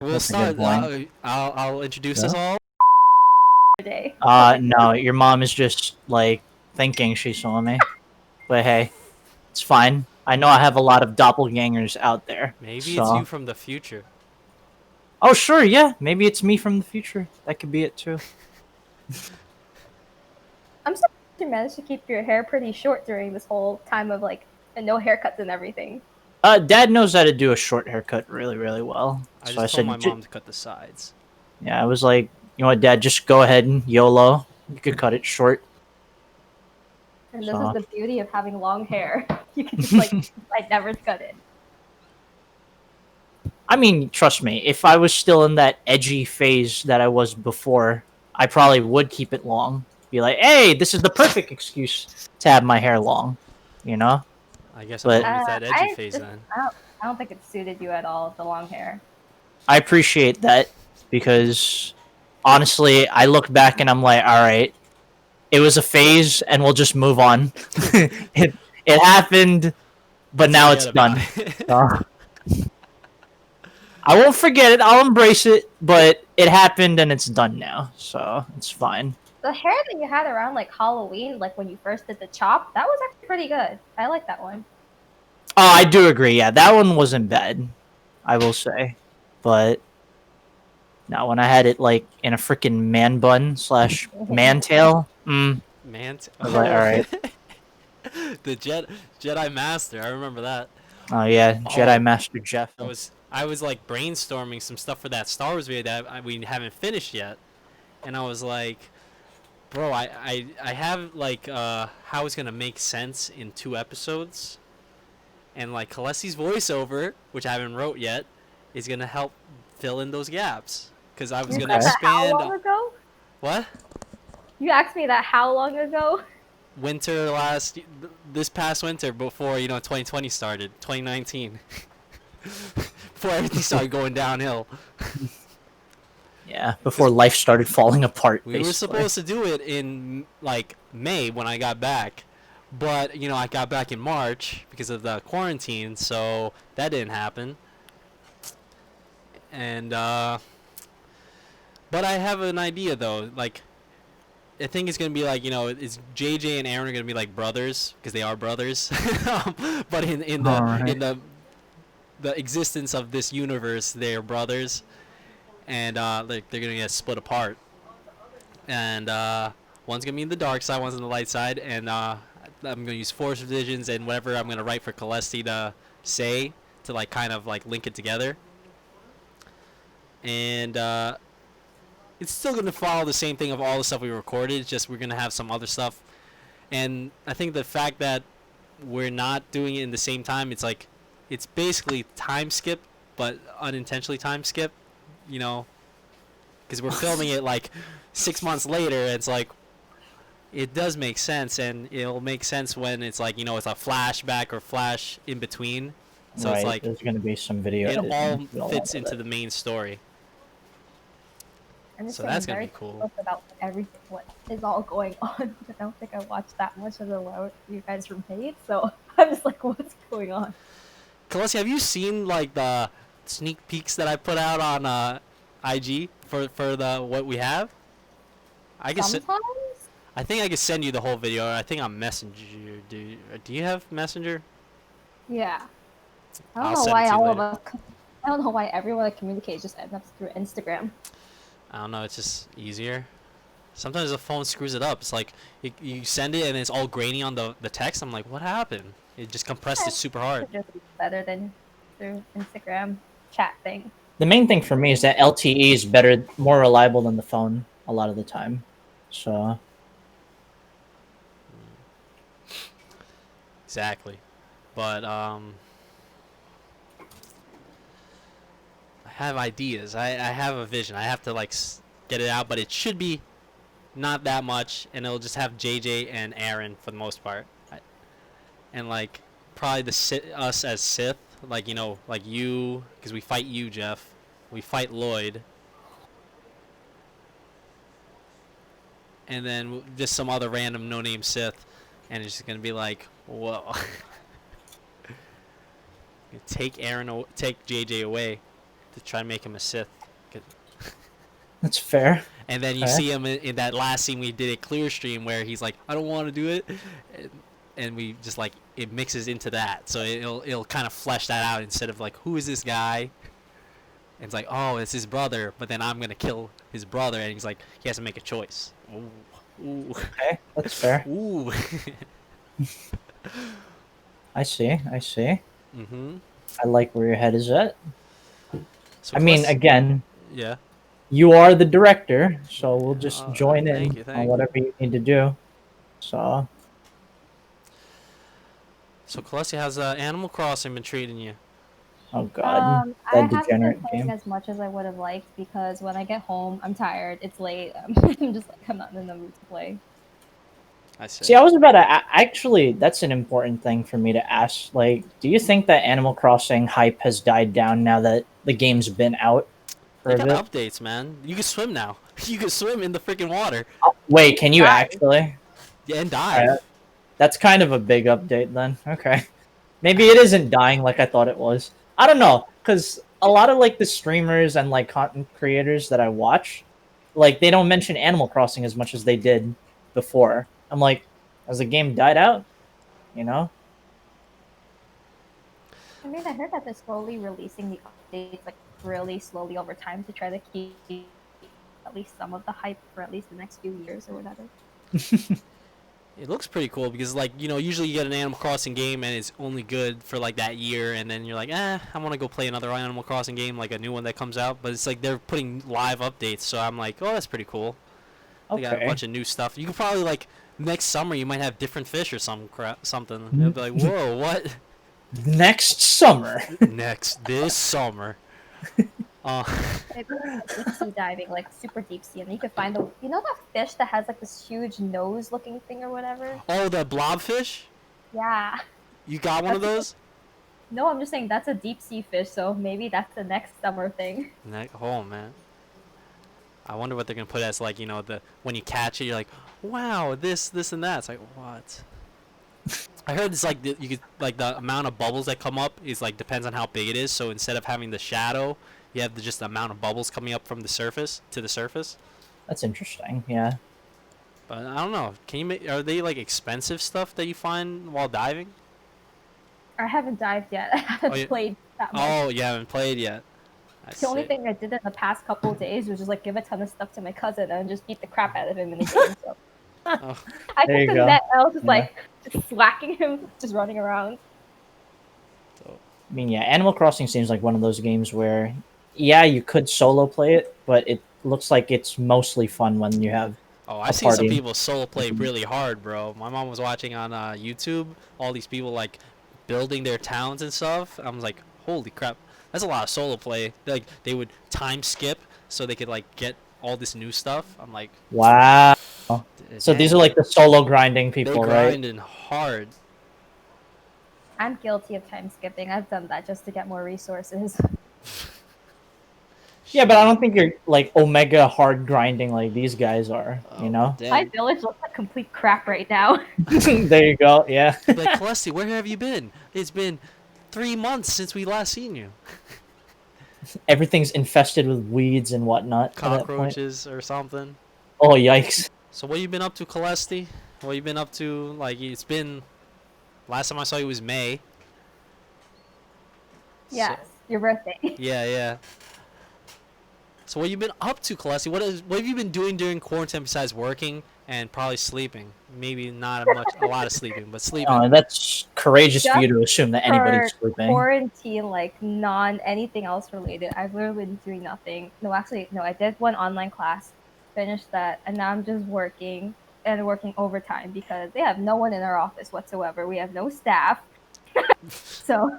We'll That's a good start. point. I'll introduce us Yeah. all. Day. Okay. No, your mom is just like thinking she saw me. But hey, it's fine. I know I have a lot of doppelgangers out there. Maybe it's you So, from the future. oh sure, yeah, maybe it's me from the future. That could be it too. I'm surprised you managed to keep your hair pretty short during this whole time of like and no haircuts and everything. Dad knows how to do a short haircut really, really well. I So I just told my said, mom to cut the sides. yeah, I was like, you know what, Dad, just go ahead and YOLO. You could cut it short. And this is So, the beauty of having long hair. You can just like I never cut it. I mean, trust me, if I was still in that edgy phase that I was before, I probably would keep it long. Be like, hey, this is the perfect excuse to have my hair long, you know? I guess I'm But done with that edgy I phase just then. I don't think it suited you at all, the long hair. I appreciate that because honestly, I look back and I'm like, all right, it was a phase and we'll just move on. it happened, but Let's now it's forget about done. it. So, I won't forget it. I'll embrace it, but it happened and it's done now. So it's fine. The hair that you had around like Halloween, like when you first did the chop, that was actually pretty good. I like that one. Oh, I do agree. Yeah, that one wasn't bad, I will say. But now when I had it like in a freaking man bun slash man tail, Man, I was like, all right. the Jedi Master. I remember that. Oh yeah, Jedi Oh, Master Jeff. I was like brainstorming some stuff for that Star Wars video that we haven't finished yet, and I was like, bro, I have like how it's gonna make sense in 2 episodes, and like Callestie's voiceover, which I haven't wrote yet, is gonna help fill in those gaps. Cause I was You gonna said Okay. that how expand. long ago? What? You asked me that how long ago? Winter this past winter before 2020 started, 2019, before everything started going downhill. Yeah, before life started falling apart, We were basically. supposed to do it in like May when I got back, but I got back in March because of the quarantine, so that didn't happen. And but I have an idea though. Like I think it's gonna be like it's JJ and Aaron are gonna be like brothers because they are brothers, but in All the right. in the existence of this universe, they're brothers, and they're gonna get split apart. And one's gonna be in the dark side, one's on the light side, and I'm gonna use force visions and whatever I'm gonna write for Callestie to say to like kind of like link it together. And it's still gonna follow the same thing of all the stuff we recorded. It's just we're gonna have some other stuff. And I think the fact that we're not doing it in the same time, it's basically time skip, but unintentionally time skip. You know, because we're filming it like 6 months later. And it's like it does make sense, and it'll make sense when it's like it's a flashback or flash in between. So it's Right. like There's gonna be some video it editing all to go along fits with into it. the main story. I'm just So saying that's gonna very be cool. close about everything what is all going on. I don't think I watched that much of the what you guys were made, so I'm just like, what's going on? Callestie, have you seen like the sneak peeks that I put out on IG for the what we have? I guess Sometimes I think I could send you the whole video. I think on Messenger. Do you have Messenger? yeah. I don't I'll know send it why to you all of later. us. I don't know why everyone that communicates just ends up through Instagram. I don't know. It's just easier. Sometimes the phone screws it up. It's like you send it and it's all grainy on the text. I'm like, what happened? It just compressed it super hard. It's just better than through Instagram chat thing. The main thing for me is that LTE is better, more reliable than the phone a lot of the time. So Exactly. But I have ideas. I have a vision. I have to like get it out, but it should be not that much, and it'll just have JJ and Aaron for the most part, and like probably us as Sith, like like you, because we fight you, Jeff. We fight Lloyd, and then just some other random no-name Sith, and it's just gonna be like, whoa. Take JJ away. to try and make him a Sith. That's fair. And then you Okay. see him in that last scene we did a clear stream where he's like, I don't want to do it, and we just like it mixes into that, so it'll kind of flesh that out instead of like who is this guy. And it's like, oh, it's his brother, but then I'm gonna kill his brother, and he's like, he has to make a choice. Ooh, ooh, Okay, that's fair. ooh. I see. I see. Mhm. I like where your head is at. So I mean, plus, again, yeah. you are the director, so we'll just join Thank in you, on thank you. whatever you need to do. So, So Callestie, how's Animal Crossing been treating you? oh god, I that haven't been degenerate playing game. as much as I would have liked because when I get home, I'm tired. It's late. I'm just like I'm not in the mood to play. I say. See, I was about to actually. That's an important thing for me to ask. Like, do you think that Animal Crossing hype has died down now that the game's been out for They a got bit? updates, man. You can swim now. You can swim in the freaking water. Oh, wait, can you Dive. actually? Yeah, and All right, dive. that's kind of a big update then. Okay. Maybe it isn't dying like I thought it was. I don't know, because a lot of like the streamers and like content creators that I watch, like they don't mention Animal Crossing as much as they did before. I'm like, has the game died out? You know? I mean, I heard that they're slowly releasing the updates, like really slowly over time, to try to keep at least some of the hype for at least the next few years or whatever. It looks pretty cool because, like, usually you get an Animal Crossing game and it's only good for like that year, and then you're like, I want to go play another Animal Crossing game, like a new one that comes out. But it's like they're putting live updates, so I'm like, oh, that's pretty cool. They got a Okay. bunch of new stuff. You could probably like next summer you might have different fish or something. It'll be like, whoa, what? Next summer. Next this summer. Uh, Maybe deep sea diving, like super deep sea, and then you could find that fish that has like this huge nose looking thing or whatever. oh, the blobfish. Yeah, You got one of that's those? no, I'm just saying that's a deep sea fish, so maybe that's the next summer thing. Oh man. I wonder what they're gonna put as like the when you catch it you're like, wow, this and that. It's like what? I heard it's like you could like the amount of bubbles that come up is like depends on how big it is. So instead of having the shadow, you have just the amount of bubbles coming up from the surface to the surface. That's interesting. Yeah. But I don't know. Can you make? Are they like expensive stuff that you find while diving? I haven't dived yet. I Oh, haven't played that much. you haven't played yet. I The only see. thing I did in the past couple of days was just like give a ton of stuff to my cousin and just beat the crap out of him in the game. So Oh, I There took you the go. net and I was just Yeah. like just slacking him, just running around. so, I mean, yeah, Animal Crossing seems like one of those games where, yeah, you could solo play it, but it looks like it's mostly fun when you have oh, a I've seen some party. people solo play really hard, bro. My mom was watching on YouTube all these people like building their towns and stuff. I was like, holy crap, that's a lot of solo play. Like they would time skip so they could like get all this new stuff. I'm like, Wow. So these are dang, like the solo grinding they people, right? grinding hard. I'm guilty of time skipping. I've done that just to get more resources. Yeah, but I Shoot. don't think you're like omega hard grinding like these guys are, you Oh, know? My dang. village looks like complete crap right now. There you go. Yeah. They'd be like, Callestie, where have you been? It's been 3 months since we last seen you. Everything's infested with weeds and whatnot at that point. Cockroaches or something. Oh, yikes. So what you been up to, Callestie? What you been up to? Like it's been. Last time I saw you was May. So Yes, your birthday. yeah, yeah. So what you been up to, Callestie? What have you been doing during quarantine besides working and probably sleeping? Maybe not a lot of sleeping, but sleeping. That's courageous for you Just to assume that for anybody's sleeping. quarantine, like non anything else related, I've literally been doing nothing. No, actually, no, I did one online class, finished that, and now I'm just working and working overtime because they have no one in our office whatsoever. We have no staff. So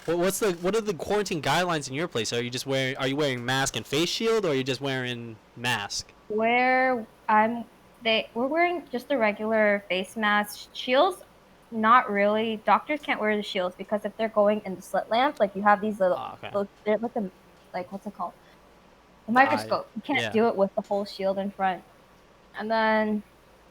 What are the quarantine guidelines in your place? Are you wearing mask and face shield, or are you just wearing mask? where we're wearing just a regular face mask. Shields, not really. Doctors can't wear the shields because if they're going in the slit lamp, like you have these Oh, okay. they're like a like what's it called? A The eye. microscope. You can't Yeah. do it with the whole shield in front. And then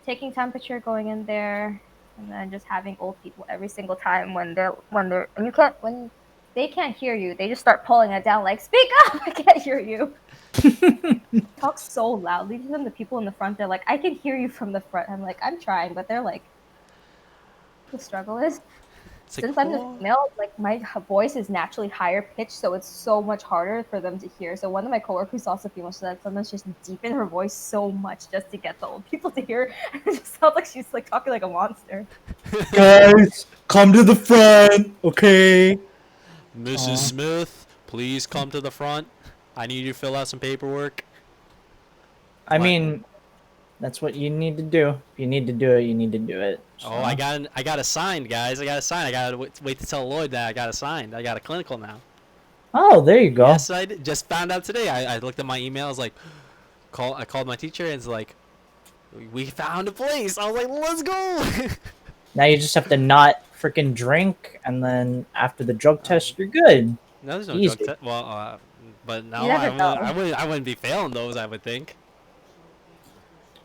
taking temperature going in there, and then just having old people every single time when they're and you can't when they can't hear you. They just start pulling it down, like, speak up! I can't hear you. Talk so loudly to them. The people in the front, they're like, I can hear you from the front. I'm like, I'm trying, but they're like, the struggle is, It's like, since I'm the oh. female, like my voice is naturally higher pitched, so it's so much harder for them to hear. So one of my coworkers is also female, so that sometimes just deepen her voice so much just to get the old people to hear. It just sounds like she's like talking like a monster. Guys, come to the front, okay? Mrs. Smith, please come to the front. I need you to fill out some paperwork. I What? mean, that's what you need to do. If you need to do it, you need to do it. So. Oh, I got assigned, guys. I got assigned. I gotta wait to tell Lloyd that I got assigned. I got a clinical now. Oh, there you go. Yes, I did. Just found out today. I looked at my emails, like, I called my teacher, and it's like, we found a place. I was like, let's go. Now you just have to not freaking drink, and then after the drug test, you're good. No, there's no Easy. drug test. Well, but no, You never know. I wouldn't be failing those, I would think.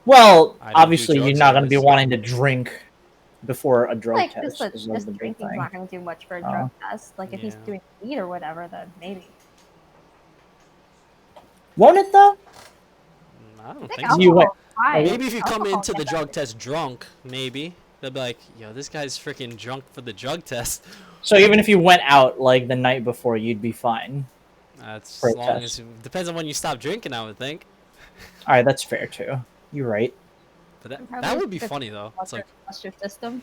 Well, I don't do obviously, drug you're not going to be service. wanting to drink before a drug Like test. just is the big drinking's thing. not going to do much for a Oh. drug test. Like if he's Yeah. doing weed or whatever, then maybe. Won't it though? I don't I think think so. You went- fine. Maybe if you come Alcohol into the gets drug everything. test drunk, maybe they'll be like, yo, this guy's freaking drunk for the drug test. So even if you went out like the night before, you'd be fine. That's For a as long test. as depends on when you stop drinking, I would think. All right, that's fair too. You're right. But that Probably would be fits funny though. It's like your system.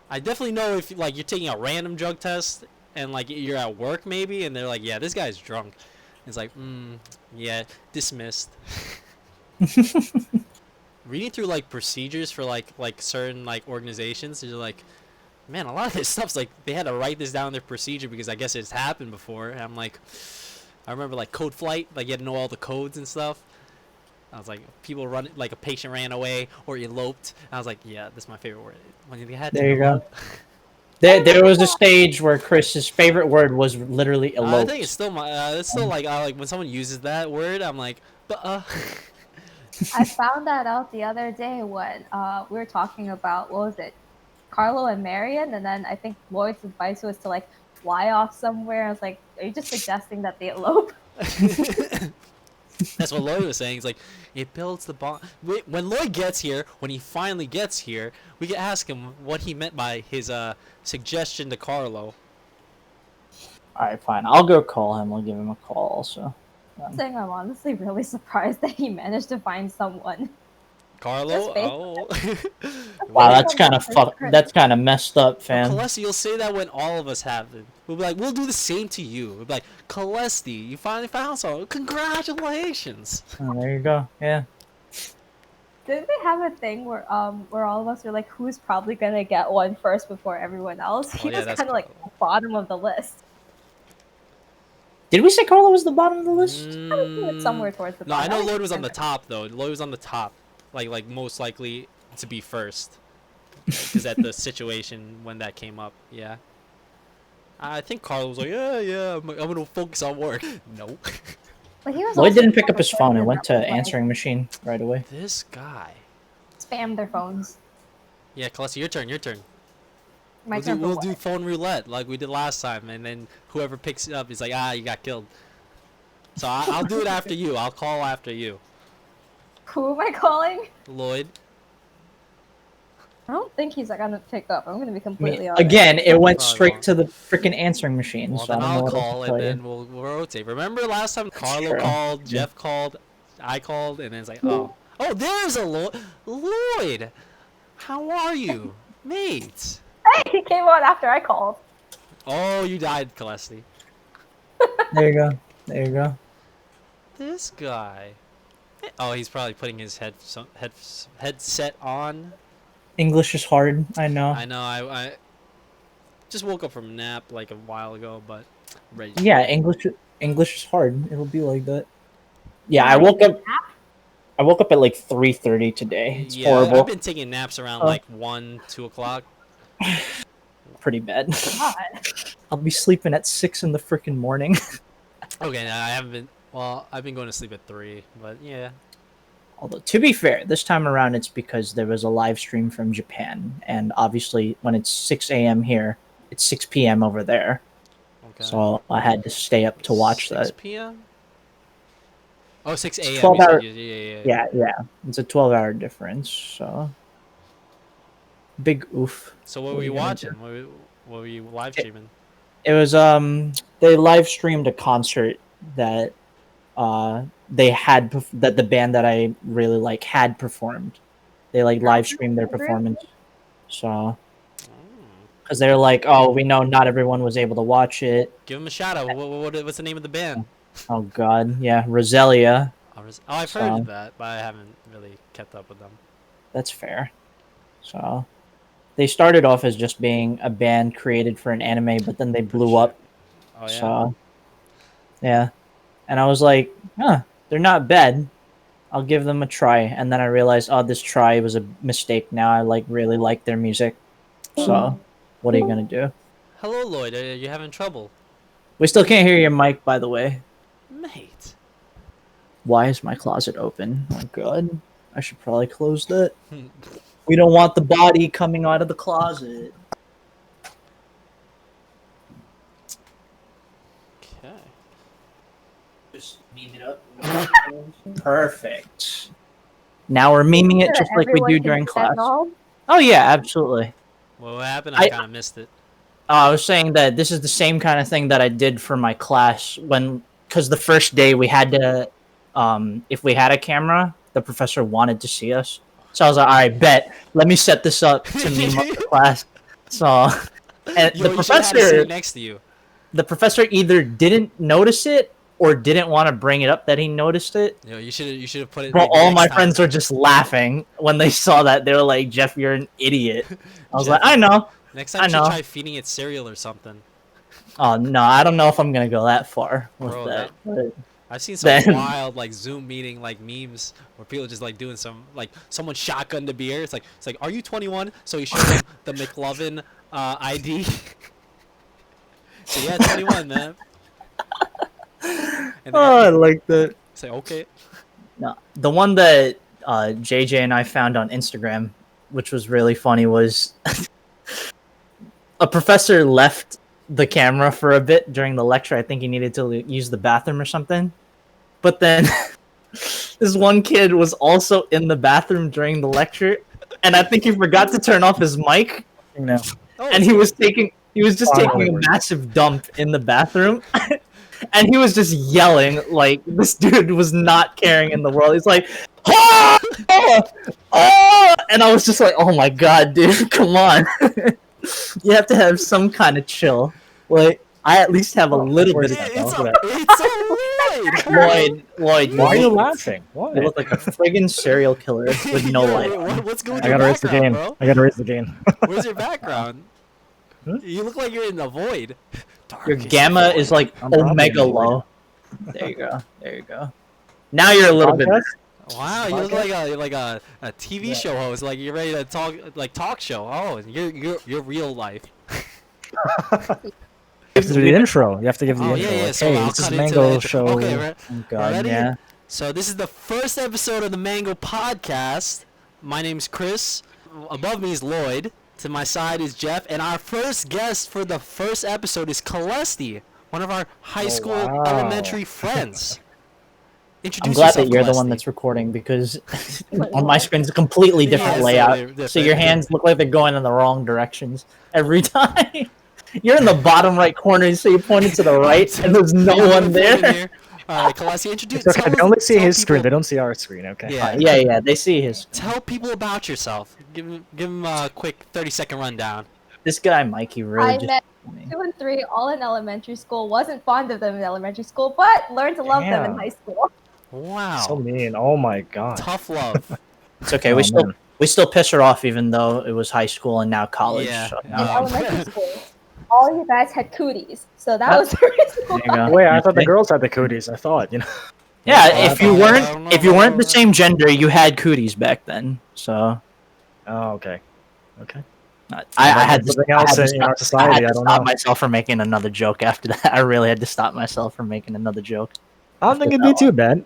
I definitely know if like you're taking a random drug test and like you're at work maybe, and they're like, yeah, this guy's drunk. It's like, yeah, dismissed. Reading through like procedures for like certain like organizations, they're like, man, a lot of this stuff's like they had to write this down in their procedure because I guess it's happened before. And I'm like, I remember like code flight, like you had to know all the codes and stuff. I was like, people run like a patient ran away or eloped. I was like, yeah, that's my favorite word. When you had to There you go. elope. There was a stage where Chris's favorite word was literally I eloped. think it's still it's still like when someone uses that word, I'm like, but I found that out the other day when we were talking about, what was it, Carlo and Marion, and then I think Lloyd's advice was to like fly off somewhere. I was like, are you just suggesting that they elope? That's what Lloyd was saying. He's like, it builds the bond. When Lloyd gets here, when he finally gets here, we can ask him what he meant by his suggestion to Carlo. All right, fine. I'll go call him. I'll give him a call also. Saying I'm honestly really surprised that he managed to find someone. Carlo? Just based Oh. Wow, Wait, that's kind of Chris. That's kind of messed up, fam. Callestie, you'll say that when all of us have it. We'll be like, we'll do the same to you. We'll be like, Callestie, you finally found someone. Congratulations. Oh, there you go. Yeah. Didn't they have a thing where all of us were like, who's probably gonna get one first before everyone else? He yeah, was that's kind of like Carlo. bottom of the list. Did we say Carlo was the bottom of the list? I would put it somewhere towards the No, I bottom. know think Lloyd he was on the did. top though. Lloyd was on the top, like most likely to be first, because at the situation when that came up, yeah. I think Carlo was like, yeah, I'm gonna focus on work. No. But he was Lloyd also didn't pick the up his person phone and that went to was, like, answering machine right away. This guy. spam their phones. Yeah, Callestie, your turn. My turn for We'll what? do phone roulette like we did last time, and then whoever picks it up is like, you got killed. So I'll do it after you. I'll call after you, Who am I calling? Lloyd. I don't think he's gonna pick up. I'm gonna be completely honest. Again, it went Probably straight won't. to the freaking answering machine. Well, so I then don't know I'll what else to call, tell and you. then we'll rotate. Remember last time Carlo true. called, Yeah. Jeff called, I called, and then it's like, oh, there's a Lloyd. How are you, mate? Hey, he came on after I called. Oh, you died, Callestie. There you go. There you go. This guy. Oh, he's probably putting his headset on. English is hard. I know. I know. I just woke up from a nap like a while ago, but ready. Yeah, English is hard. It'll be like that. Yeah, I woke up. I woke up at like 3:30 today. It's Yeah, horrible. I've been taking naps around like 1, 2 o'clock. Pretty bad. God. I'll be sleeping at 6 in the freaking morning. Okay, no, I haven't been. Well, I've been going to sleep at 3, but yeah. Although, to be fair, this time around it's because there was a live stream from Japan, and obviously when it's 6 a.m. here, it's 6 p.m. over there, Okay. so I had to stay up to watch 6 that. p.m. Oh, 6 It's a.m. 12 You said. hour. Yeah. Yeah. It's a 12-hour difference. So big oof. So what What were are you you gonna do? watching? What were you live It, streaming? it was they live streamed a concert that they had that the band that I really like had performed. They like live streamed their performance. So because they're like, oh, we know not everyone was able to watch it. Give him a shout out. What's the name of the band? Oh God, yeah, Roselia. I've heard of So that, but I haven't really kept up with them. that's fair. So they started off as just being a band created for an anime, but then they blew Sure. up. Oh yeah. So yeah, and I was like, huh, they're not bad. I'll give them a try. And then I realized, oh, this try was a mistake. Now I like really like their music. So what are you gonna do? Hello, Lloyd. Are you having trouble? We still can't hear your mic, by the way. Mate. Why is my closet open? Oh God, I should probably close that. We don't want the body coming out of the closet. Okay. Just meme it up. Perfect. Now we're memeing it just like we do during class. Oh yeah, absolutely. What happened? I kind of missed it. I was saying that this is the same kind of thing that I did for my class because the first day we had to, if we had a camera, the professor wanted to see us. So I was like, all right, bet. Let me set this up to meme up the class. So, and Yo, you should have had a seat next to you. the professor either didn't notice it or didn't want to bring it up that he noticed it. Yo, you should have put it. But Like, all my time. friends were just laughing when they saw that. They were like, "Jeff, you're an idiot." I was Jeff, like, "I know." Next time, you should try feeding it cereal or something. Oh no, I don't know if I'm gonna go that far with Bro, that. I've seen some wild like Zoom meeting like memes where people just like doing some like someone shotgunned the beer. It's like, are you 21? So you show them the McLovin ID. So yeah, 21, man. And I like that. Say okay. No, the one that JJ and I found on Instagram, which was really funny, was a professor left the camera for a bit during the lecture. I think he needed to use the bathroom or something. But then this one kid was also in the bathroom during the lecture, and I think he forgot to turn off his mic. No. And he was taking a massive dump in the bathroom. And he was just yelling like this dude was not caring in the world. He's like, "Ah! Oh!" And I was just like, "Oh my God, dude, come on." You have to have some kind of chill. Like, I at least have a little bit of chill. It's alright. Lloyd, Why are you laughing? What? You look like a friggin' serial killer with no life. What's going on? I gotta raise the game. Bro? I gotta raise the game. Where's your background? You look like you're in the void. Your gamma is like I'm probably omega in the void. low. There you go. There you go. Now you're a little bit. Wow, you look like a TV show host. Like you're ready to talk show. Oh, you're real life. You have to do the intro. You have to give the Oh intro. yeah. Like, So hey, I'll this is cut into the Mango intro. Show. Okay, right. Oh God, Ready? yeah. So this is the first episode of the Mango Podcast. My name's Chris. Above me is Lloyd. To my side is Jeff, and our first guest for the first episode is Callestie, one of our high school, wow. elementary friends. I'm Introduce glad yourself, that you're the Callestie. one that's recording because on my screen it's a completely different Yeah, layout. different. So your hands look like they're going in the wrong directions every time. You're in the bottom right corner, so you pointed to the right, and there's no one there. Alright, Callestie, introduce. It's okay. They only see his screen. People, They don't see our screen. Okay. Yeah. Yeah, they see his. Tell people about yourself. Give him a quick 30-second rundown. This guy Mikey really I just. met 2 and 3 all in elementary school. Wasn't fond of them in elementary school, but learned to love them in Damn. high school. Wow. So mean. Oh my God. Tough love. It's okay. Oh, We man. still piss her off even though it was high school and now college. Yeah. So, In elementary school, all you guys had cooties, so that was the reason there you why. go. Wait, I thought the girls had the cooties. I thought, you know. Yeah, if you weren't the same gender, you had cooties back then. So Oh, okay. Okay. I had to, Something I had else to in stop, our society, I had to I don't stop know. myself from making another joke after that. I really had to stop myself from making another joke. I don't think it'd be too bad.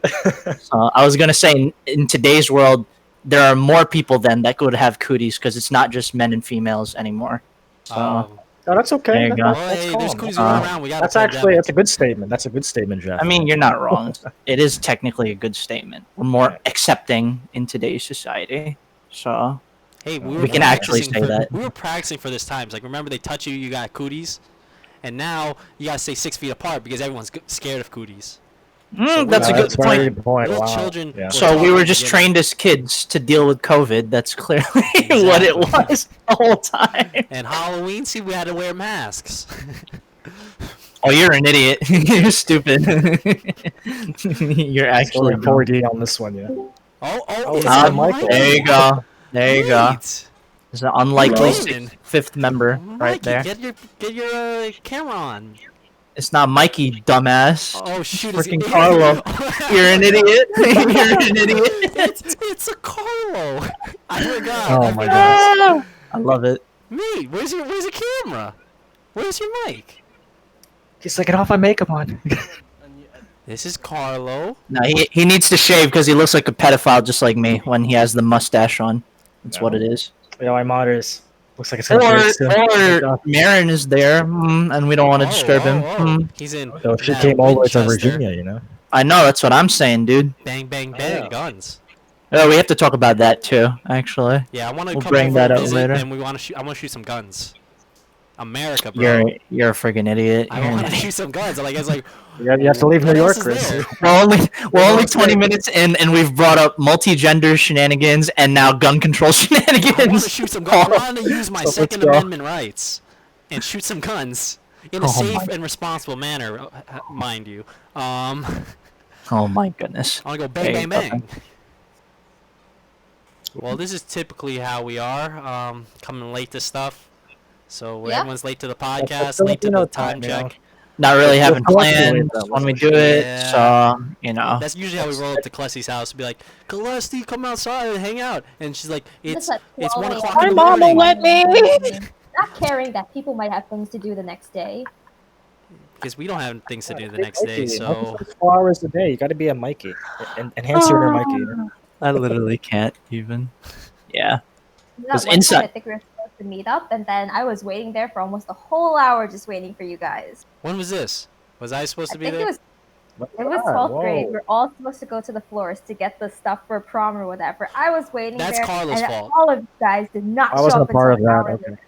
I was gonna say in today's world, there are more people then that could have cooties because it's not just men and females anymore. So No, that's okay. There you go. Oh, That's hey, there's calm. cooties Uh, going around. We got That's a actually pandemic. that's a good statement. That's a good statement, Jeff. I mean, you're not wrong. It is technically a good statement. We're more accepting in today's society, so Hey, we can actually say that. We were practicing for this time. It's like, remember they touch you, you got cooties, and now you gotta stay 6 feet apart because everyone's scared of cooties. That's a good that's a very point. good point. Little Wow. children. Yeah. So we taught were from just the beginning. trained as kids to deal with COVID. That's clearly what it was the whole time. And Halloween, see, we had to wear masks. Oh, you're an idiot. You're stupid. You're actually Going 4D on this one, yeah. Oh, it's is not it Michael. there you go. There you go. Wait. There's an unlikely Brandon. fifth member right Mikey, there. get your camera on. It's not Mikey, dumbass. Oh shoot! Freaking Carlo. You're an idiot. You're an idiot. It's a Carlo. I forgot. Oh my gosh. I love it. Mate, where's your camera? Where's your mic? He's like, get off my makeup on. This is Carlo. No, he needs to shave because he looks like a pedophile just like me when he has the mustache on. That's what it is. Yo, my monitors. Looks like it's gonna break soon. Or Marin is there, and we don't want to disturb him. He's in. So she that came all the way to Winchester. Virginia, you know. I know, that's what I'm saying, dude. Bang, bang, bang, guns. Oh, we have to talk about that too, actually. Yeah, I want to We'll come bring over that and up visit, later. and we want to shoot. I want to shoot some guns. America, bro. You're a freaking idiot. I You're an want to idiot. shoot some guns. Like it's like. You have to leave New what York, else is Chris. there? We're only 20 minutes in, and we've brought up multi-gender shenanigans and now gun control I want to shenanigans. shoot some guns. I want to use my So let's Second go. Amendment rights and shoot some guns in a Oh safe my- and responsible manner, mind you. Oh my goodness. I want to go There bang, you bang, go. bang. Well, this is typically how we are, coming late to stuff. So Yeah. everyone's late to the That's podcast, late to Filipino the time time, you know. check. Not really We're having fluctuating plans that when we much. do it, Yeah. so you know. That's usually how we roll up to Callestie's house and be like, Callestie, come outside and hang out. And she's like, it's at it's 1 12 o'clock in the a.m. morning. let me. Not caring that people might have things to do the next day. Because we don't have things to do the next day, so... 4 hours a day. You got to be a Mikey. Enhance your inner Mikey. You know? I literally can't even. Yeah. That Was one time inside- I think we were supposed to meet up, and then I was waiting there for almost a whole hour just waiting for you guys. When was this? Was I supposed I to be think there? it was 12th grade. We're all supposed to go to the floors to get the stuff for prom or whatever. I was waiting That's there, Carla's and fault. all of you guys did not I show wasn't up a part of until an that. hour Okay. later.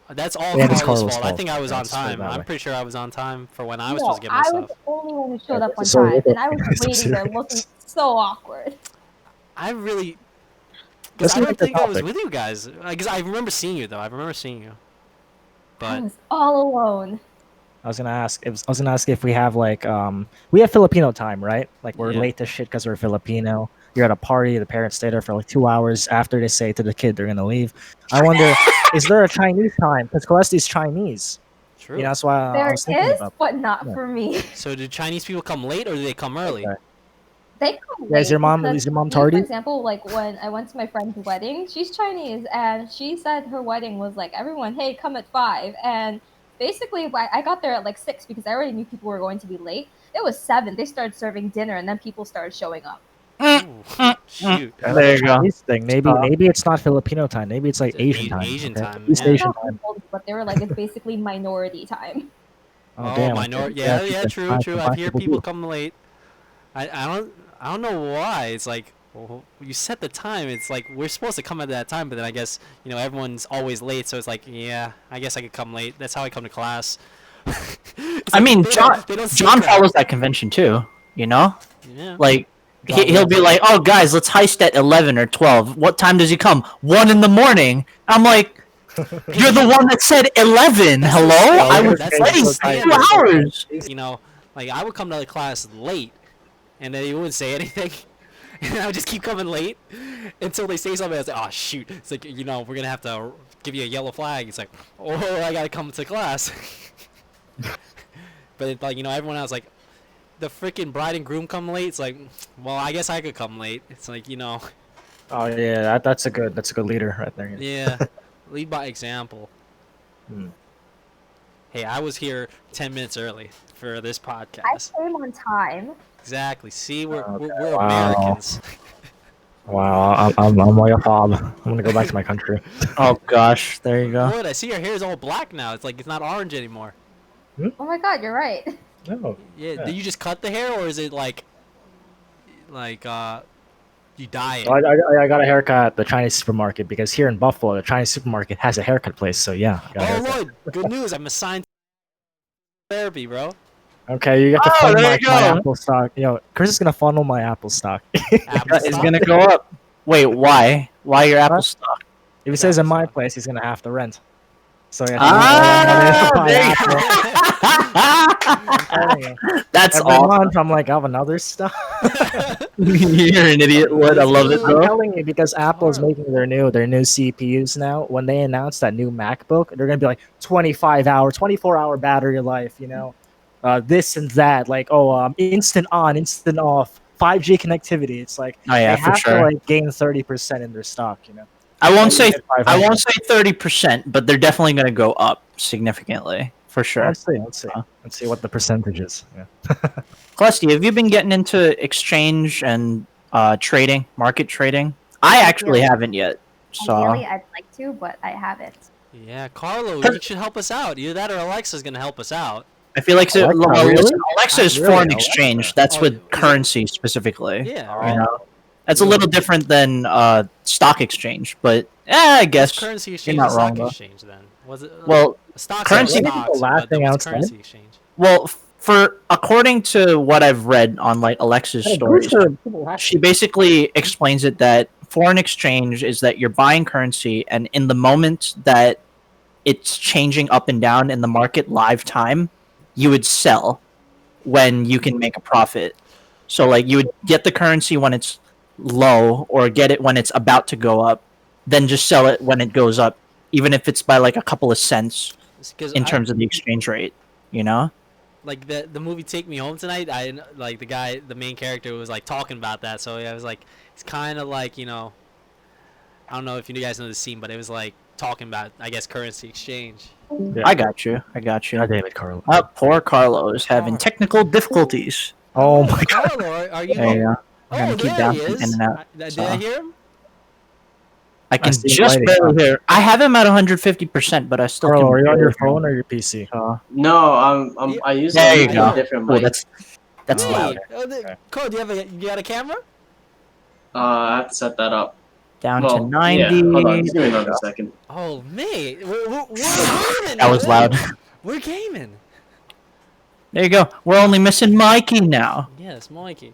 That's all Yeah, it's Carla's Carla's fault. I fault. think I was Yeah, on let's put it time. that I'm way. pretty sure I was on time for when I was No, supposed to get my I stuff. was the only one who showed Yeah, up on so time, and I was so waiting there serious. looking so awkward. I really... Let's Because I look don't at the think I was topic. with you guys. Because I remember seeing you, though. I remember seeing you. I But... was all alone. I was gonna ask. If we have like we have Filipino time, right? Like we're Yeah. late to shit because we're Filipino. You're at a party. The parents stay there for like 2 hours after they say to the kid they're gonna leave. I wonder, is there a Chinese time? Because Callestie's Chinese. True. You know, that's why I There was thinking is, about. but not Yeah. for me. So do Chinese people come late or do they come early? Okay. They come Yeah, is late your mom- because is your mom me, tardy? For example, like when I went to my friend's wedding, she's Chinese, and she said her wedding was like everyone, hey, come at 5, and basically I got there at like 6 because I already knew people were going to be late. It was 7. They started serving dinner, and then people started showing up. Ooh, shoot. Yeah, There that's you a go. Chinese thing. Maybe it's not Filipino time. Maybe it's like It's Asian A- time. Asian okay? time, East yeah. Asian People time. told me, but they were like, it's basically minority time. Oh, damn, minor. okay. Yeah, keep yeah, that true, time true. for I black hear people people too. come late. I don't know why. It's like well, you set the time. It's like we're supposed to come at that time, but then I guess everyone's always late. So it's like yeah, I guess I could come late. That's how I come to class. It's I like, mean, they John don't see John crap. follows that convention too. You know, Yeah. like John he'll Wick. be like, "Oh, guys, let's heist at 11 or 12." What time does he come? 1 in the morning. I'm like, "You're the one that said 11. That's Hello, the I standard. was That's ready the for standard. 2 hours." Like I would come to the class late, and then he wouldn't say anything, and I would just keep coming late until they say something. I was like, oh shoot! It's like we're gonna have to give you a yellow flag. It's like, oh, I gotta come to class. But everyone else like, the freaking bride and groom come late. It's like, well, I guess I could come late. It's like Oh yeah, that's a good leader right there. yeah, lead by example. Hmm. Hey, I was here 10 minutes early for this I podcast. came on time. Exactly. See, we're Okay, we're wow. Americans. Wow, I'm like a fob. I'm gonna go back to my country. Oh gosh, there you go. Lloyd, I see your hair is all black now. It's like it's not orange anymore. Oh my god, you're right. No. Yeah, Yeah. did you just cut the hair or is it like you dye it? I got a haircut at the Chinese supermarket because here in Buffalo, the Chinese supermarket has a haircut place. So yeah, I got a Oh haircut. Lloyd, good news. I'm assigned to therapy, bro. Okay, you get to Oh, funnel there my, you my go. Apple stock. Chris is gonna funnel my Apple stock. Apple It's stock? gonna go up. Wait, why? Why your Apple Huh? stock? If he says in Apple my stock. place, he's gonna have to rent. So he has to use all the money to buy There you Apple. I'm telling you. That's Every all. month, I'm like, I have another stock. You're an idiot, Wood. I love it, I'm bro. telling you because Apple's Carl. making their new CPUs now. When they announce that new MacBook, they're gonna be like 25-hour, 24-hour battery life. This and that. Like, instant on, instant off, 5G connectivity. It's like Oh yeah, they for have to sure. like gain 30% in their stock. I won't Then you say get I 500. won't say 30%, but they're definitely gonna go up significantly for sure. Let's see. Let's see what the percentage is. Yeah. Callestie, have you been getting into exchange and trading, market trading? I actually Ideally- haven't yet. So Ideally, I'd like to, but I haven't. Yeah, Carlo, you should help us out. Either that or Alexa's gonna help us out. I feel like Alexa, well, really? listen, Alexa is Really, foreign Alexa? exchange. That's Oh, is with it- currency specifically. Yeah, Oh. right. You know, that's a little different than stock exchange, but I What's guess currency exchange not and stock wrong, though. exchange then? Was it well, stocks currency- are What is the stocks, last but then thing what's outside? currency exchange? well, for according to what I've read on like Alexa's stories, she basically explains it that foreign exchange is that you're buying currency, and in the moment that it's changing up and down in the market live time, you would sell when you can make a profit. So like you would get the currency when it's low or get it when it's about to go up, then just sell it when it goes up, even if it's by like a couple of cents Because in terms of the exchange rate, you know? like the movie Take Me Home Tonight, I like the main character was like talking about that. So yeah, I was like, it's kind of like I don't know if you guys know the scene, but it was like talking about I guess currency exchange. Yeah. I got you. God damn it, Carlo. Poor Carlo is having technical difficulties. Oh my god. Carlo, are you? There you go. Oh, I'm gonna keep there he bouncing is. in and out. Did I hear him? I can see him just lighting barely up. hear. I have him at 150%, but I still Carlo, can are you on barely your hear him. phone or your PC? No, I use There you a go. different Oh, mic. that's Hey, loud. Okay. Carlo, do you got a camera? I have to set that up. Down Well, to 90. Yeah, hold on, just give me another second. Oh, mate, we're gaming. That was man. loud. We're gaming. There you go. We're only missing Mikey now. Yes, Mikey.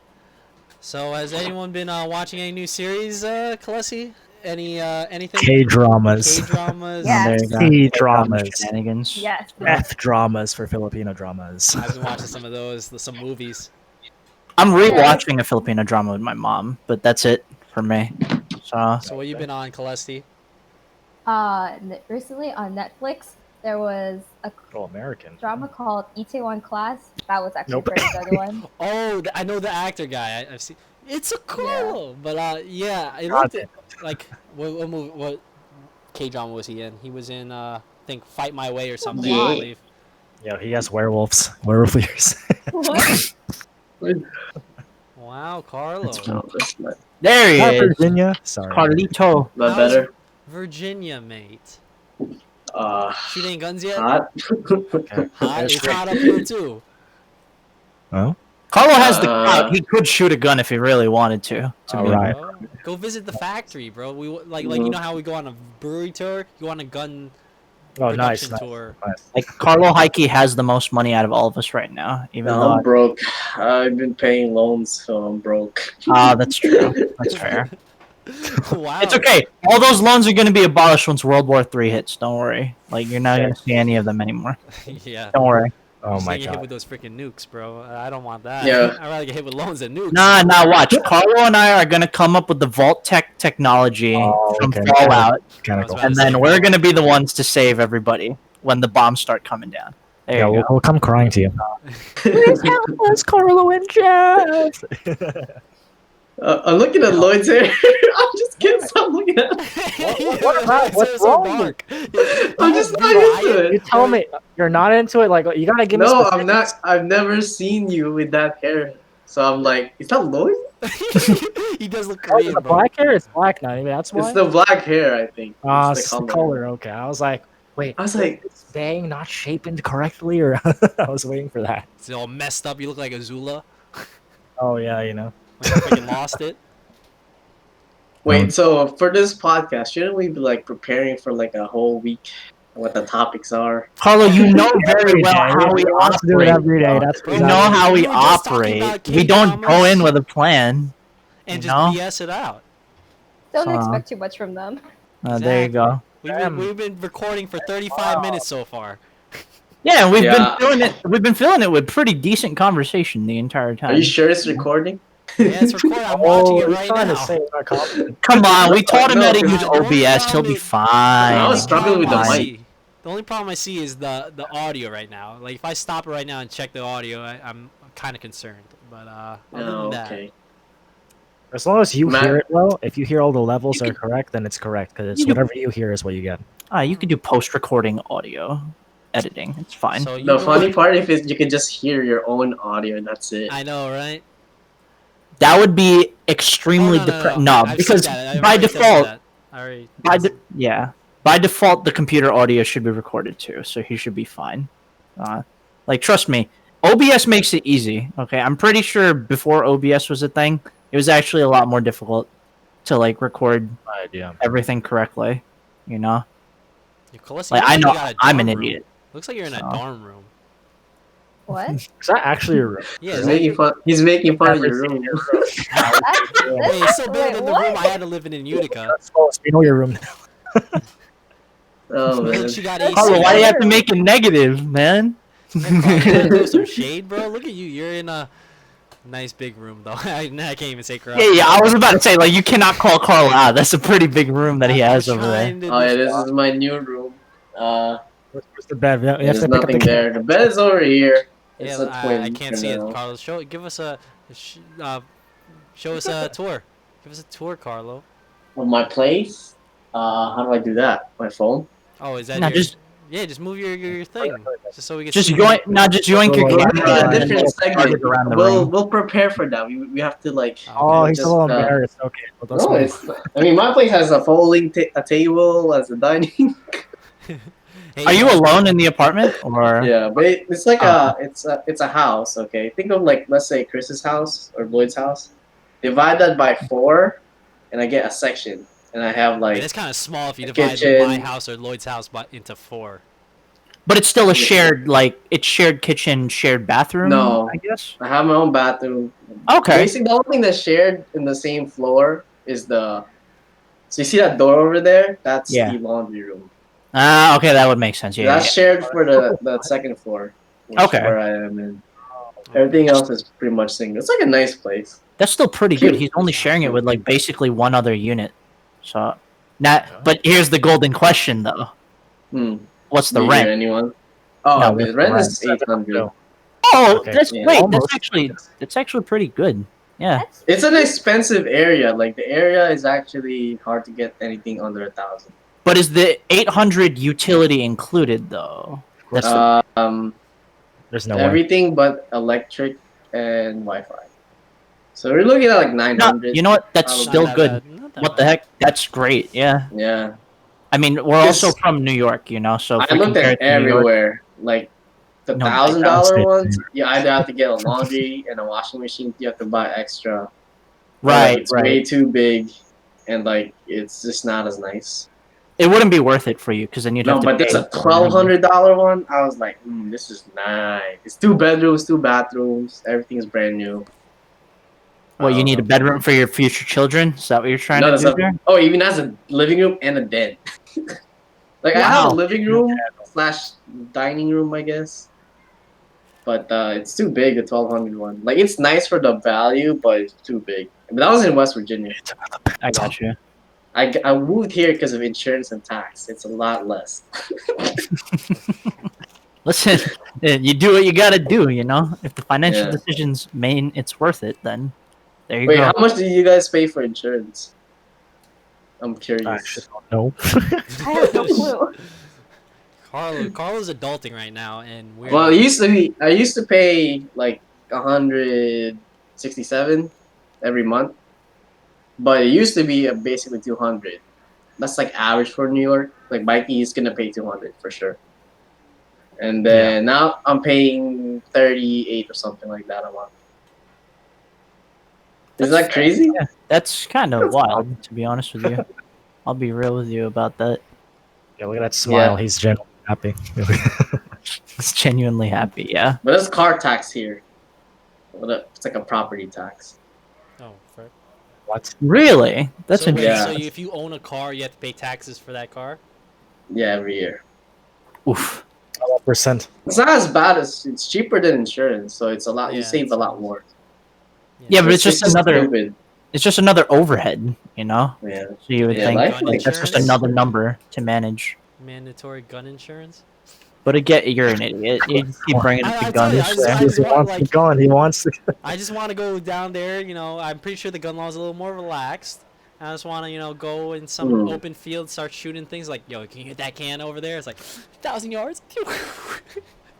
So, has anyone been watching any new series, Callestie? Anything? K-dramas. K-dramas. Yeah. There you go. K-dramas. Shenanigans. Yes. F-dramas for Filipino dramas. I've been watching some of those, some movies. I'm rewatching a Filipino drama with my mom, but that's it for me. So So, what you been on, Callestie? Recently on Netflix, there was a Oh, American. drama called Itaewon Class. That was actually Nope. a pretty good one. Oh, I know the actor guy. I've seen. It's a Carlo, but yeah, I God looked at like what movie, what K drama was he in? He was in I think Fight My Way or something. I Yeah. believe. Yeah, he has werewolves. Werewolf ears. What? Wow, Carlo. No, that's not there he Not is. Virginia. Sorry. Carlito. that How's better. Virginia, mate. Shooting Shooting guns yet? hot. Okay. Hot. It's hot up here too. Oh, Carlo has the Uh, clout. He could shoot a gun if he really wanted to. All be right. Bro. Go visit the factory, bro. We like you know how we go on a brewery tour. You want a gun oh, nice, production nice, tour. nice. like Carlo Heike has the most money out of all of us right now. Even No, though I'm broke. I've been paying loans, so I'm broke. that's true. That's fair. Wow. It's okay. All those loans are going to be abolished once World War III hits. Don't worry. Like you're not going to see any of them anymore. Yeah. Don't worry. Oh Just my get hit god. with those freaking nukes, bro. I don't want that. Yeah. I'd rather get hit with loans than nukes. Nah, watch. Carlo and I are going to come up with the Vault Tech technology Oh, from okay. Fallout, Mechanical. Right. and then we're going to be the ones to save everybody when the bombs start coming down. There Yeah, you we'll come crying to you. go. Carlo and Jeff. I'm looking at Lloyd's hair. I'm just kidding. Stop looking at it. What about- what's so wrong? dark. I'm just not into You it. tell me you're not into it. Like you gotta give me. No, I'm specifics. not. I've never seen you with that hair. So I'm like, is that Lloyd? He does look Oh, Korean, the bro. black hair? It's black now. Maybe that's why. It's the black hair, I think. Ah, It's it's the the color. color. Okay, I was like, wait, I was like, is Bang not shaped correctly, or I was waiting for that. It's all messed up. You look like Azula. Oh yeah, you know. Like you lost it. wait. So for this podcast, shouldn't we be like preparing for like a whole week? What the topics are? Carlo, you know very Every well day. how we He wants to do it operate. every day. bro. That's Bro, You we know were- how we we were just talking operate. about We don't go in K-dramas. with a plan. And You just know? BS it out. Don't So- expect too much from them. There you go. We've been recording for 35 minutes so far. Yeah, and we've Yeah. been filling it. We've been filling it with pretty decent conversation the entire time. Are you sure it's recording? Yeah, it's recording. I'm watching it he's right trying now. to say it's not competent. Come on, we taught him No, how to because use the only OBS. He'll problem be is- fine. I was The struggling with the problem I mic. see- The only problem I see is the audio right now. Like if I stop it right now and check the audio, I'm kind of concerned. But other than Oh, that, okay. As long as you Matt- hear it well, if you hear all the levels You are correct, then it's correct because you can- whatever you hear is what you get. You can do post-recording audio editing. It's fine. so you The know funny what? part is you can just hear your own audio and that's it. I know, right? That would be extremely Oh, depressing. no. No, I've seen because that. I've by already tested default, that. I already by tested- by default, the computer audio should be recorded too, so he should be fine. Like, trust me, OBS makes it easy. Okay, I'm pretty sure before OBS was a thing, it was actually a lot more difficult to like record Yeah. everything correctly. You know, Callestie, like you I actually know got a I'm an dorm room. idiot. Looks like you're in a So. dorm room. What? Is that actually a room? Yeah, He's is that making your- fun. He's making fun of Never your seen room. your room. Wait, it's still better Wait, than the what? room I had to live in Utica. That's false. We know your room. Oh man. Look, she got That's AC. Carlo, why do you have to True. make it negative, man? Yeah, Carlo, you gotta throw some shade, bro. Look at you. You're in a nice big room, though. I can't even say correct. Yeah, I was about to say, like, you cannot call Carl out. That's a pretty big room that he has over there. Oh yeah, this is my new room. Where's the bed? We have There's to pick up nothing the there. The bed is over here. It's Yeah, a twin. I can't for see it, now. Carlos. Give us a, show us a tour. Give us a tour, Carlo. Of my place. How do I do that? My phone. Oh, is that Now your? just Yeah, just move your thing, just so we can. just see yoink, not just yoink your We'll We'll camera. make it a and then different just segment. start it around the We'll room. we'll prepare for that. We have to like. Oh, he's just, a little embarrassed. Okay, well, that's No, fine. it's. I mean, my place has a folding a table as a dining. Hey, Are you Carlo, alone in the apartment, or Yeah, but it's like Oh. it's a house. Okay, think of like let's say Chris's house or Lloyd's house. Divide that by 4, and I get a section, and I have Man, like it's kind of small if you a divide kitchen. my house or Lloyd's house into 4. but it's still a shared, like, it's shared kitchen, shared bathroom. No. I guess. I have my own bathroom. Okay. Basically, the only thing that's shared in the same floor is the. So you see that door over there? That's Yeah. the laundry room. Okay, that would make sense. Yeah. That's yeah. shared for the second floor. Which Okay. Is where I am in. Everything else is pretty much single. It's like a nice place. That's still pretty good. Cute. He's only sharing it with like basically one other unit. So, but here's the golden question though: Hmm. what's the Do you hear rent? anyone? Oh, No, the what's rent the is 800. Oh, Okay. that's Yeah. wait. Almost. That's actually pretty good. Yeah. That's It's an expensive area. Like the area is actually hard to get anything under 1,000. But is the 800 utility included though? That's the, There's no way. Everything but electric and Wi-Fi. So we're looking at like no, 900. you know what? That's Probably still Not that good. bad, not that What the bad. heck? That's great. Yeah. Yeah. I mean, we're Yes. also from New York, you know. So if I we looked compare at it to New York, everywhere. Like the No, $1,000 downstate. ones, you either have to get a laundry and a washing machine. You have to buy extra. Or, right, It's right. way too big, and like it's just not as nice. It wouldn't be worth it for you because then you'd No, have to. but there's pay a for everything. $1,200 one. I was like, this is nice. It's 2 bedrooms, 2 bathrooms. Everything's brand new. Well, you need a Um, bedroom for your future children. Is that what you're trying No, to that's do a, there? oh, even has a living room and a den. Like I have a Wow. living room / dining room, I guess. But it's too big, the 1,200 one. Like it's nice for the value, but it's too big. But that was in West Virginia. I got you. I moved here because of insurance and tax. It's a lot less. Listen, you do what you gotta do. You know, if the financial Yeah. decisions mean it's worth it, then there you Wait, go. how much do you guys pay for insurance? I'm I curious. actually don't know. I have no clue. Carlo's adulting right now, and we're Well, I used to pay like 167 every month, but it used to be basically 200. That's like average for New York. Like Mikey is gonna pay 200 for sure. And Yeah. then now I'm paying 38 or something like that a month. Is That's that fair. crazy? Yeah, that's kind of That's fine. wild, to be honest with you. I'll be real with you about that. Yeah, look at that smile. Yeah, He's genuinely happy. It's genuinely happy, yeah. but there's car tax here. It's like a property tax. Oh, fair. What? Really? That's So wait, Yeah. interesting. if you own a car, you have to pay taxes for that car? Yeah, every year. Oof. What percent? It's not as bad as it's cheaper than insurance, so it's a lot. You Yeah, save it's a lot almost- more. Yeah, but It's just stupid. it's just another overhead, you know? Yeah. So you would Yeah, think life gun like that's just insurance? another number to manage. Mandatory gun insurance? But again, you're an idiot. You just keep bringing up I the tell you, guns. I He just want wants the like gun. He wants the gun. I just want to go down there. You know, I'm pretty sure the gun law is a little more relaxed. I just want to, go in some Hmm. open field, start shooting things. Like, yo, can you hit that can over there? It's like 1,000 yards.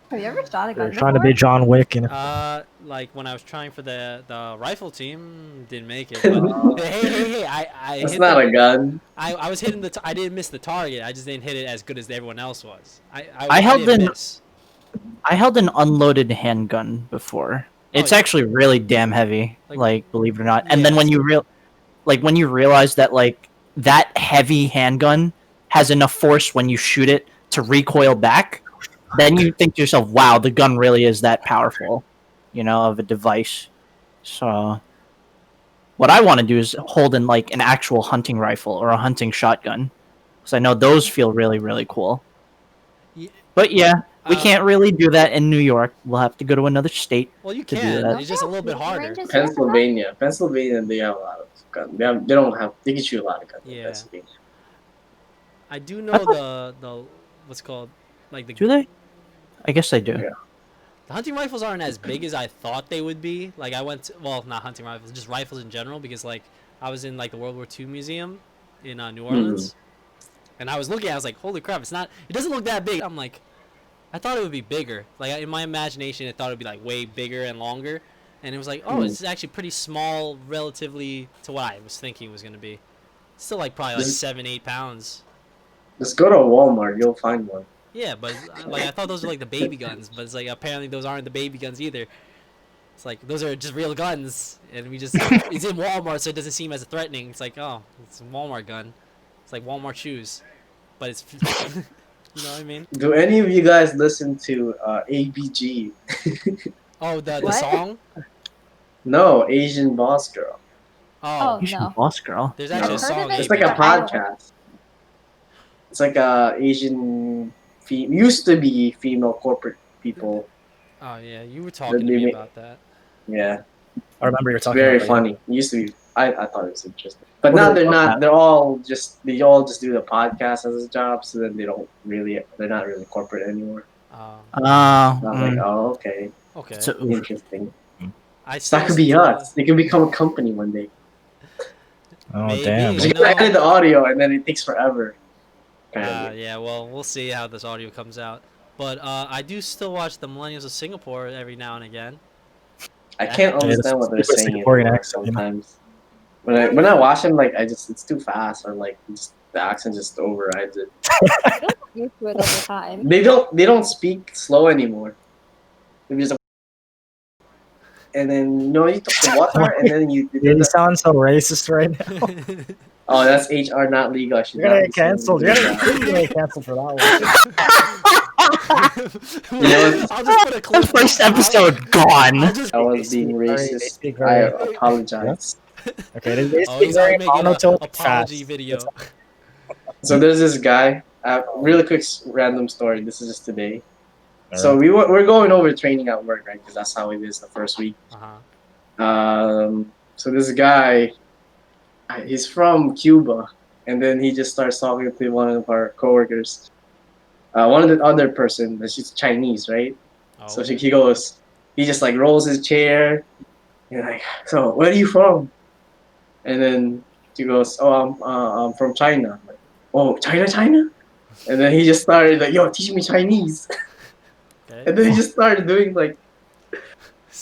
Have you ever shot a gun They're trying to be before? John Wick, you know. Like when I was trying for the rifle team, didn't make it. But hey, I That's hit not the, a gun. I was hitting I didn't miss the target. I just didn't hit it as good as everyone else was. I held didn't an miss. I held an unloaded handgun before. It's yeah. actually really damn heavy, like believe it or not. And then Yeah. when when you realize that like that heavy handgun has enough force when you shoot it to recoil back, then you think to yourself, "Wow, the gun really is that powerful," of a device. So what I want to do is hold in like an actual hunting rifle or a hunting shotgun, because I know those feel really really cool. Yeah. But yeah, we Uh, can't really do that in New York. We'll have to go to another state. Well, you to do can. that. It's just a little bit Shooting harder. ranges here for that? Pennsylvania, they have a lot of guns. They don't have. They can shoot a lot of guns in Yeah. Pennsylvania. I do know I thought- the what's called like Do they? I guess they do. Yeah. the hunting rifles aren't as big as I thought they would be. Like I went to, well, not hunting rifles, just rifles in general because like I was in like the World War II museum in New Orleans, and I was looking. I was like, holy crap! It doesn't look that big. I'm like, I thought it would be bigger. Like in my imagination, I thought it would be like way bigger and longer, and it was like, oh, it's actually pretty small relatively to what I was thinking it was gonna be. Still like probably like 7-8 pounds. Just go to Walmart. You'll find one. Yeah, but like I thought those were like the baby guns, but it's like apparently those aren't the baby guns either. It's like those are just real guns, and it's in Walmart, so it doesn't seem as threatening. It's like, oh, it's a Walmart gun. It's like Walmart shoes, but it's you know what I mean? Do any of you guys listen to ABG? Oh, the What? song. No, Asian Boss Girl. Oh, You should No. boss girl. there's actually a I've heard song. of it, It's like a but I don't- podcast. It's like Asian used to be female corporate people. Oh yeah, you were talking to They me make- about that. Yeah, I remember you're it's talking very about funny. It used to be. I thought it was interesting, but What now are they they're talking not. They all just do the podcast as a job, so then they're not really corporate anymore. I'm like, oh, okay, Okay. So, interesting. I still That could be listen to us. They can become a company one day. Oh Maybe. damn! But you No. gotta edit the audio, and then it takes forever. Apparently. Yeah, well, we'll see how this audio comes out. But I do still watch the Millennials of Singapore every now and again. I can't Yeah, understand what they're stupid saying Singaporean anymore accent, you know? sometimes. When I watch them, like it's too fast, or like just the accent just overrides it. Used to it over time. They don't speak slow anymore. They're just like, and then you took the water, and then you did You sound so racist right now. Oh, that's HR not legal. I should You're gonna not get be saying canceled. You're that. gonna get canceled for that one. You know, I'll just put a clip. first I'll episode gone. just, I was being They racist. speak I very- apologize. Okay, they oh, speak he's very making an monotone apology fast. video. So there's this guy. Really quick random story. This is just today. So Alright. we're going over training at work, right? Because that's how it is the first week. So this guy, he's from Cuba, and then he just starts talking to one of our coworkers. One of the other person, she's Chinese, right? Oh. So he just like rolls his chair, and like, so where are you from? And then she goes, oh, I'm from China. I'm like, oh, China? And then he just started like, yo, teach me Chinese. Okay. And then he just started doing like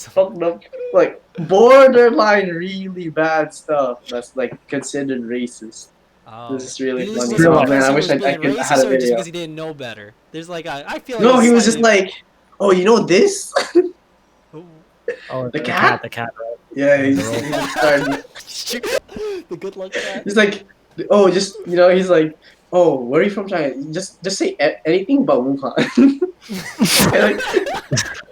fucked up, like borderline really bad stuff that's like considered racist. This Oh, is really this funny. was it Oh Real man, because I he wish was I being could I had racist, a or just video. because he didn't know better? There's like I feel like No, it's he was just slightly. like, oh, you know this? Oh, The the cat? cat, right? Yeah, Yeah, he just started. The good luck cat. He's like, oh, just he's like, oh, where are you from, China? Just say anything but Wuhan. and, like,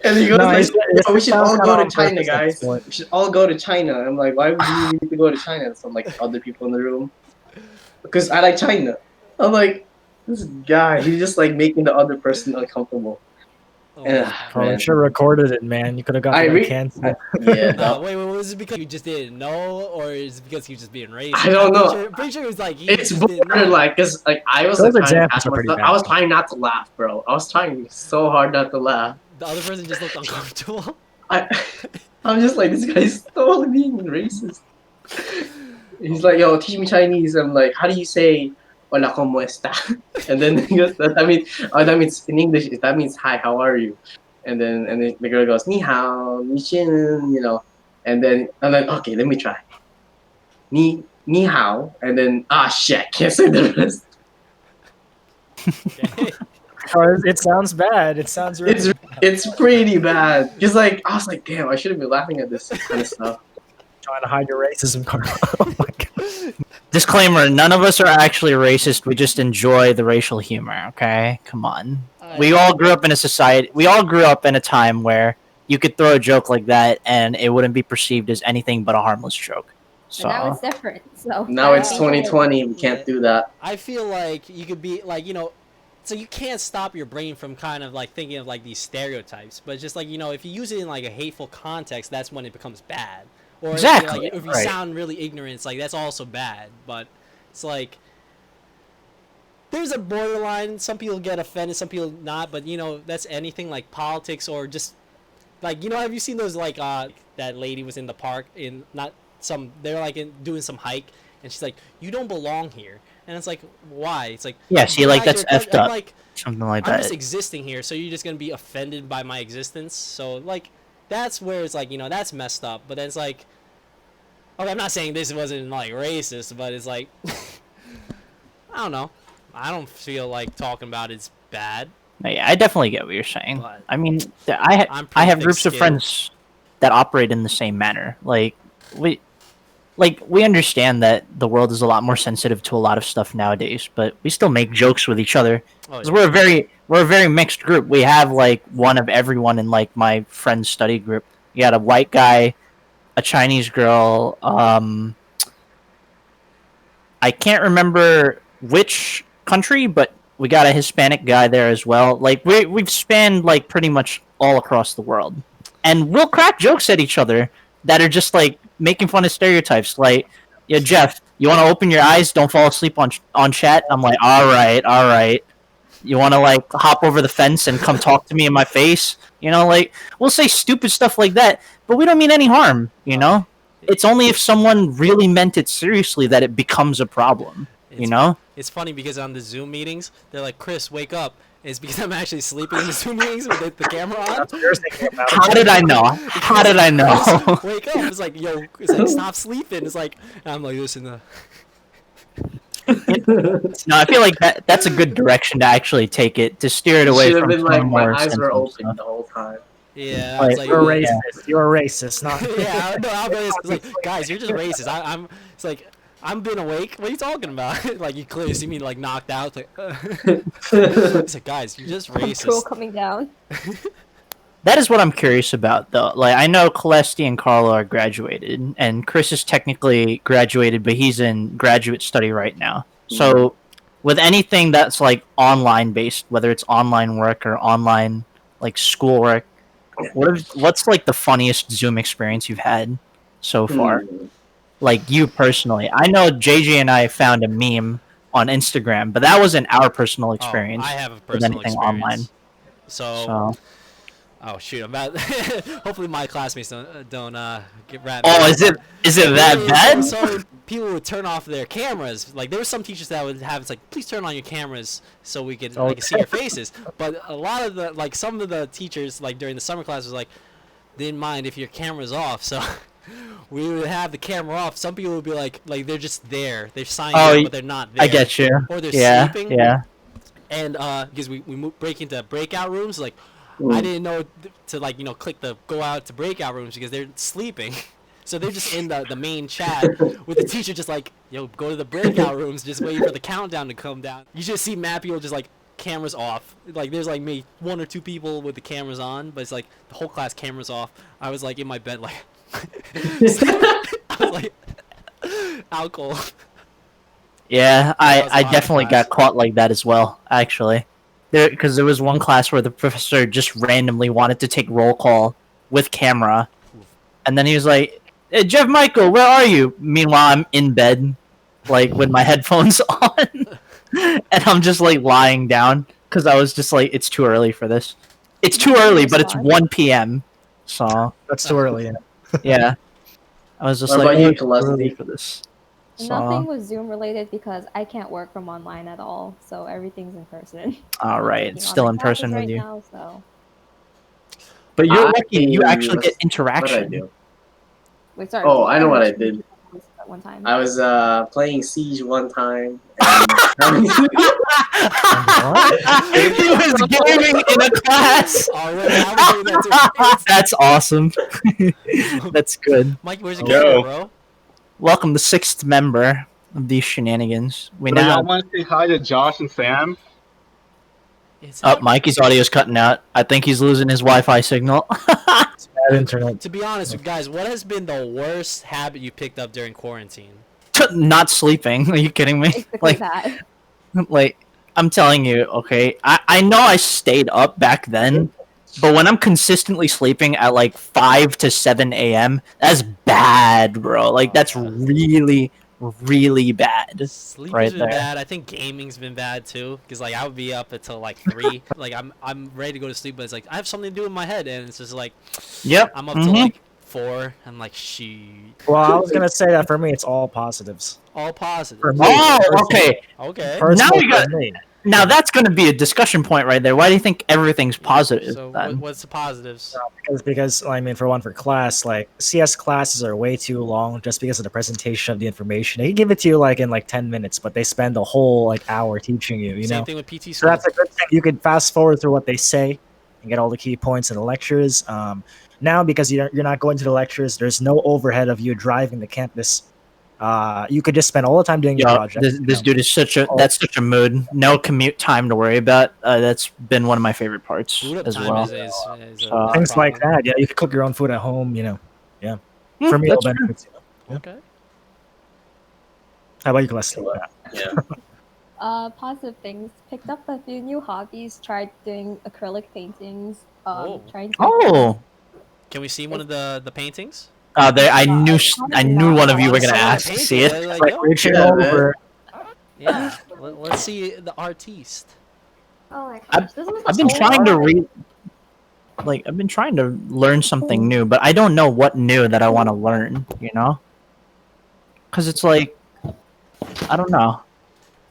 and he goes No, like, it oh, we should sounds all kind go of to on China, purpose at this guys. point. We should all go to China. I'm like, why would you need to go to China? Some like other people in the room because I like China. I'm like, this guy, he's just like making the other person uncomfortable. Oh And my Oh, you man, should have recorded it, man. You could have got I that re canceled. yeah, Nah, wait, was it because you just didn't know, or is it because he was just being racist? I don't know. Pretty sure it was like he It's just didn't know. borderline because like I was like Those trying to examples catch are pretty myself. I bad. was trying not to laugh, bro. I was trying so hard not to laugh. The other person just looked uncomfortable. I I'm just like this guy's totally being racist. He's like, yo, teach me Chinese. I'm like, how do you say hola como está? And then he goes, that means in English that means hi, how are you? And then the girl goes, ni hao, ni xin, And then I'm like, okay, let me try. Ni hao, and then shit, can't say the rest. Okay. Oh, it sounds bad. It sounds really It's it's pretty bad. Cause like I was like, damn, I shouldn't be laughing at this kind of stuff. trying to hide your racism, Carlo. Oh my god. Disclaimer: none of us are actually racist. We just enjoy the racial humor. Okay, come on. We all grew up in a society. We all grew up in a time where you could throw a joke like that and it wouldn't be perceived as anything but a harmless joke. But now it's So different. So Now it's that's 2020. We can't do that. I feel like you could be like, so you can't stop your brain from kind of like thinking of like these stereotypes, but just like, if you use it in like a hateful context, that's when it becomes bad. Or Exactly, if you right. sound really ignorant, it's like that's also bad. But it's like there's a borderline. Some people get offended, some people not. But that's anything like politics or just like have you seen those like that lady was in the park in not some they're like doing some hike and she's like, you don't belong here, and it's like, why? It's like, yeah, see, like guys, that's you're- effed I'm up. like, Something like I'm that. just existing here, so you're just gonna be offended by my existence. So like that's where it's like, that's messed up. But then it's like, okay, I'm not saying this wasn't like racist, but it's like I don't know. I don't feel like talking about it's bad. Yeah, I definitely get what you're saying. But I mean, I'm I pretty have groups of thick-skinned. friends that operate in the same manner. We understand that the world is a lot more sensitive to a lot of stuff nowadays, but we still make jokes with each other. Oh, 'Cause yeah. we're a very mixed group. We have like one of everyone in like my friend's study group. You got a white guy, a Chinese girl. I can't remember which country, but we got a Hispanic guy there as well. Like we've spanned like pretty much all across the world, and we'll crack jokes at each other that are just like making fun of stereotypes. Like, yeah, Jeff, you want to open your eyes? Don't fall asleep on chat. I'm like, all right, all right. You want to like hop over the fence and come talk to me in my face? Like we'll say stupid stuff like that, but we don't mean any harm. It's only if someone really meant it seriously that it becomes a problem. It's funny because on the Zoom meetings, they're like, Chris, wake up. It's because I'm actually sleeping in the Zoom meetings with the camera on. That's what you're thinking about. How did I know? How did I know? Just wake up. It's like, yo, it's like, stop sleeping. It's like, and I'm like, listen, No, I feel like that's a good direction to actually take it, to steer it away Should have from been like, some my more eyes were sensitive open stuff. the whole time. yeah, Like, it's like, You're a Yeah. racist. You're a racist. Not. yeah, no, it's like, guys, you're just racist. It's like, I'm been awake. What are you talking about? Like, you clearly see me like knocked out. Like, it's like, guys, you're just control racist. coming down. That is what I'm curious about, though. Like, I know Callestie and Carlo are graduated, and Chris is technically graduated, but he's in graduate study right now. So, with anything that's like online based, whether it's online work or online like schoolwork, what's like the funniest Zoom experience you've had so far? Like you personally, I know JJ and I found a meme on Instagram, but that wasn't our personal experience. Oh, I have a with personal anything experience. online. So, oh shoot, I'm about. Hopefully, my classmates don't get wrapped. Oh, is it that bad? So people would turn off their cameras. Like there were some teachers that would have it's like, please turn on your cameras so we can see your faces. But a lot of the some of the teachers like during the summer class was like, didn't mind if your camera's off, so we would have the camera off. Some people would be like they're just there, they're signed in, but they're not there. I get you. Or they're Yeah, sleeping. yeah. And because we break into breakout rooms, like I Mm. didn't know to like click the go out to breakout rooms because they're sleeping. So they're just in the main chat with the teacher just like, yo, go to the breakout rooms, just waiting for the countdown to come down. You just see mad people just like cameras off. Like there's like maybe 1 or 2 people with the cameras on, but it's like the whole class cameras off. I was like in my bed like I was like alcohol. Yeah, That was I a hard definitely class. got caught like that as well, actually. Because there was one class where the professor just randomly wanted to take roll call with camera, and then he was like, hey, Jeff Michael, where are you? Meanwhile, I'm in bed, like, with my headphones on, and I'm just, like, lying down, because I was just like, it's too early for this. It's too early, but it's 1 p.m., so, That's too early. Yeah. yeah. I was just What like, about you, it's too early Callestie? for this. Nothing So, was Zoom related because I can't work from online at all, so everything's in person. all right, Working it's on still my in classes person right with you. now, so But you're I lucky, you actually was- get What did I interaction. do? wait, sorry. Oh, I know what I mentioned did. at one time. I was playing Siege one time. And He was gaming in a class. Oh, wait, I was doing that too. That's awesome. That's good. Mike, where's your Yo. camera, bro? Welcome the 6th member of these shenanigans. We So now. y'all want to say hi to Josh and Sam? It's Oh, Mikey's audio's cutting out. I think he's losing his Wi-Fi signal. It's bad internet. To be honest, guys, what has been the worst habit you picked up during quarantine? Not sleeping. Are you kidding me? Basically Like, that. like I'm telling you, okay. I know I stayed up back then, but when I'm consistently sleeping at like 5 to 7 a.m., that's bad, bro. Like that's Yeah. really, really bad. Sleep Right has been there. bad. I think gaming's been bad too, because like I would be up until like 3. Like I'm ready to go to sleep, but it's like I have something to do in my head, and it's just like Yep. I'm up till like 4. I'm like, shoot. Well, I was gonna say that for me, it's all positives. All positive. For me, Oh, personally. okay. Okay. Personally, we got- for me. Now that's going to be a discussion point right there. Why do you think everything's positive? So then? what's the positives? Because I mean, for one, for class, like CS classes are way too long just because of the presentation of the information. They give it to you like in like 10 minutes, but they spend a whole like hour teaching you. You Same know, thing with PT so school. that's a good thing. You can fast forward through what they say and get all the key points in the lectures. Now, because you're not going to the lectures, there's no overhead of you driving the campus. You could just spend all the time doing your Yo, project. this dude is such a that's such a mood. No commute time to worry about. That's been one of my favorite parts Boot up as time well. is a So- Things problem. like that. Yeah, you could cook your own food at home. You know, yeah. Hmm, For me, that's all true. benefits. You know? Okay. How about you, Callestie? Yeah. Positive things. Picked up a few new hobbies. Tried doing acrylic paintings. Oh. Trying to. Oh, Can we see one of the paintings? there! I knew one of you were I gonna saw ask the to see painting, it. I was Like yo, reaching Yeah, over. yeah. Let's see the artiste. Oh my I've- gosh, this was I've been so trying to hard. read. Like I've been trying to learn something new, but I don't know what new that I want to learn. You know, because it's like I don't know.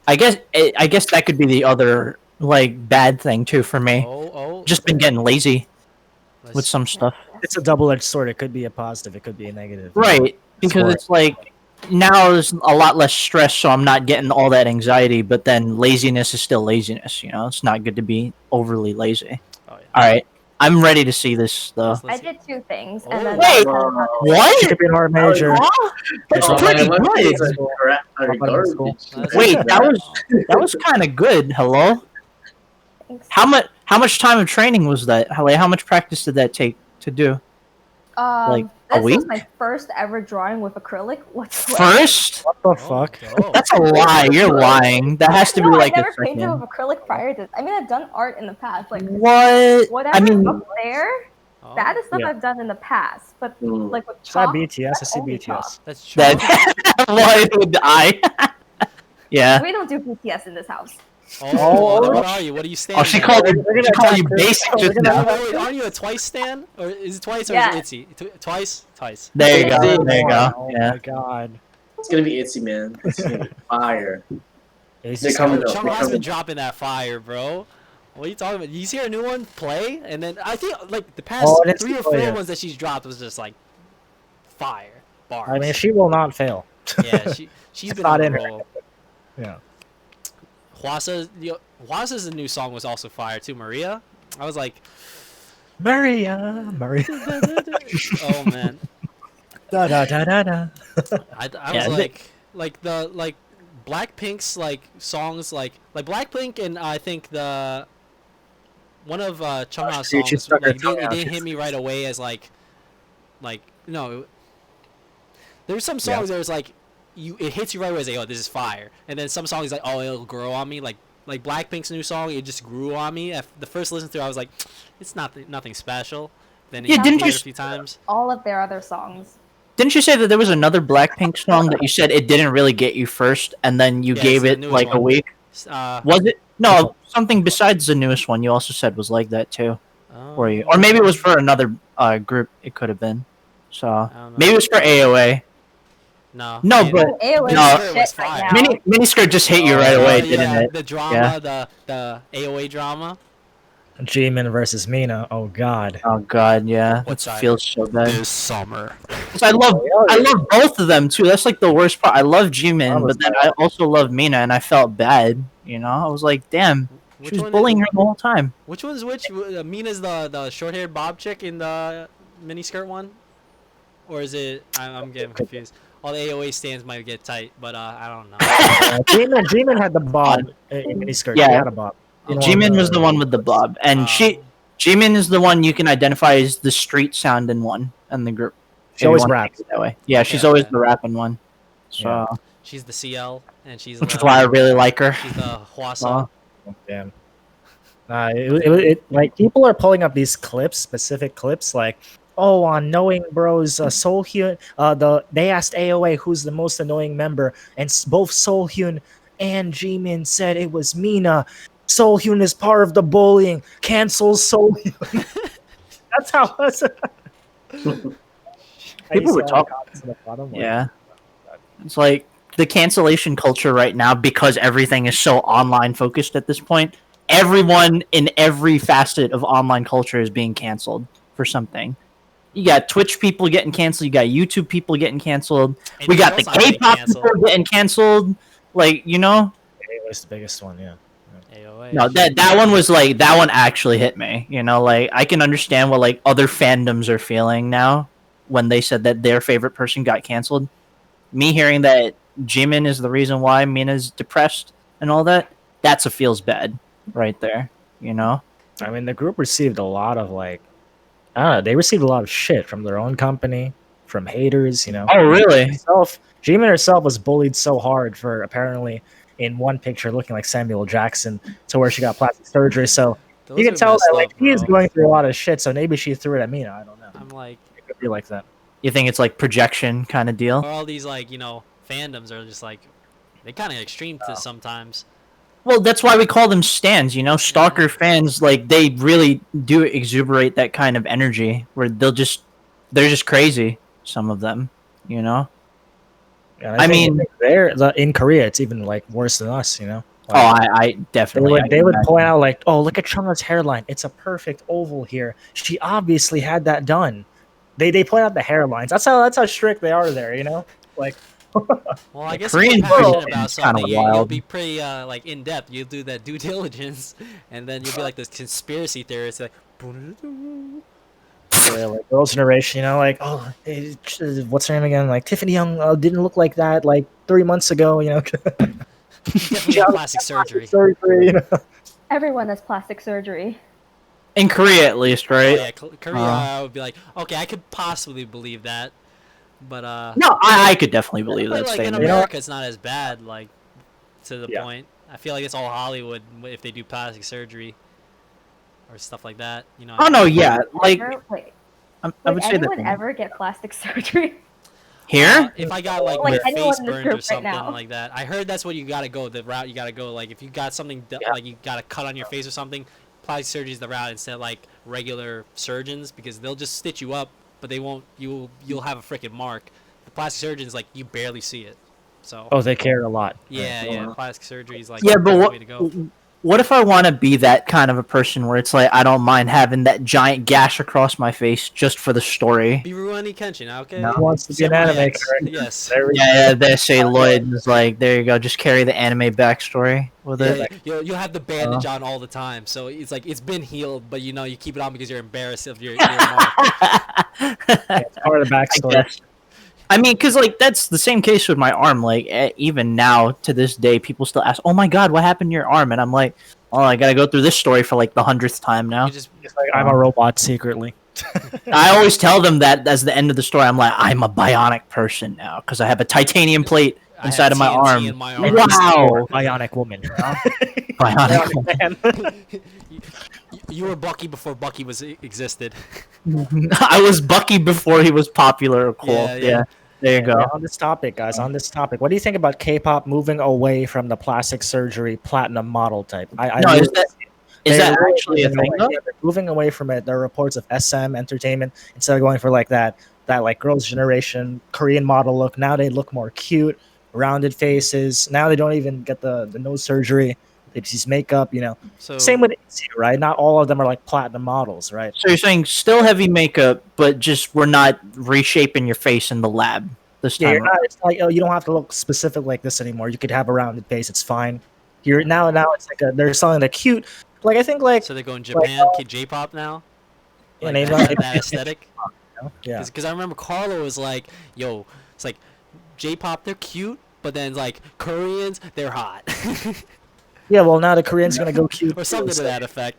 I guess that could be the other like bad thing too for me. Oh. Just been getting lazy Let's- with some stuff. It's a double-edged sword. It could be a positive. It could be a negative. Right, because Sport. it's like now there's a lot less stress, so I'm not getting all that anxiety. But then laziness is still laziness. You know, it's not good to be overly lazy. Oh, yeah. All right, I'm ready to see this though. Let's I see. did 2 things, Oh. and then Wait, Wow. what? She could be an art major. That's Oh, pretty man, what good. is a garbage? That's Wait, not that bad. was kind of good. Hello, Thanks. how much time of training was that? How much practice did that take to do? like, a This week? was my first ever drawing with acrylic whatsoever. First? What the Oh, fuck? dope. That's a lie. You're lying. That has to be No, like I a never painted second. with acrylic prior to this. I mean, I've done art in the past, like What? whatever I mean, up there. Oh, That is stuff Yeah. I've done in the past, but Mm. like with Is that chalk, BTS? I that's see only BTS. That's true. that why would I? Yeah. we don't do BTS in this house. Oh, then what are you? What are you standing? Oh, she at? called We're you. gonna She called you attack her. basic We're just gonna now. attack Wait, aren't you a twice stand? Or is it twice or Yeah. is it Itsy? Twice? Twice. There you go. See? There you go. Oh Yeah. my god. It's gonna be Itsy, man. It's gonna be fire. It's They're just coming Chung up. They're has been coming. dropping that fire, bro. What are you talking about? You see her new one play, and then I think like the past Oh, I didn't 3 see or 4 play yet. ones that she's dropped was just like fire bars. I mean, she will not fail. Yeah, she's It's been on not a in her. roll. Yeah. Hwasa's new song was also fire too. Maria, I was like, Maria. oh man, Da da da da da. I was Yeah, like the like Blackpink's like songs like Blackpink and I think the one of Chungha's She songs stuck her like tongue it out. didn't She's- hit me right away as like no. There were some Yeah. songs that was like it hits you right away as like, oh, this is fire, and then some songs like, oh, it'll grow on me, like Blackpink's new song, it just grew on me. The first listen through I was like, it's nothing special. Then Yeah, you didn't hear you it a few times. All of their other songs. Didn't you say that there was another Blackpink song that you said it didn't really get you first, and then you Yeah, gave it's the it newest like a one. week? Uh, Was it? No, something besides the newest one. You also said was like that too, or you, or maybe it was for another group. It could have been. So I don't know. maybe it was for AOA. No, But- AOA no, is it shit was right fire. now. Miniskirt just hit you right away, didn't yeah, it? the drama, Yeah. the AOA drama. Jimin versus Mina. Oh God. Oh God, yeah, What's that that? feels so bad. This summer. 'Cause I love both of them too. That's like the worst part. I love Jimin, but then I also love Mina, and I felt bad. You know, I was like, damn, she was bullying her the whole time. Which one's which? Mina's the short-haired bob chick in the miniskirt one, or is it? I'm getting confused. All the AOA stands might get tight, but I don't know. Jimin had the bob in miniskirt. Yeah. He had a bob. Jimin was the one with the bob, and Jimin is the one you can identify as the street sound in one in the group. She if you always wanna raps. think it that way. Yeah, she's Yeah, always yeah. the rapping one. So, Yeah. She's the CL, and she's which is why I really like her. she's the Hwasa. Damn. Like people are pulling up these clips, specific clips, like, oh, on Knowing Bros, Soulhyun, they asked AOA who's the most annoying member, and both Soulhyun and Jimin said it was Mina. Soulhyun is part of the bullying. Cancel Soulhyun. That's how. People were talking. Yeah, it's like the cancellation culture right now because everything is so online focused at this point. Everyone in every facet of online culture is being canceled for something. You got Twitch people getting canceled. You got YouTube people getting canceled. We Anything got the else not getting K-pop canceled? people getting canceled. Like, you know, AOA's the biggest one, yeah. AOA. no, that one was like that one actually hit me. You know, like I can understand what like other fandoms are feeling now when they said that their favorite person got canceled. Me hearing that Jimin is the reason why Mina's depressed and all that, that's a feels bad right there. You know. I mean, the group received a lot of they received a lot of shit from their own company, from haters. You know. Oh, really? Jimin herself was bullied so hard for apparently in one picture looking like Samuel Jackson to where she got plastic surgery. So Those you can are tell messed that like up, he is bro. going through a lot of shit. So maybe she threw it at Mina. I don't know. I'm like, It could be like that. You think it's like projection kind of deal? all these like fandoms are just like they kind of extreme to sometimes. Well, that's why we call them stans. You know, stalker fans, like they really do exuberate that kind of energy where they're just crazy. Some of them, you know. And I think mean- there in Korea, it's even like worse than us. You know. Oh, Like, I definitely. they would point out like, oh, look at Chungha's hairline. It's a perfect oval here. She obviously had that done. They point out the hairlines. That's how strict they are there. You know. Like. Well, I guess Korean if you're passionate people about is kinda something, you'll wild. be pretty like in depth. You'll do that due diligence, and then you'll be like this conspiracy theorist, like. Yeah, like girls' generation, like, oh, what's her name again? Like Tiffany Young didn't look like that like 3 months ago, Definitely got plastic surgery. surgery, Everyone has plastic surgery. In Korea, at least, Oh, right? yeah, Korea, I would be like, okay, I could possibly believe that, but No, I could definitely believe but, that like in statement. America, it's not as bad. Like to the Yeah. point, I feel like it's all Hollywood if they do plastic surgery or stuff like that. Oh no, yeah, like Wait, I would would say anyone that ever get plastic surgery? here. If I got like Like my anyone face in this burned group or right something now. like that, I heard that's what you gotta go. The route you gotta go. Like if you got something like you got a cut on your face or something, plastic surgery is the route instead of like regular surgeons because they'll just stitch you up, but they won't. You'll have a freaking mark. The plastic surgeons like you barely see it. So Oh, they care a lot. yeah, plastic surgery is like Yeah, but the what way to go. what if I want to be that kind of a person where it's like I don't mind having that giant gash across my face just for the story? Be Rurouni Kenshin, okay? No. Who wants to be an Samurai anime X, character? yes. There we Yeah, go. they say Lloyd is like, there you go, just carry the anime backstory with Yeah, it. you'll have the bandage on all the time, so it's like it's been healed, but you know you keep it on because you're embarrassed of your mark. Yeah, it's part of the I backstory. guess. I mean, because like that's the same case with my arm. Like even now to this day, people still ask, "Oh my God, what happened to your arm?" And I'm like, "Oh, I gotta go through this story for like the 100th time now." You just It's like I'm a robot secretly. I always tell them that as the end of the story. I'm like, I'm a bionic person now because I have a titanium plate I inside have of my TNT arm. in my arm. Wow, Bionic woman. bionic. Man. You were Bucky before Bucky existed. I was Bucky before he was popular or cool. Yeah, Yeah, yeah. there you go. On this topic, guys, on this topic, what do you think about K-pop moving away from the plastic surgery platinum model type? I No, really is they're that really actually a moving thing away. though? Yeah, they're moving away from it. There are reports of SM Entertainment instead of going for like that like girls' generation Korean model look. Now they look more cute, rounded faces. Now they don't even get the nose surgery. They just use makeup. So Same with ITZY, right? Not all of them are like platinum models, right? So you're saying still heavy makeup, but just we're not reshaping your face in the lab this Yeah, time you're not. around. It's like, oh, you don't have to look specific like this anymore. You could have a rounded face. It's fine. You're now it's like they're selling the cute. Like I think so they're going like Japan, J-pop now, yeah, like they that aesthetic. yeah. Because I remember Carlo was like, "Yo, it's like J-pop, they're cute, but then like Koreans, they're hot," Yeah, well now the Koreans gonna go cute or too, something to so- that effect.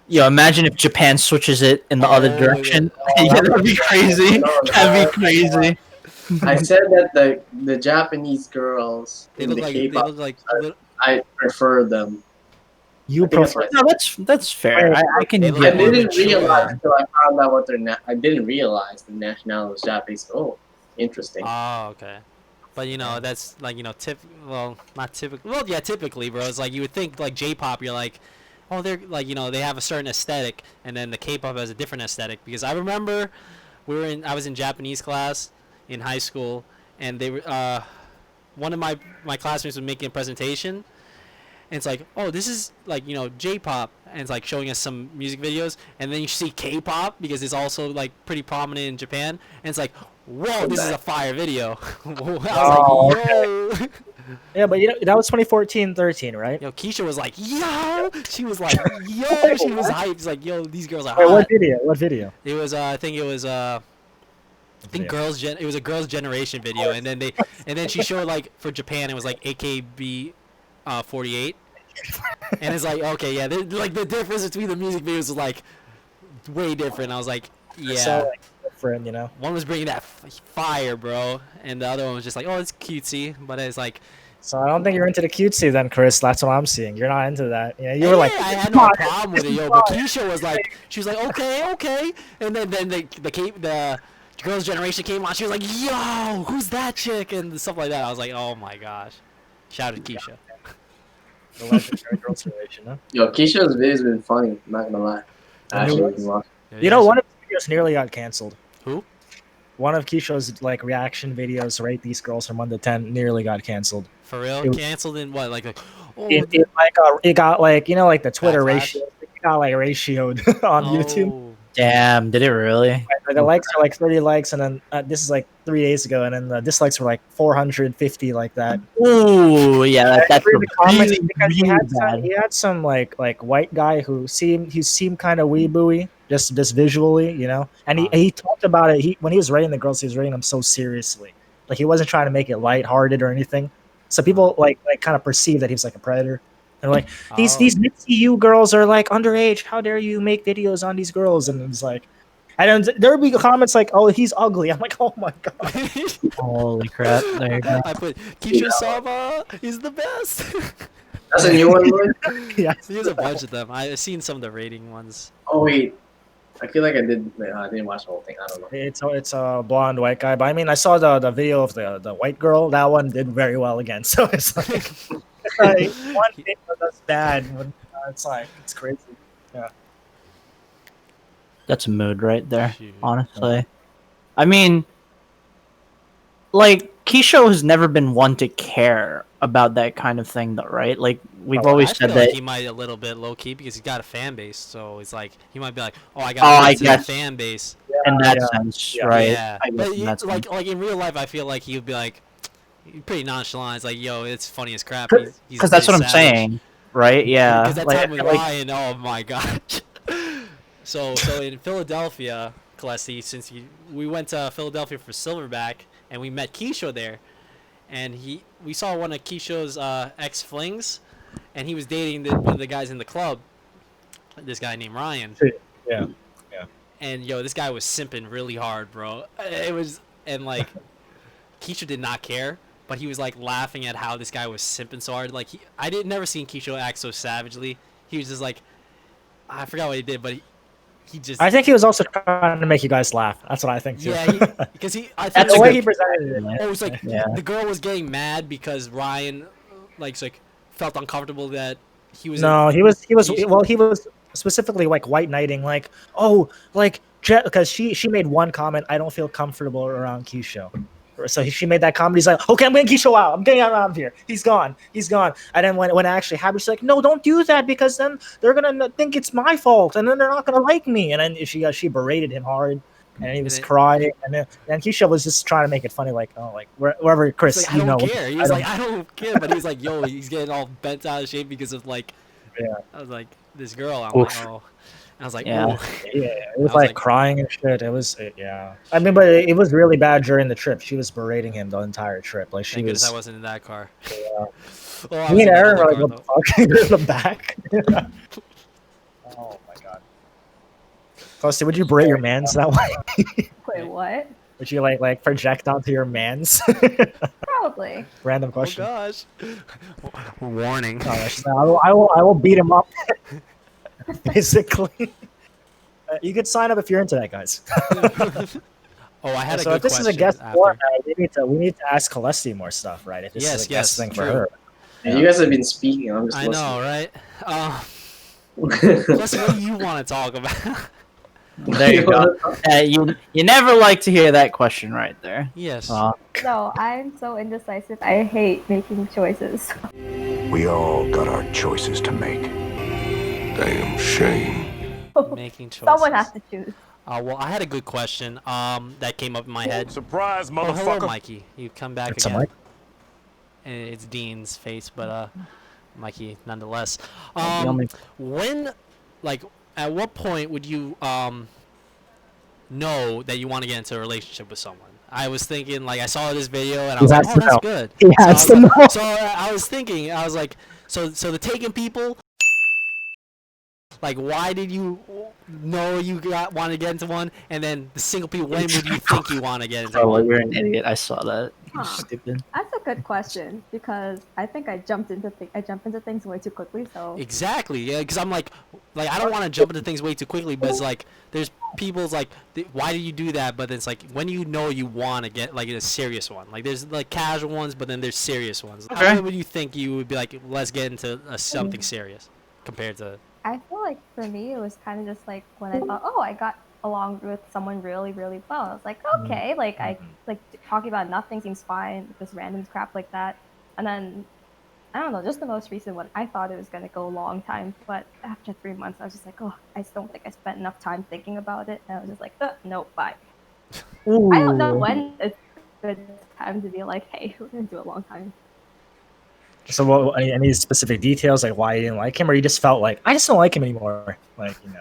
Yo, imagine if Japan switches it in the other Oh, direction. yeah. Yeah, that'd be crazy. No, That'd be crazy. I said that the Japanese girls They in look the like K-pop, I prefer them. You I think that's prefer what I No, that's fair. I can They give look I you more didn't mature. realize until I found out what I didn't realize the nationality was Japanese. Oh, interesting. Oh, okay. But that's like well, not typical. Well, yeah, typically, bro. It's like you would think like J-pop. You're like, oh, they're like they have a certain aesthetic, and then the K-pop has a different aesthetic. Because I remember I was in Japanese class in high school, and they were one of my classmates was making a presentation, and it's like, oh, this is like J-pop, and it's like showing us some music videos, and then you see K-pop because it's also like pretty prominent in Japan, and it's like, whoa, this is a fire video. I was like, yo. Yeah, but that was 2014-13, right? Yo, Keisha was like, yo. She was like, yo. She was hyped. She's like, yo, these girls are Wait, hot. what video? What video? It was I think it was it was a girls generation video, and then she showed like for Japan it was like AKB 48, and it's like, okay, yeah, like the difference between the music videos was like way different. I was like, yeah, So, like, different. one was bringing that fire, bro, and the other one was just like, oh, it's cutesy, but it's like, So I don't think you're into the cutesy then, Chris. That's what I'm seeing. You're not into that. Yeah, you were like, I had no problem with it, yo. But Keisha was like, she was like, okay, and then the girls' generation came on. She was like, yo, who's that chick and stuff like that. I was like, oh my gosh, shout out to Keisha. the legendary girls relation, huh? Yo, Keisha's videos been funny. I'm not gonna lie. I The new actually ones? been watching. One of his videos nearly got canceled. Who? One of Keisha's like reaction videos, rate these girls from 1 to 10, nearly got canceled. For real? It was- Canceled in what? Like oh, It got like like the Twitter Backlash? ratio. It got like ratioed on YouTube. oh. Damn, did it really? Like, the likes are like 30 likes, and then this is like 3 days ago, and then the dislikes were like 450, like that. Ooh, yeah, that's Read the comments really, because really bad. he had some like white guy who seemed kind of weebooey just visually, and he talked about it. When he was rating the girls, he was rating them so seriously, like he wasn't trying to make it lighthearted or anything. So people like kind of perceive that he was like a predator. And like these Mitzi U girls are like underage. How dare you make videos on these girls? And it's like, and then there would be comments like, "Oh, he's ugly." I'm like, "Oh my god." Holy crap! There you go. I put Keisha Sama is the best. That's a new one, Lloyd? Yeah. There's a bunch of them. I've seen some of the rating ones. Oh wait, I feel like I didn't watch the whole thing. I don't know. It's a blonde white guy, but I mean, I saw the video of the white girl. That one did very well again. So it's like, one thing that's bad. When, it's crazy. That's a mood right there. Shoot. Honestly, I mean, like Keisho has never been one to care about that kind of thing, though, right? Like we've Oh, always I said feel that. like he might a little bit low key because he's got a fan base. So it's like he might be like, oh, I Oh, gotta I prove to the guess fan base. in that yeah, sense, yeah. right? Yeah, I guess but in that sense. like in real life, I feel like he would be like pretty nonchalant. It's like, yo, it's funny as crap. He's a Because that's pretty what I'm savage. saying, right? Yeah, Because that like I time with feel like Ryan, oh my gosh. So in Philadelphia, Callestie, we went to Philadelphia for Silverback, and we met Keisho there, and we saw one of Keisho's ex flings, and he was dating one of the guys in the club, this guy named Ryan, Yeah. and yo, this guy was simping really hard, bro. It was and like Keisha did not care, but he was like laughing at how this guy was simping so hard. Like I did never seen Keisha act so savagely. He was just like, I forgot what he did, but he just I think he was also trying to make you guys laugh. That's what I think too. yeah, because I think That's it the a was way good he like, presented it. point. oh, it's like Yeah. the girl was getting mad because Ryan like felt uncomfortable that he was No, he was Keisha. well, he was specifically like white knighting, like, oh, like because she made one comment, I don't feel comfortable around Keisho. So she made that comment. He's like, okay, I'm getting Keisho out. I'm getting out of here. He's gone. He's gone. And then when it actually happened, she's like, no, don't do that because then they're gonna think it's my fault, and then they're not gonna like me. And then she berated him hard, and he was it, crying. And Keisha was just trying to make it funny, like, oh, like wherever he's Chris, like, I don't know, care. He was like, I don't care, but he was like, yo, he's getting all bent out of shape because of like, Yeah. I was like, this girl. I'm Oof. like, oh, I was like, Yeah. ooh. Yeah, it was was like like- crying and shit. It was, yeah. I mean, but it was really bad during the trip. She was berating him the entire trip. Like she Thank goodness I was. wasn't in that car. Yeah. Oh, I was Me in and Aaron another were like, car what though. the fuck? You're in the back. Oh my god. Closely, would you berate your mans that way? Wait, what? Would you like project onto your mans? Probably. Random Oh question. gosh. Warning. Oh, she's like, I will beat him up. Basically. You could sign up if you're into that, guys. Oh, I had a So good if this question is a guest after. format, we need to ask Callestie more stuff, right? If this is a guest thing for true. her. And you guys have been speaking. I'm just I know, right? listening. Plus, what do you want to talk about? There you go. You never like to hear that question right there. Yes. No, I'm so indecisive. I hate making choices. We all got our choices to make. Damn shame. Making choices. Someone has to choose. Well, I had a good question. That came up in my head. Surprise, Oh, hello, motherfucker. Mikey. You've come back It's a again. mic. And it's Dean's face, but Mikey, nonetheless. The only- When, like, at what point would you know that you want to get into a relationship with someone? I was thinking, like, I saw this video and I He was like, has oh, to that's know. good. He has so I to was like- know. So I was thinking, I was like, so the taken people. Like, why did you know you want to get into one? And then the single people, when would you think you want to get into Oh, one? you're an idiot. I saw that. You're Huh. stupid. That's a good question because I think I jump into things way too quickly. So Exactly, yeah, because I'm like I don't want to jump into things way too quickly, but it's like there's people's like, why do you do that? But it's like when you know you want to get like a serious one. Like there's like casual ones, but then there's serious ones. Okay. When would you think you would be like, let's get into something serious compared to? I feel like for me it was kind of just like when I thought, oh, I got along with someone really, really well. I was like, okay, like I like talking about nothing seems fine, just random crap like that. And then I don't know, just the most recent one, I thought it was gonna go a long time, but after 3 months, I was just like, oh, I just don't think I spent enough time thinking about it, and I was just like, no, bye. I don't know when it's a good time to be like, hey, we're gonna do a long time. So, what, any specific details, like why you didn't like him, or you just felt like I just don't like him anymore? Like, you know.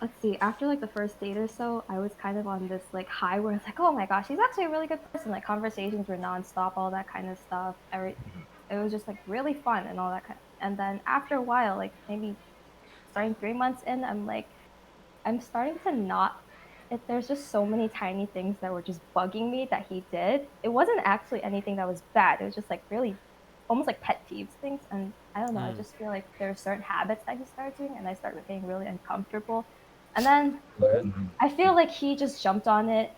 Let's see, after like the first date or so, I was kind of on this like high where it's like, oh my gosh, he's actually a really good person. Like conversations were nonstop, all that kind of stuff. It was just like really fun and all that kind. And then after a while, like maybe starting 3 months in, I'm starting to not. There's just so many tiny things that were just bugging me that he did. It wasn't actually anything that was bad. It was just like really, almost like pet peeves things. And I don't know. I just feel like there are certain habits that he started doing, and I started getting really uncomfortable. And then I feel like he just jumped on it.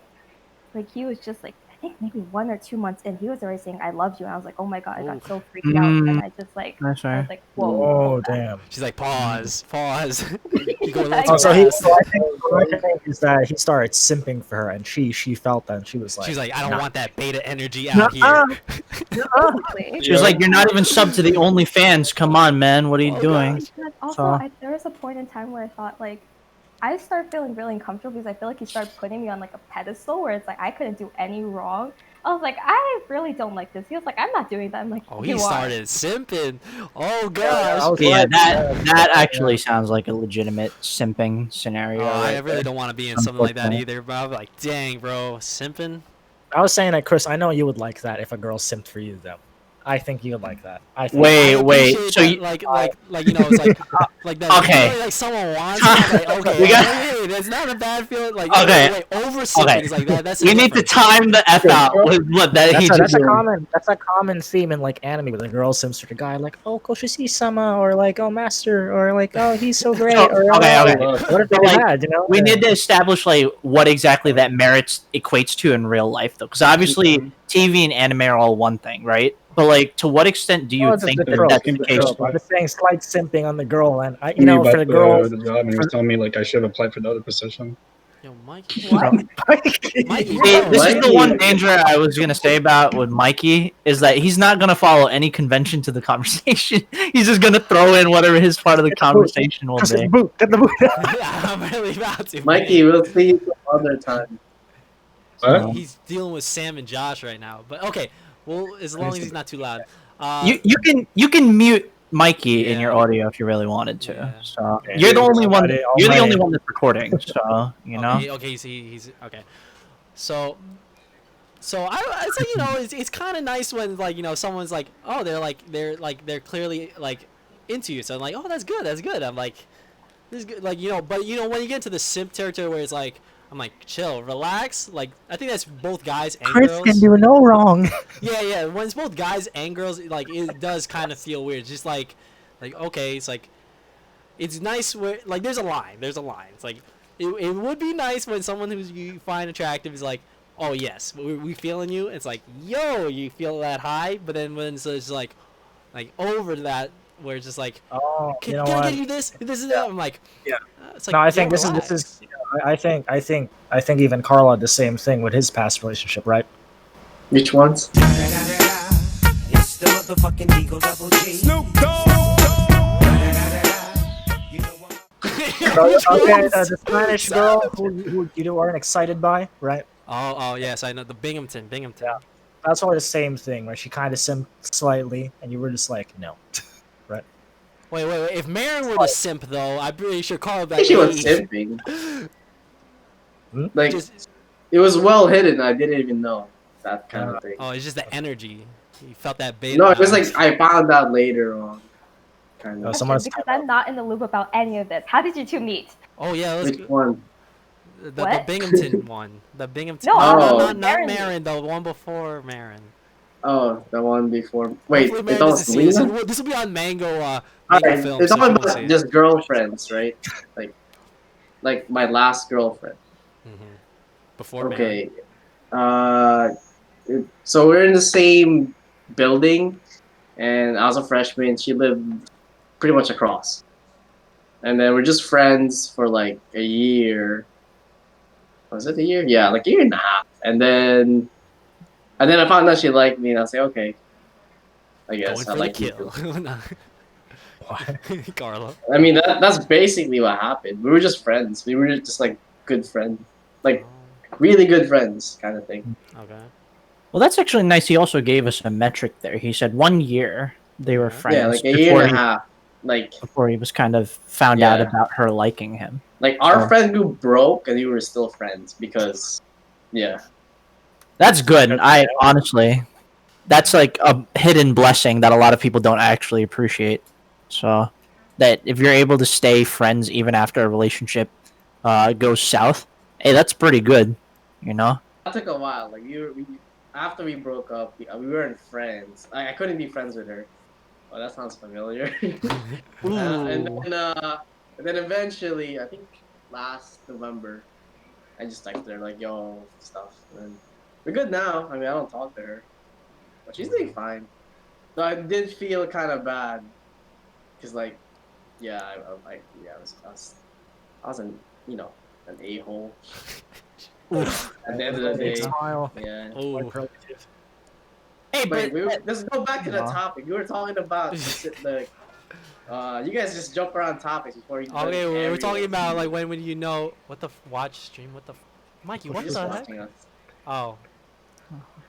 Like he was just like, think maybe 1 or 2 months in, he was already saying "I love you," and I was like, "Oh my god!" I Ooh. got so freaked out, and I just That's I was right. like, "Whoa, Oh hold that." damn. She's like, pause, pause. You go a little Yeah, too Oh, so he. fast. So I think my thing is that he started simping for her, and she felt that, and she was like, She's like, I don't nah. want that beta energy Nuh-uh. out here. Basically. She was like, "You're not even sub to the OnlyFans. Come on, man. What are you Oh, doing?" gosh. But also, So there was a point in time where I thought like I started feeling really uncomfortable because I feel like he started putting me on like a pedestal where it's like I couldn't do any wrong. I was like, I really don't like this. He was like, I'm not doing that. I'm like, Oh, he you are. started simping. Oh Yeah, gosh. I was yeah, like, that actually sounds like a legitimate simping scenario. Oh, I right really there. don't want to be in something like that Unfortunately. either. But I'm like, dang, bro, simping. I was saying that, Chris. I know you would like that if a girl simped for you, though. I think you would like that. I think. Wait, I wait. appreciate So that, you like you know, it's like that okay? feeling like someone wants it. I'm like, okay, We got- hey, that's not a bad feeling. Like, Okay. wait, over simping Okay. is like that. That's We need to different. time the f out with what that he That's just. a common theme in like anime with a girl simps for the guy, like, oh Koshi-sama, or like, oh master, or like, oh he's so great, So, or okay, oh, okay. what if they But, get like, mad, you know? We need to establish like what exactly that merits equates to in real life, though, because obviously TV and anime are all one thing, right? But like, to what extent do you Oh, it's just think the that trope. that's Keep the it case? trope. I'm just saying slight simping on the girl, and I, Me for about the girls. the job, and he was telling me like I should have applied for the other position. Yo, Mikey. What? Mikey, See, bro, this is the Mikey. one danger I was gonna say about with Mikey is that he's not gonna follow any convention to the conversation. He's just gonna throw in whatever his part of the conversation will Just be. boot, get the boot. I'm really about to. Mikey, we'll see you some other time. What? He's dealing with Sam and Josh right now. But okay, well, as long as he's not too loud. You can mute Mikey in your Yeah. audio if you really wanted to. Yeah. So Okay, you're the only one. somebody- You're the my- only one that's recording. So you know. Okay, he's okay. So it's like, you know, it's kind of nice when, like, you know, someone's like, oh, they're clearly like into you. So I'm like, oh, that's good. I'm like, this is good. Like, you know, but you know, when you get into the simp territory where it's like, I'm like, chill, relax. Like, I think that's both guys and Chris girls. can do no wrong. Yeah. When it's both guys and girls, like, it does kind of feel weird. Just like okay, it's like, it's nice where, like, there's a line. It's like, it would be nice when someone who you find attractive is like, oh yes, we feeling you. It's like, yo, you feel that high. But then when it's just like over that, where it's just like, Oh, can, you know can I what? get you this? This is that. I'm like, Yeah. It's like, No, I think yo, this relax. is. I think even Carlo had the same thing with his past relationship, right? Which ones? It's the motherfucking Eagle Double G. Snoop Dogg. Which Okay, ones? the Spanish girl who you weren't excited by, right? Oh yes, I know the Binghamton. Yeah. That's probably the same thing, where she kind of simped slightly, and you were just like, no. Wait. If Marin were to simp, though, I'm pretty sure Carl I back. think she was simping. Hmm? Like, Just, it was well hidden. I didn't even know that kind of thing. oh, it's just the energy. You felt that beta. No, it was like I found out later on. Kind Oh, of. someone's Because I'm not in the loop about any of this. How did you two meet? Oh yeah, let's Which go. one? The What? Binghamton one. The Binghamton. No, Oh. not Marin. Marin. The one before Marin. Oh, the one before. Wait, Hopefully it's Marin all doesn't see this. Selena? This will be on Mango. Mango Alright, Film. it's So all she won't see about it. just girlfriends, right? Like my last girlfriend. Mhm. Before Marin. Okay. So we're in the same building, and I was a freshman. She lived pretty much across, and then we're just friends for like a year. Was it a year? Yeah, like a year and a half. And then I found out she liked me, and I was like, okay, I Going guess for I the like you kill. too. No. Carlo. I mean, that's basically what happened. We were just friends. We were just like good friends, like really good friends, kind of thing. Okay. Well, that's actually nice. He also gave us a metric there. He said 1 year they were Yeah. friends. Yeah, like a year and a he- half. Like Before he was kind of found out Yeah. about her liking him. our Oh. friend group broke, and we were still friends because, yeah. That's good. I honestly, that's like a hidden blessing that a lot of people don't actually appreciate. So, that if you're able to stay friends even after a relationship goes south, hey, that's pretty good. You know. That took a while. Like after we broke up, we weren't friends. I couldn't be friends with her. Oh, that sounds familiar. And then eventually, I think last November, I just texted her like, "Yo, stuff," and we're good now. I mean, I don't talk to her, but she's doing fine. So I did feel kind of bad because, like, yeah, yeah, I was an, an a hole Oof. at the end of the Big day. smile. Yeah. Oh, Quite relative. Hey, Wait, but let's go back to you the know. topic. We were talking about the you guys just jump around topics before you done okay. We're talking aerial. about like when would you know what the watch stream? What the, Mikey? You're What just the heck? watching us. Oh,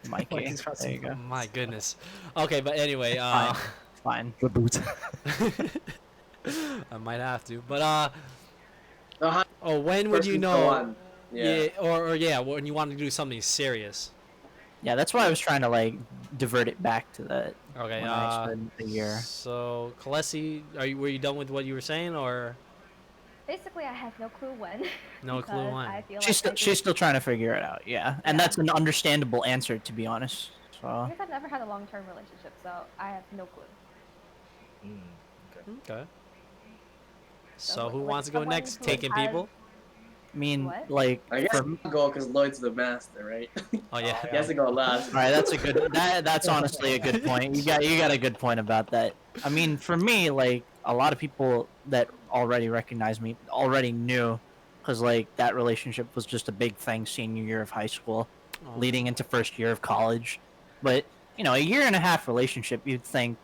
Mikey, He's got there you some go. my goodness. Okay, but anyway, Fine. Fine. the boot. I might have to. But So how oh, when would you person go know? on? Yeah, or yeah, when you want to do something serious. Yeah, that's why I was trying to like divert it back to that Okay. when I said the year. So, Callestie, were you done with what you were saying, or Basically, I have no clue when. no clue because when? I feel She's like still, I she's just, still trying to figure it out. Yeah, and Yeah. that's an understandable answer, to be honest. So because I've never had a long-term relationship, so I have no clue. Okay. So, So, who like, wants to go someone next? who Taking has- people? I mean, What? like, I guess for, I'll go because Lloyd's the master, right? Oh yeah. He has to go last. all right, that's a good. That's honestly a good point. You got a good point about that. I mean, for me, like a lot of people that already recognize me already knew, because like that relationship was just a big thing senior year of high school, Oh. leading into first year of college. But a year and a half relationship, you'd think,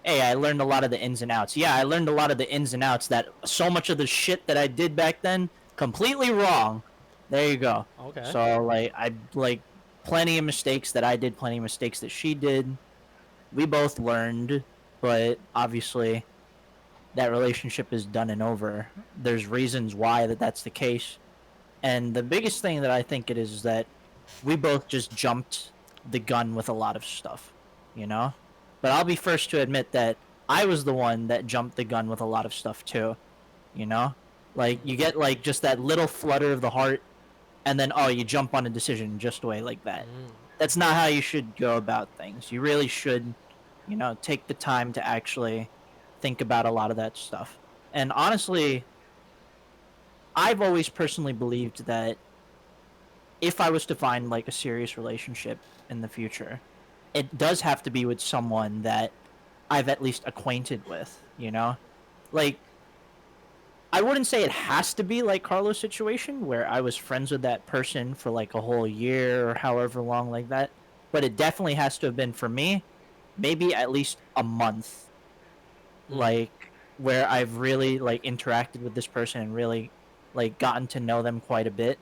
hey, I learned a lot of the ins and outs. Yeah, I learned a lot of the ins and outs that so much of the shit that I did back then completely wrong. There you go. Okay. So like I like plenty of mistakes that I did, plenty of mistakes that she did. We both learned, but obviously that relationship is done and over. There's reasons why that's the case. And the biggest thing that I think it is that we both just jumped the gun with a lot of stuff, you know? But I'll be first to admit that I was the one that jumped the gun with a lot of stuff too, you know? Like you get like just that little flutter of the heart and then you jump on a decision just away like that. Mm. That's not how you should go about things. You really should, take the time to actually think about a lot of that stuff. And honestly, I've always personally believed that if I was to find like a serious relationship in the future, it does have to be with someone that I've at least acquainted with, Like I wouldn't say it has to be like Carlo's situation where I was friends with that person for like a whole year or however long like that, but it definitely has to have been for me maybe at least a month, like where I've really like interacted with this person and really like gotten to know them quite a bit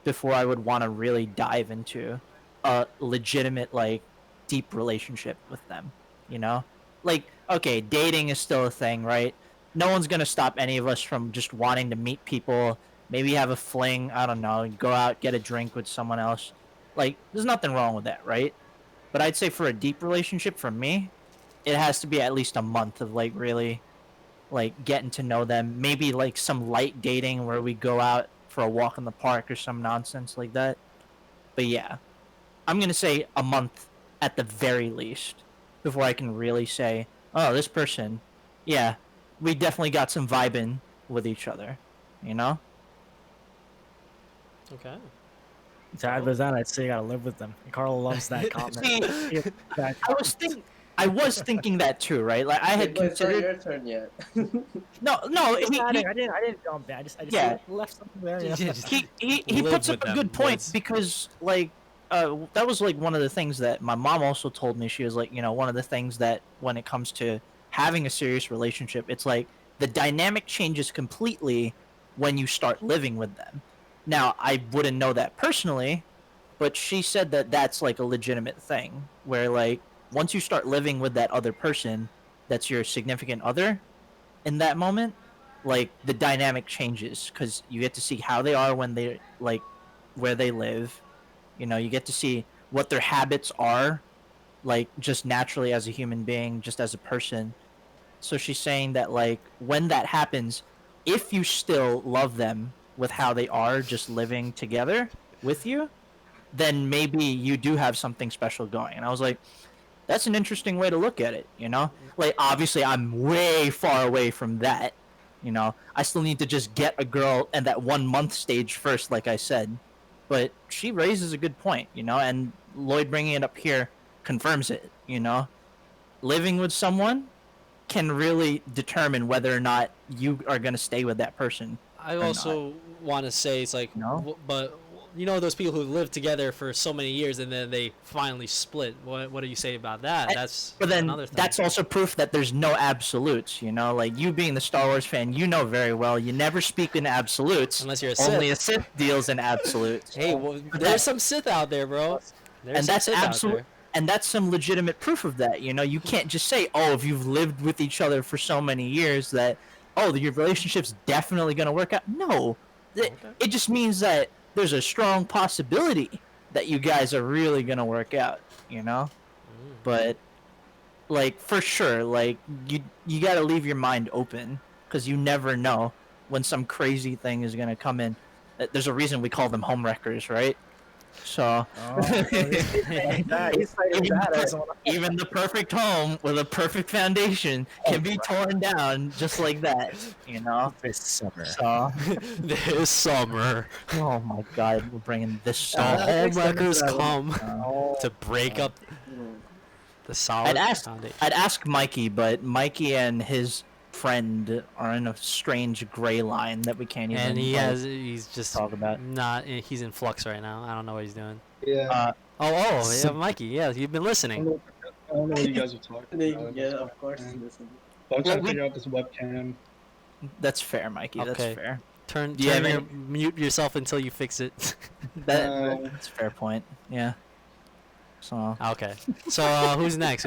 before I would want to really dive into a legitimate like deep relationship with them, you know? Like okay, dating is still a thing, right? No one's going to stop any of us from just wanting to meet people, maybe have a fling, I don't know, go out, get a drink with someone else. Like there's nothing wrong with that, right? But I'd say for a deep relationship for me, it has to be at least a month of like really like getting to know them. Maybe like some light dating where we go out for a walk in the park or some nonsense like that. But yeah, I'm gonna say a month at the very least before I can really say, oh, this person, yeah, we definitely got some vibing with each other, you know? Okay. To add with that, I'd say you gotta live with them. And Carl loves that comment. See, That I was thinking that too, right? Like I had But it's not considered. your turn yet. No, I didn't jump in. I just Yeah. left something there. You know? He Live puts with up a them, good point Liz. because like that was like one of the things that my mom also told me. She was like, one of the things that when it comes to having a serious relationship, it's like the dynamic changes completely when you start living with them. Now, I wouldn't know that personally, but she said that that's like a legitimate thing where like once you start living with that other person that's your significant other in that moment, like the dynamic changes because you get to see how they are when they like where they live. You get to see what their habits are, like just naturally as a human being, just as a person. So she's saying that like when that happens, if you still love them with how they are, just living together with you, then maybe you do have something special going. And I was like, that's an interesting way to look at it, Like obviously I'm way far away from that. I still need to just get a girl and that 1 month stage first, like I said. But she raises a good point, and Lloyd bringing it up here confirms it. Living with someone can really determine whether or not you are going to stay with that person I or not. also want to say it's like, but those people who live together for so many years and then they finally split. What do you say about that? That's But then another thing. that's also proof that there's no absolutes. Like you being the Star Wars fan, you know very well you never speak in absolutes. Unless you're a Only Sith. a Sith deals in absolutes. Hey, there's some Sith out there, bro. And that's absolute. And that's some legitimate proof of that. You can't just say, oh, if you've lived with each other for so many years that, oh, your relationship's definitely going to work out. No. It just means that there's a strong possibility that you guys are really going to work out, But, like, for sure, like, you got to leave your mind open because you never know when some crazy thing is going to come in. There's a reason we call them homewreckers, right? So even the perfect home with a perfect foundation can be torn down just like that, This summer. So this summer. Oh my God, we're bringing this The song. homewreckers come to break up the solid foundation. I'd ask Mikey, but Mikey and his friend are in a strange gray line that we can't even. And he's just talk about. He's in flux right now. I don't know what he's doing. Yeah. Yeah, Mikey. Yeah, you've been I listening. don't know what you guys are talking about. Yeah, of course. Listen. I'm trying to figure out this webcam. That's fair, Mikey. Okay. That's fair. Mute yourself until you fix it. That's a fair point. Yeah. So. Okay. So who's next?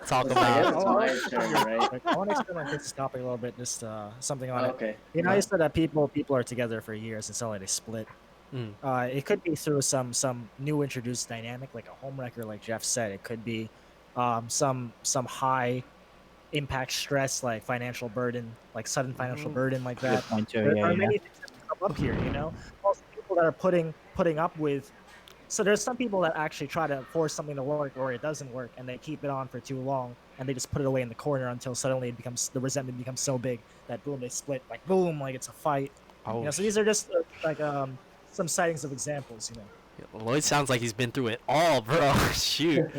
Talk It's about. my turn, right? I want to experiment this topic a little bit, just something on it. Okay. You said that people are together for years and suddenly they split. It could be through some new introduced dynamic, like a homewrecker, like Jeff said. It could be some high impact stress, like financial burden, like sudden financial burden, like that. Good point too, There yeah, are yeah. many things that come up here. Also people that are putting up with. So there's some people that actually try to force something to work or it doesn't work and they keep it on for too long and they just put it away in the corner until suddenly the resentment becomes so big that boom, they split, like boom, like it's a fight. So these are just some sightings of examples, Lloyd sounds like he's been through it all, bro. Shoot.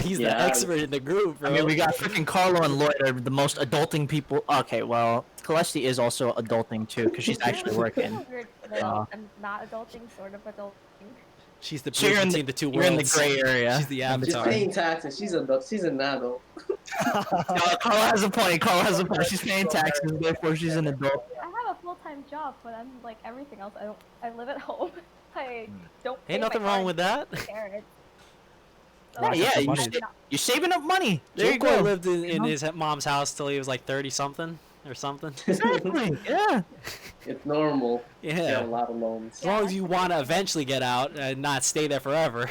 He's the expert in the group, bro. I mean, we got freaking Carlo and Lloyd are the most adulting people. Okay, well, Callestie is also adulting too because she's actually working. I'm not adulting, sort of adulting. She's the So you're bridge in between the two You're in the worlds. gray area. She's the She's avatar. paying taxes. She's an adult. Carlo has a point. She's paying taxes, therefore she's an adult. I have a full-time job, but I'm like everything else. I live at home. I don't. Ain't nothing wrong with that. Parents. Yeah, you're saving up money. There you Joe go. lived in his mom's house till he was like 30 something or something. Exactly. Yeah. It's normal. Yeah. You have a lot of loans. As long as you want to eventually get out and not stay there forever.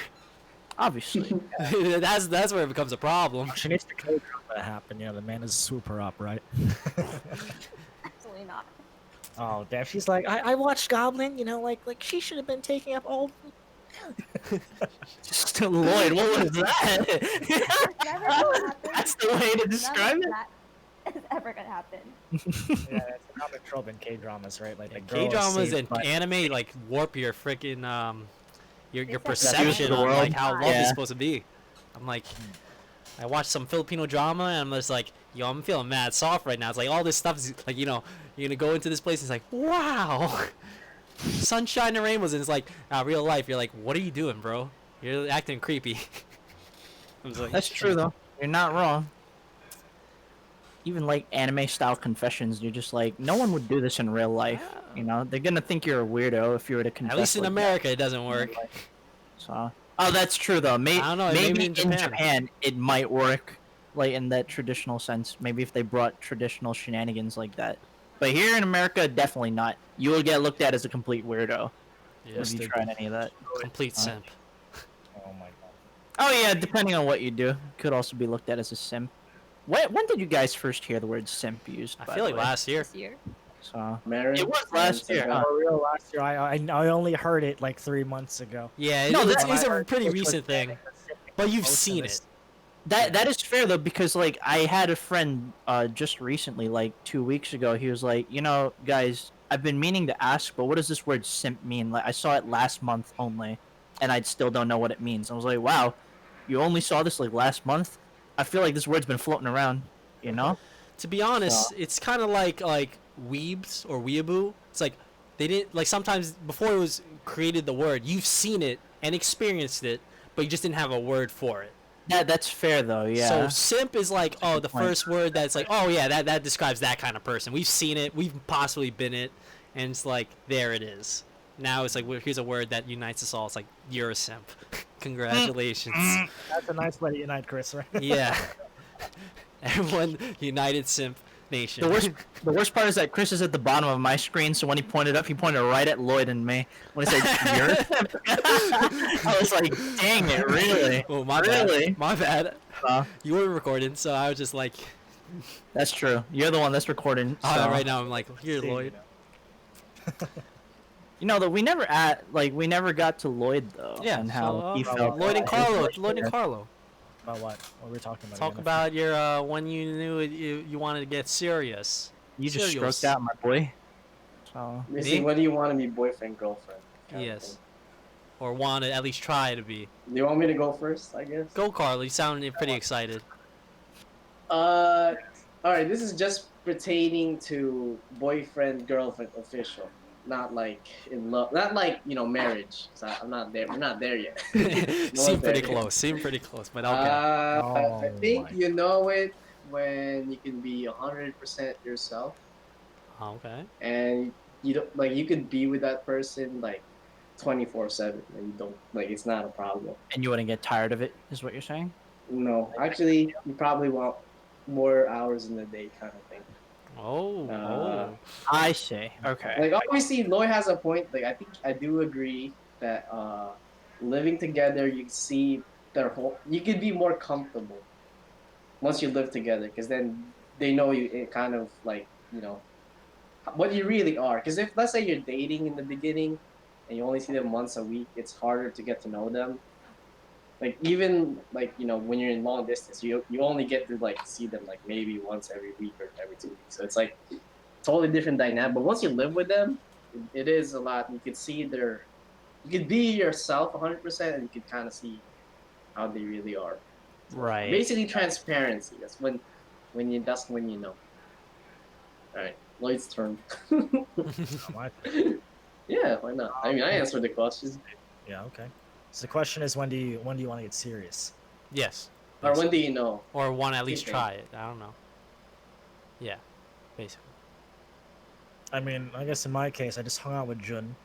Obviously. that's where it becomes a problem. She needs to K drama to happen. The man is swoop her up, right? Absolutely not. Oh damn, she's like, I watched Goblin. Like she should have been taking up all. Just Lloyd, what was that? Never gonna happen. That's the way to describe it. That is ever gonna happen. Yeah, it's a common trope in K dramas, right? Like the girl is K-dramas saved and by- anime like warp your freaking your It's like perception the on world. like how love Yeah. is supposed to be. I'm like, I watched some Filipino drama and I'm just like, yo, I'm feeling mad soft right now. It's like all this stuff is like, you're gonna go into this place and it's like, wow, sunshine and rainbows, and it's like real life. You're like, what are you doing, bro? You're acting creepy. I was like, That's true though. You're not wrong. Even like anime style confessions, you're just like, no one would do this in real life. They're gonna think you're a weirdo if you were to confess. At least in like America, it doesn't work. So, that's true though. I don't know, Maybe in in Japan. Japan it might work, like in that traditional sense. Maybe if they brought traditional shenanigans like that. But here in America, definitely not. You will get looked at as a complete weirdo if you try any of that. Complete simp. Oh my god. Oh yeah, depending on what you do, could also be looked at as a simp. When did you guys first hear the word simp used? I by feel the like way? last year. This year. So Married. it was last year. Huh? For real, last year I only heard it like 3 months ago. Yeah, No, it's that- a pretty recent thing, but you've Most of seen this- it. That is fair though, because like I had a friend just recently, like 2 weeks ago. He was like, guys, I've been meaning to ask, but what does this word simp mean? Like, I saw it last month only, and I still don't know what it means. I was like, wow, you only saw this like last month? I feel like this word's been floating around, you know? To be honest, it's kind of like weebs or weeaboo. It's like they didn't like sometimes before it was created the word, you've seen it and experienced it, but you just didn't have a word for it. Yeah, that's fair though. Yeah. So simp is like, oh, the point. first word that's like, oh yeah, that describes that kind of person. We've seen it, we've possibly been it, and it's like there it is. Now it's like here's a word that unites us all. It's like you're a simp. Congratulations. That's a nice way to unite, Chris, right? Yeah. Everyone united simp nation. The worst part is that Chris is at the bottom of my screen, so when he pointed up, he pointed right at Lloyd and me. When he said, "You're," I was like, "Dang it, really?" Oh, my really? bad. My bad. You were recording, so I was just like, that's true. You're the one that's recording. So. Right now I'm like, here, Lloyd. You know that we never got to Lloyd though. Yeah, and how he felt. Lloyd and Carlo. Lloyd and Carlo. About what? What were we talking about? Talk about your when you knew you wanted to get serious. You just stroked out, my boy. So. Missy, what do you want to be, boyfriend, girlfriend? Yes. Or want to at least try to be. Do you want me to go first? I guess. Go, Carlo. You sounded pretty excited. All right. This is just pertaining to boyfriend, girlfriend, official. Not like in love. Not like marriage. So I'm not there. We're not there yet. Seem pretty close. But okay. I think you know it when you can be 100% yourself. Okay. And you don't like you could be with that person like 24/7, and you don't like it's not a problem. And you wouldn't get tired of it, is what you're saying? No, actually, you probably want more hours in the day, kind of thing. Oh. I see. Okay. Like obviously, Lloyd has a point. Like I think I do agree that living together, you see their whole. You could be more comfortable once you live together, because then they know you. It kind of like what you really are. Because if let's say you're dating in the beginning, and you only see them once a week, it's harder to get to know them. Like even like when you're in long distance, you only get to like see them like maybe once every week or every 2 weeks. So it's like totally different dynamic. But once you live with them, it is a lot. You could see you could be yourself 100%, and you could kind of see how they really are. Right. Basically, transparency. That's when you know. All right, Lloyd's turn. Yeah, why not? I mean, I answered the question. Yeah, okay. So the question is, when do you want to get serious? Yes. Or when do you know? Or want to at least try it. I don't know. Yeah, basically. I mean, I guess in my case, I just hung out with Jun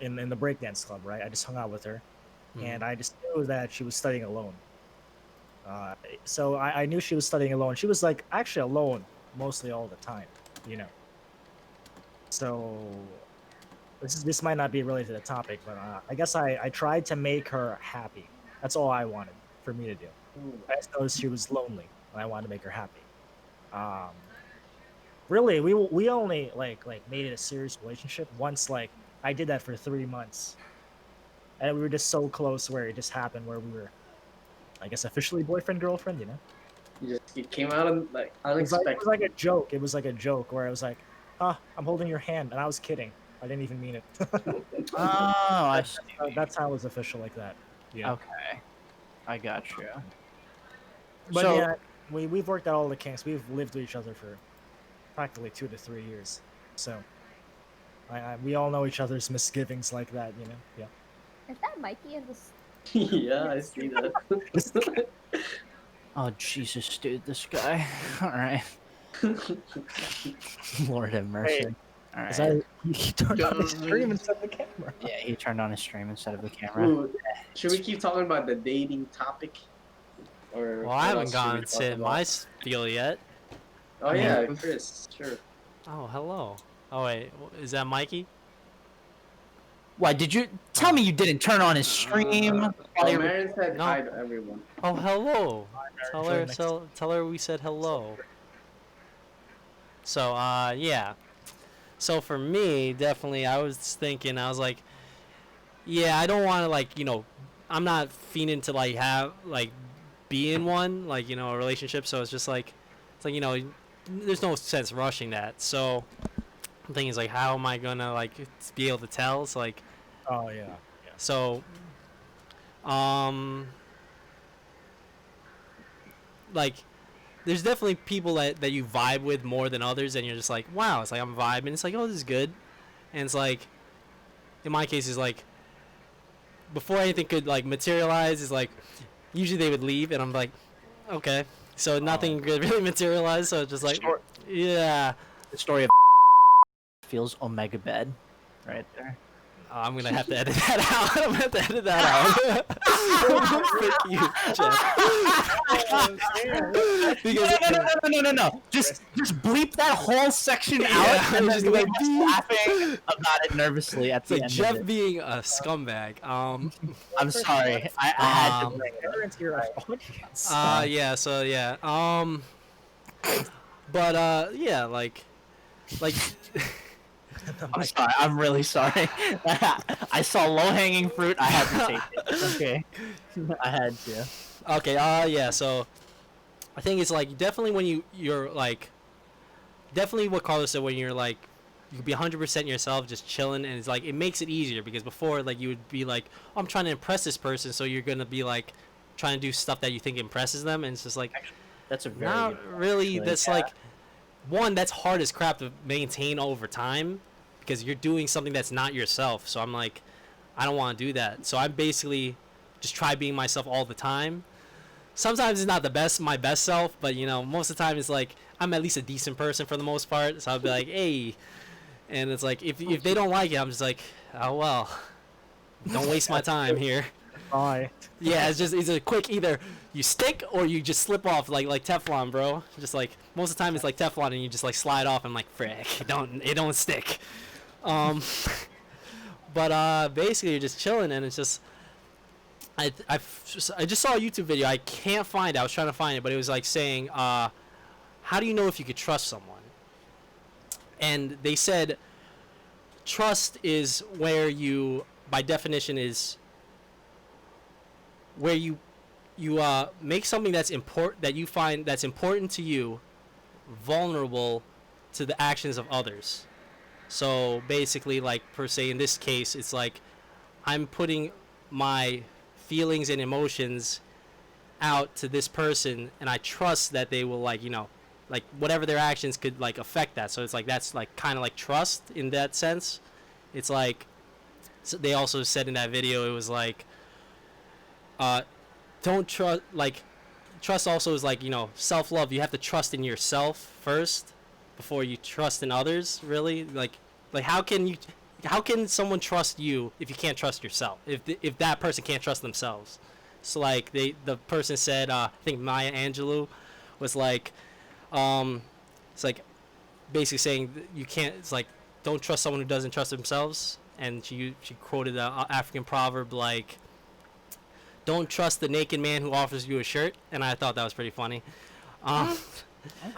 in the breakdance club, right? I just hung out with her, and I just knew that she was studying alone. So I knew she was studying alone. She was like actually alone mostly all the time, So this might not be related to the topic, but I guess I tried to make her happy. That's all I wanted for me to do. I just noticed she was lonely, and I wanted to make her happy. Really, we only like made it a serious relationship once. Like I did that for 3 months, and we were just so close where it just happened where we were, I guess, officially boyfriend girlfriend. It came out of like unexpected. It was like a joke. It was like a joke where I was like, I'm holding your hand," and I was kidding. I didn't even mean it. I see. That's how it was official like that. Yeah. Okay. I got you. But so, yeah, we've worked out all the kinks. We've lived with each other for practically 2 to 3 years. So we all know each other's misgivings like that, Yeah. Is that Mikey in this? Yeah, I see that. oh Jesus, dude, this guy. All right. Lord have mercy. Hey, all right. He turned on his stream instead of the camera. Yeah, he turned on his stream instead of the camera. Ooh, should we keep talking about the dating topic? Or I haven't gone to my spiel yet. Oh yeah, Chris, sure. Oh, hello. Oh wait, is that Mikey? Why did you tell me you didn't turn on his stream? Marin said hi to everyone. Oh, hello. Tell her we said hello. So yeah. So for me, definitely, I was thinking, I was like, yeah, I don't want to like, I'm not fiending to like have like be in one, like, a relationship. So it's just like, there's no sense rushing that. So The thing is like, how am I gonna like be able to tell? So like, Oh yeah. so um, like there's definitely people that you vibe with more than others, and you're just like, wow, it's like I'm vibing. It's like, oh, this is good, and it's like, in my case, is like before anything could like materialize, is like usually they would leave, and I'm like, okay, so nothing could really materialize. So it's just like, yeah, The story of feels omega bed, right there. I'm gonna have to edit that out. I'm gonna have to edit that out. Thank you, Jeff. Because No. Just bleep that whole section out, Yeah, and just then like, be laughing about it nervously at it's the like end Jeff of it. being a scumbag. I'm sorry. I had to Um, bring it up. Parents here are audience. yeah, so yeah. But yeah, like I'm sorry. I'm really sorry. I saw low hanging fruit. I had to take it. Okay. I had to. okay, yeah, so I think it's like definitely when you're like definitely what Carlos said, when you're like you can be 100% yourself, just chilling, and it's like it makes it easier because before like you would be like, oh, I'm trying to impress this person, so you're gonna be like trying to do stuff that you think impresses them, and it's just like That's a very not good point, really. actually. That's Yeah. like one that's hard as crap to maintain over time because you're doing something that's not yourself. So I'm like, I don't want to do that. So I basically just try being myself all the time. Sometimes it's not my best self, but you know, most of the time it's like I'm at least a decent person for the most part. So I'll be like, hey, and it's like if they don't like it, I'm just like, oh well, don't waste my time here. Bye. Yeah, it's a quick either you stick or you just slip off like Teflon, bro. Just like most of the time it's like Teflon and you just like slide off and like frick, it don't stick. Um, but basically you're just chilling and it's just I just saw a YouTube video. I can't find it. I was trying to find it, but it was like saying how do you know if you could trust someone? And they said trust is where you by definition is where you make something that's important that you find that's important to you vulnerable to the actions of others. So basically, like per se in this case, it's like I'm putting my feelings and emotions out to this person, and I trust that they will like like whatever their actions could like affect that. So it's like that's like kind of like trust in that sense. It's like so they also said in that video it was like don't trust like trust also is like self-love. You have to trust in yourself first before you trust in others, really. Like how can someone trust you if you can't trust yourself, if that person can't trust themselves? So like the person said I think Maya Angelou was like it's like basically saying you can't, it's like don't trust someone who doesn't trust themselves. And she quoted an African proverb like, don't trust the naked man who offers you a shirt. And I thought that was pretty funny. Okay.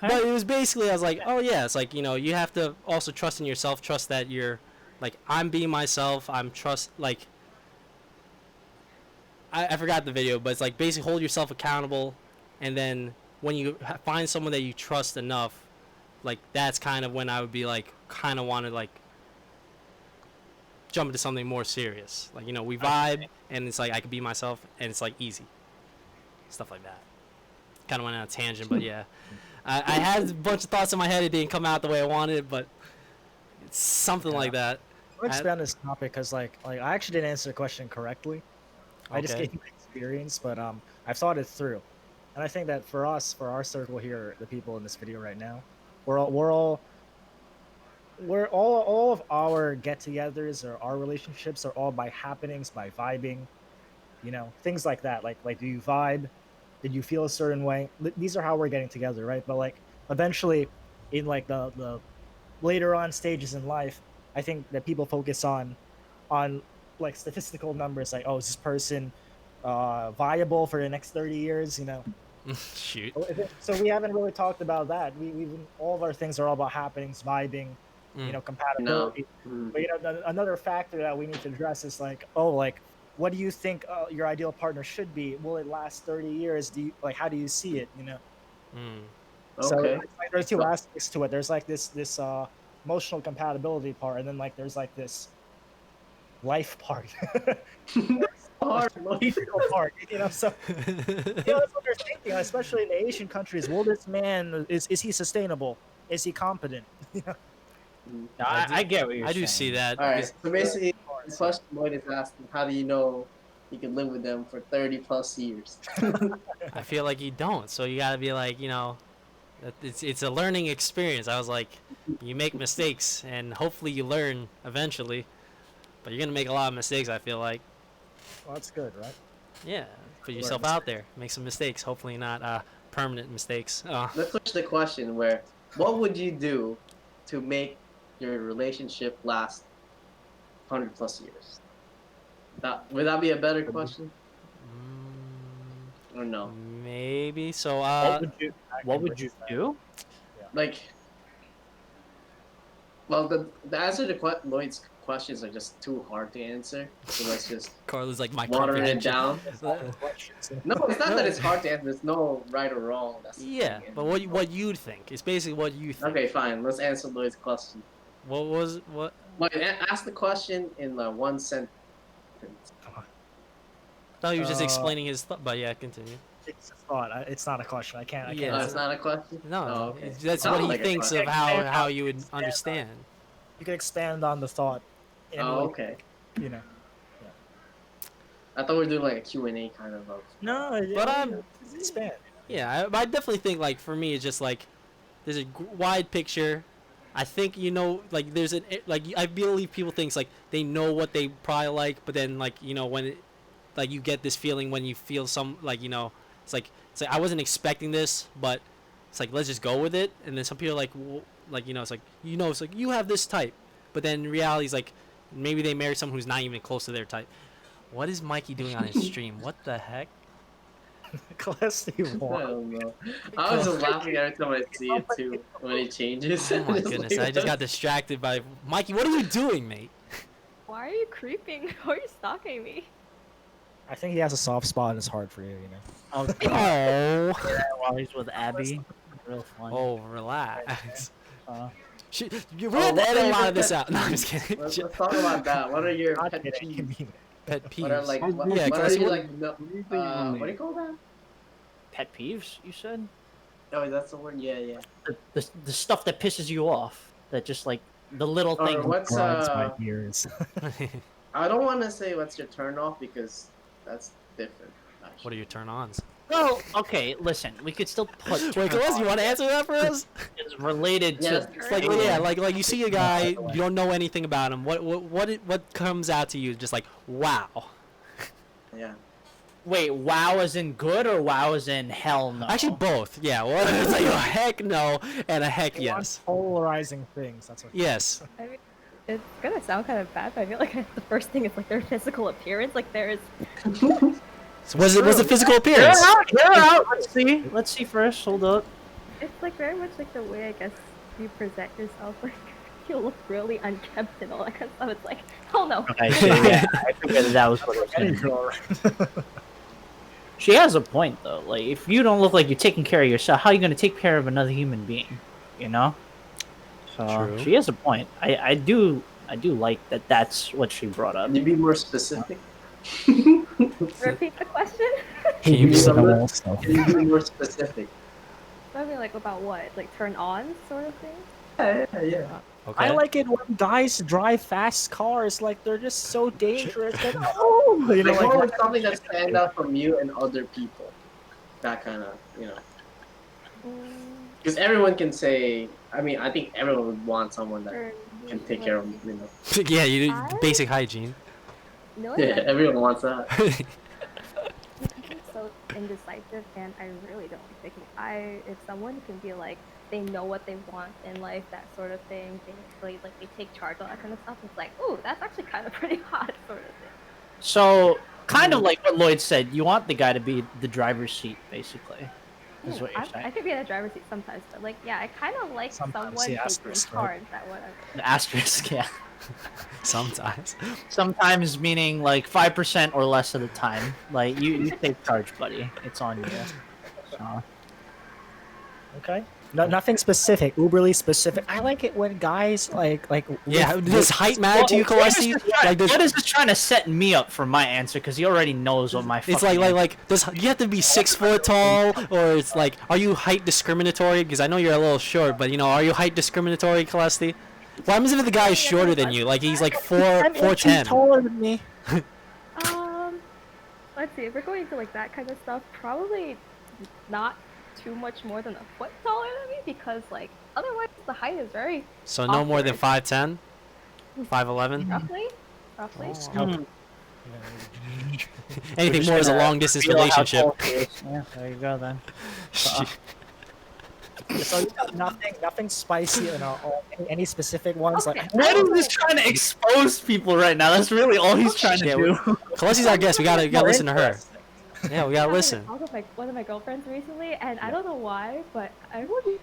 But it was basically, I was like, oh yeah, it's like you have to also trust in yourself, trust that you're like, I'm being myself, I'm trust like I forgot the video, but it's like basically hold yourself accountable, and then when you find someone that you trust enough, like that's kind of when I would be like kind of want to like jump into something more serious. Like we vibe, and it's like I could be myself, and it's like easy stuff like that. Kind of went on a tangent, but yeah, I had a bunch of thoughts in my head. It didn't come out the way I wanted, but it's something like that. I'll expand on this topic because like I actually didn't answer the question correctly. I just Okay. gave my experience, but I've thought it through, and I think that for us, for our circle here, the people in this video right now, we're all of our get-togethers or our relationships are all by happenings, by vibing, things like that. Like do you vibe? Did you feel a certain way? These are how we're getting together, right? But like eventually, in like the later on stages in life, I think that people focus on like statistical numbers, like, oh, is this person viable for the next 30 years? Shoot. So we haven't really talked about that. We've all of our things are all about happenings, vibing, Mm. compatibility. Mm. But another factor that we need to address is like, oh, like, what do you think your ideal partner should be? Will it last 30 years? How do you see it? Mm. So Okay. it's like there's two aspects to it. There's like this emotional compatibility part, and then like there's like this life part, Hard, Lloyd. physical part. So that's what they're thinking, especially in the Asian countries. Will this man is he sustainable? Is he competent? No, I get what you're I saying. do see that. All right. Because So basically, the question Lloyd is asking: how do you know you can live with them for 30+ years? I feel like you don't. So you gotta be like, it's a learning experience. I was like, you make mistakes, and hopefully you learn eventually. But you're gonna make a lot of mistakes. I feel like, Well, that's good, right? yeah, put Learn yourself out there, make some mistakes. Hopefully not permanent mistakes. Let's switch the question. What would you do to make your relationship last 100+ years? Would that be a better question or no? Maybe so. What would you do? Like, well, the answer to Lloyd's questions are just too hard to answer. So let's just Carla's like my water it comprehension. down. No, it's not that it's hard to answer. There's no right or wrong. That's the Yeah, thing. but what you think? It's basically what you think. Okay, fine. Let's answer Lloyd's question. What? Lloyd, ask the question in one sentence. No, he was just Uh, explaining his thought. But yeah, continue. It's a thought. It's not a question. I can't. Yeah. Oh, it's not a question. No, Oh, okay. that's Sounds what he like a thinks question. of how you would understand. You can expand on the thought. in any Oh, way, okay. You know. I thought we were doing like a Q&A kind of. No, But expand. Yeah, I definitely think like for me it's just like there's a wide picture. I think like there's I believe people thinks like they know what they probably like, but then like when like you get this feeling when you feel some like it's like I wasn't expecting this, but it's like let's just go with it. And then some people are like it's like it's like you have this type, but then in reality is like maybe they marry someone who's not even close to their type. What is Mikey doing on his stream? What the heck? Callestie I won. don't know. I was just laughing every time I see it too when it changes. Oh my It's goodness! like- I just got distracted by Mikey. What are you doing, mate? Why are you creeping? Why are you stalking me? I think he has a soft spot in his heart for you. Oh, Oh, while he's with Abby, real fun. oh, relax. Uh, We're gonna what edit are a lot your of this pet out. No, I'm just kidding. Let's talk about that. What are your not pet kidding, you peeves? mean Pet What are peeves. like? What, Yeah, what are Callestie, you what- like? What do you call that? Pet peeves, you said? Oh, that's the word. Yeah. The stuff that pisses you off. That just like the little Or thing. what's grinds my gears. I don't want to say what's your turn off because that's different. Actually. What are your turn-ons? Well, okay, listen. We could still put. Wait, Callestie, you want to answer that for us? It's related Yeah, to. that's It's like yeah, like you see a guy, you don't know anything about him. What comes out to you? Just like wow. Yeah. Wait, wow as in good or wow as in hell no? Actually, both. Yeah. Well, it's like a heck no and a heck yes. Polarizing things. That's what. Yes. I mean, it's gonna sound kind of bad, but I feel like the first thing is like their physical appearance. Like there is. So was it physical appearance? Hear out. Let's see first. Hold up. It's like very much like the way I guess you present yourself. Like you look really unkempt and all that kind of stuff. It's like, oh no. Okay, so yeah, I figured that was what it was gonna be. She has a point though. Like, if you don't look like you're taking care of yourself, how are you gonna take care of another human being? You know. So True. she has a point. I do like that. That's what she brought up. Can you be more specific? Repeat the question. Can you be be some- Can you be more specific? I mean, like about what? Like turn on sort of thing. Yeah. Okay. I like it when guys drive fast cars. Like they're just so dangerous. Like, oh, you know, Like, what like was something that stands out from you and other people? That kind of, Because everyone can say, I mean, I think everyone would want someone that can take care of them, Yeah, you do basic hygiene. No, Yeah, everyone wants that. I'm so indecisive, and I really don't like picking. If someone can be like, they know what they want in life, that sort of thing. They take charge, all that kind of stuff. It's like, ooh, that's actually kind of pretty hot, sort of thing. So kind of like what Lloyd said. You want the guy to be the driver's seat, basically. Is what you're I saying. could be in the driver's seat sometimes, but like, yeah, I kind of like Sometimes, someone yeah, taking asterisk, right? charge at whatever. The asterisk, yeah. Sometimes. Sometimes meaning like 5% or less of the time. Like you take charge, buddy. It's on you. So. okay. No, nothing specific, uberly specific. I like it when guys like Yeah, with- does height matter to you, Lloyd is Callestie? just trying- Like, Lloyd is just trying to set me up for my answer because he already knows what my. it's fucking like does you have to be 6 foot tall, or it's like, are you height discriminatory? Because I know you're a little short, but are you height discriminatory, Callestie? What happens if the guy is shorter than you? Like he's like 4'10". taller than me. Let's see, if we're going into like that kind of stuff, probably not too much more than a foot taller than me, because like otherwise the height is very So no more than awkward. 5'10", 5'11". roughly. Anything more is a long distance feel how relationship. tall he is. Yeah, there you go then. So you got nothing spicy, or any specific ones Okay. like. Lloyd is just trying to expose people right now. That's really all he's trying to Yeah, do. Callestie's our guest. We gotta listen to her. Yeah, we gotta listen. I was with one of my girlfriends recently, and I don't know why, but I've been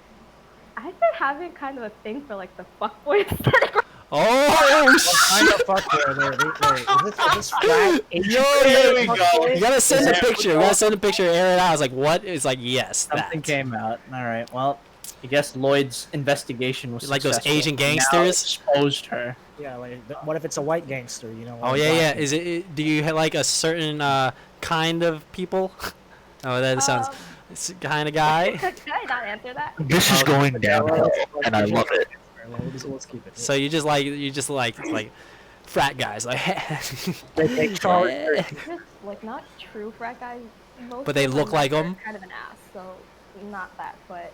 having kind of a thing for like the fuckboy aesthetic. Oh, Kind of fuck there. Is this flat? There we go. you gotta send a There we picture. You go. gotta send a picture. Air it out. I was like, what? It's like, yes, Something that. came out. All right. Well, I guess Lloyd's investigation was Like those successful. Asian Now gangsters? exposed her. Yeah, like what if it's a white gangster? Oh like yeah, yeah. black- Is it? Do you like a certain kind of people? Oh, that sounds kind of guy. Can I not answer that? This is going downhill, and I love it. Let's keep it. So you just like frat guys, like. They charge. Just like not true frat guys. Most But they of look them like are 'em? Kind of an ass, so not that, but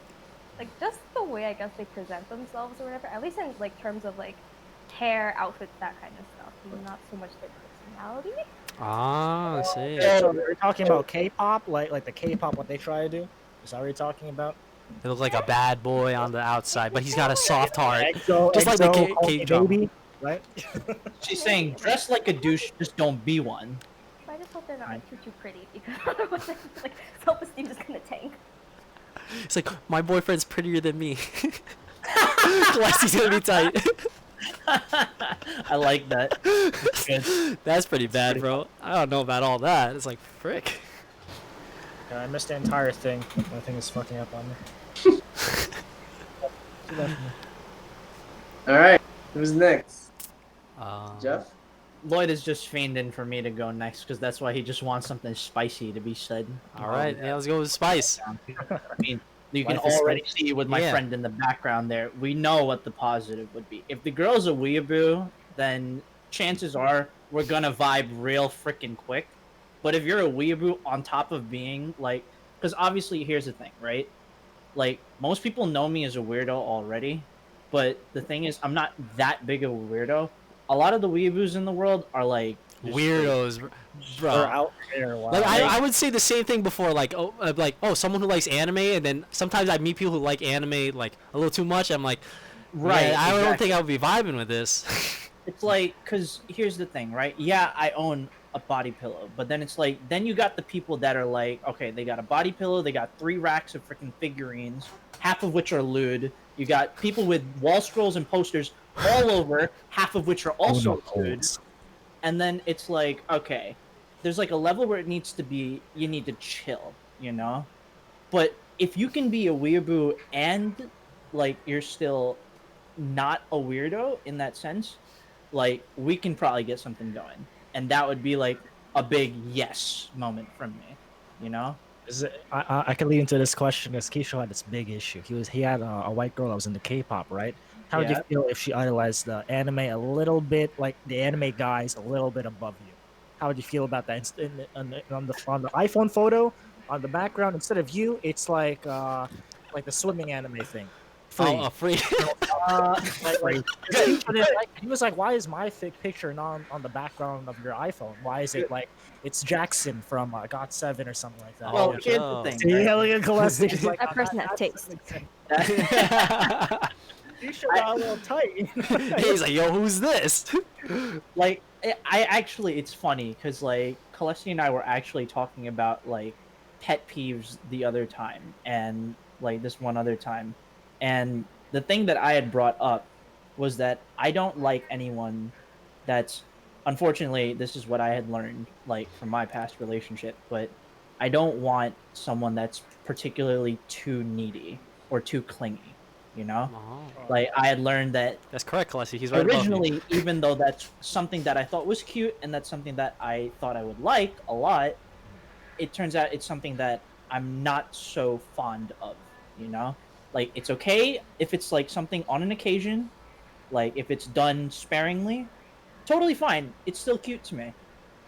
like just the way I guess they present themselves or whatever. At least in like terms of like hair, outfits, that kind of stuff. Not so much their personality. Ah, I see. So you're talking about K-pop, like the K-pop, what they try to do? Is that what you're talking about? He looks like a bad boy on the outside, but he's got a soft heart. EXO, Just like the EXO, Call Me K-drama. Baby, right? She's saying, dress like a douche, just don't be one. So I just hope they're not like, too pretty, because otherwise like self-esteem is gonna tank. It's like, my boyfriend's prettier than me. Callestie's gonna be tight. I like that. That's good. That's pretty bad, bro. I don't know about all that. It's like, frick. Yeah, I missed the entire thing. My thing is fucking up on me. All right, who's next? Jeff. Lloyd is just fiending for me to go next because that's why he just wants something spicy to be said. All right, yeah, let's go with Spice. I mean, you can Life is already see with my Yeah. friend in the background there. We know what the positive would be. If the girl's a weeaboo, then chances are we're gonna vibe real freaking quick. But if you're a weeaboo on top of being like, because obviously here's the thing, right? Like most people know me as a weirdo already, but the thing is I'm not that big of a weirdo. A lot of the weeaboos in the world are like just Weirdos, They're bro. out there. Wow. Like I would say the same thing before, like someone who likes anime, and then sometimes I meet people who like anime like a little too much. I'm like, Right, yeah, I don't exactly. think I would be vibing with this. It's like, because here's the thing, right? Yeah, I own a body pillow, but then it's like, then you got the people that are like, okay, they got a body pillow, they got 3 racks of freaking figurines, half of which are lewd. You got people with wall scrolls and posters all over, half of which are also lewd. And then it's like, okay, there's like a level where it needs to be, you need to chill, you know? But if you can be a weeaboo and like you're still not a weirdo in that sense, like we can probably get something going, and that would be like a big yes moment from me, you know. I could lead into this question because Keisha had this big issue. He had a white girl that was into K-pop, right? How would you Yeah. feel if she idolized the anime a little bit, like the anime guys a little bit above you? How would you feel about that? On the iPhone photo, on the background, instead of you, it's like the swimming anime thing. Free. Oh, free. He was like, "Why is my picture not on the background of your iPhone? Why is it like it's Jackson from GOT7 or something like that?" Well, Oh, here's no. the thing. See, right? Elliot Callestie is like, That person has that taste. makes sense. That- You should got a little tight. He's like, yo, who's this? like I actually, it's funny because like Callestie and I were actually talking about like pet peeves the other time, and like this one other time, and the thing that I had brought up was that I don't like anyone that's, unfortunately, this is what I had learned like from my past relationship, but I don't want someone that's particularly too needy. or too clingy. You know, Oh, like I had learned that that's correct, Callestie. He's right above you. originally, even though that's something that I thought was cute and that's something that I thought I would like a lot, it turns out it's something that I'm not so fond of, you know? Like it's okay if it's like something on an occasion, like if it's done sparingly, totally fine. It's still cute to me.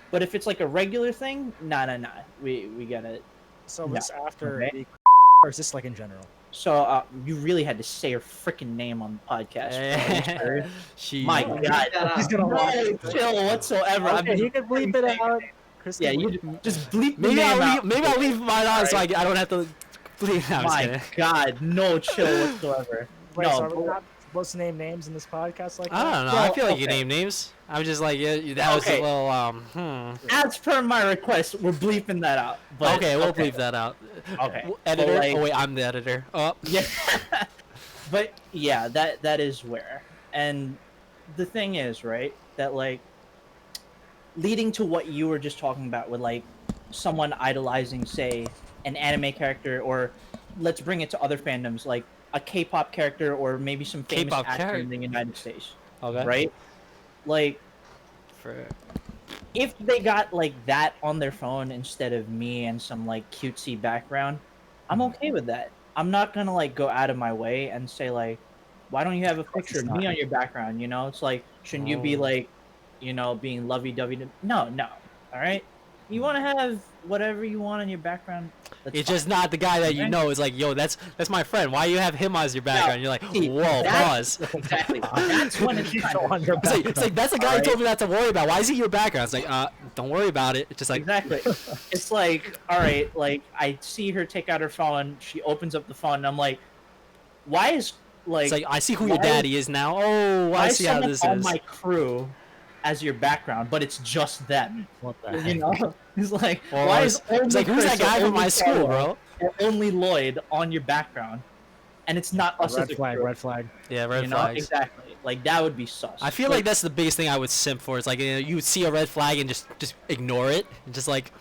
But if it's like a regular thing, nah. We gotta So no. was this after Okay. the or is this like in general? So you really had to say your freaking name on the podcast. Bro. She. My God, He's gonna watch no it. chill whatsoever. I'm Okay, just he can bleep it out. Chris yeah, can you bleep just bleep the Maybe name I'll leave. out. Maybe I'll leave mine on so I don't have to bleep. No, I'm just My kidding. God, no chill whatsoever. Wait, so No, are we but- not supposed to name names in this podcast like I that? don't know. Well, I feel like you okay. name names. I was just like, yeah, that was a Okay. little. as per my request, we're bleeping that out. But Okay, we'll bleep that out. Okay. Editor. But, like- Oh wait, I'm the editor. Oh. Yeah, but yeah, that is where. And the thing is, right, that like leading to what you were just talking about with like someone idolizing, say, an anime character, or let's bring it to other fandoms, like a K-pop character, or maybe some famous K-pop actor character. in the United States, Okay. right? Like, For, if they got like that on their phone instead of me and some like cutesy background, I'm okay with that. I'm not gonna like go out of my way and say like, why don't you have a picture of me on your background? You know, it's like, shouldn't you be Oh. like, you know, being lovey-dovey? No. All right, you want to have whatever you want on your background. That's it's fine. just not the guy that you Okay. know. It's like, yo, that's my friend. Why you have him as your background? You're like, see, whoa, that's- pause. Exactly. That's when it's kind of on your It's like that's the guy who Alright. told me not to worry about. Why is he your background? It's like, don't worry about it. It's just like, exactly. It's like, all right, like I see her take out her phone. She opens up the phone, and I'm like, why is like, it's like I see who your why- daddy is now. Oh, why I is see how someone this on is. my crew as your background, but it's just them? What the You heck? know, it's like, Or why it's- is only it's like, who's that Chris or guy from only my school, Carlo bro? or only Lloyd on your background, and it's not us as Red a flag, crew, red flag. Yeah, red you know? flags. Exactly. Like that would be sus. I feel like that's the biggest thing I would simp for. It's like, you would see a red flag and just ignore it, and just like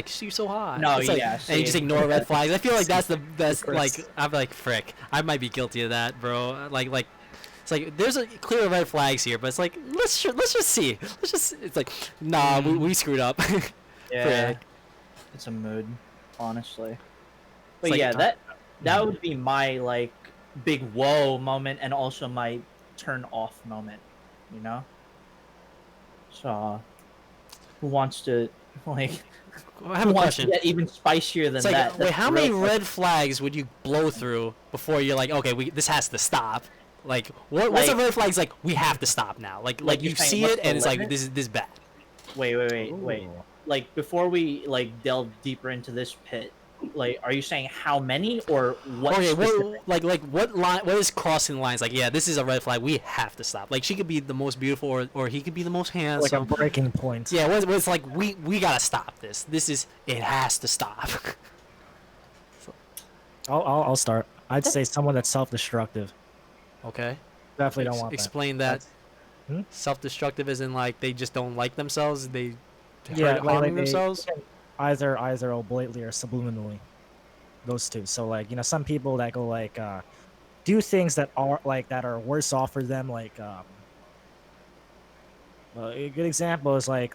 she's so hot. No, It's like, yeah, and you just see. ignore red flags. I feel like that's the best. Chris. Like I'm like, frick, I might be guilty of that, bro. Like. It's like there's a clear red flags here, but it's like let's just see. It's like nah, we screwed up. yeah, Frick. it's a mood, honestly. But like, yeah, that would be my like big whoa moment, and also my turn off moment. You know. So, who wants to like? I have Who a wants to question. get even spicier than It's like, that? wait, That's how the many real red flags would you blow through before you're like, okay, this has to stop? Like, what's a Like- red flag? It's like we have to stop now. Like Like you're you saying, see what's it the and it's like limit? this is bad. Wait. Like before we like delve deeper into this pit, like, are you saying how many or what? Okay, specific? what line? What is crossing the lines? Like, yeah, this is a red flag. We have to stop. Like, she could be the most beautiful, or he could be the most Like a handsome. breaking point. Yeah, what's like we gotta stop this. It has to stop. I'll start. I'd say someone that's self-destructive. Okay. Definitely don't want Explain that. Hmm? Self-destructive is in like they just don't like themselves. They that. Yeah, harming they themselves. can either oblately or subliminally. Those two. So like some people that go like do things that are worse off for them. Like a good example is like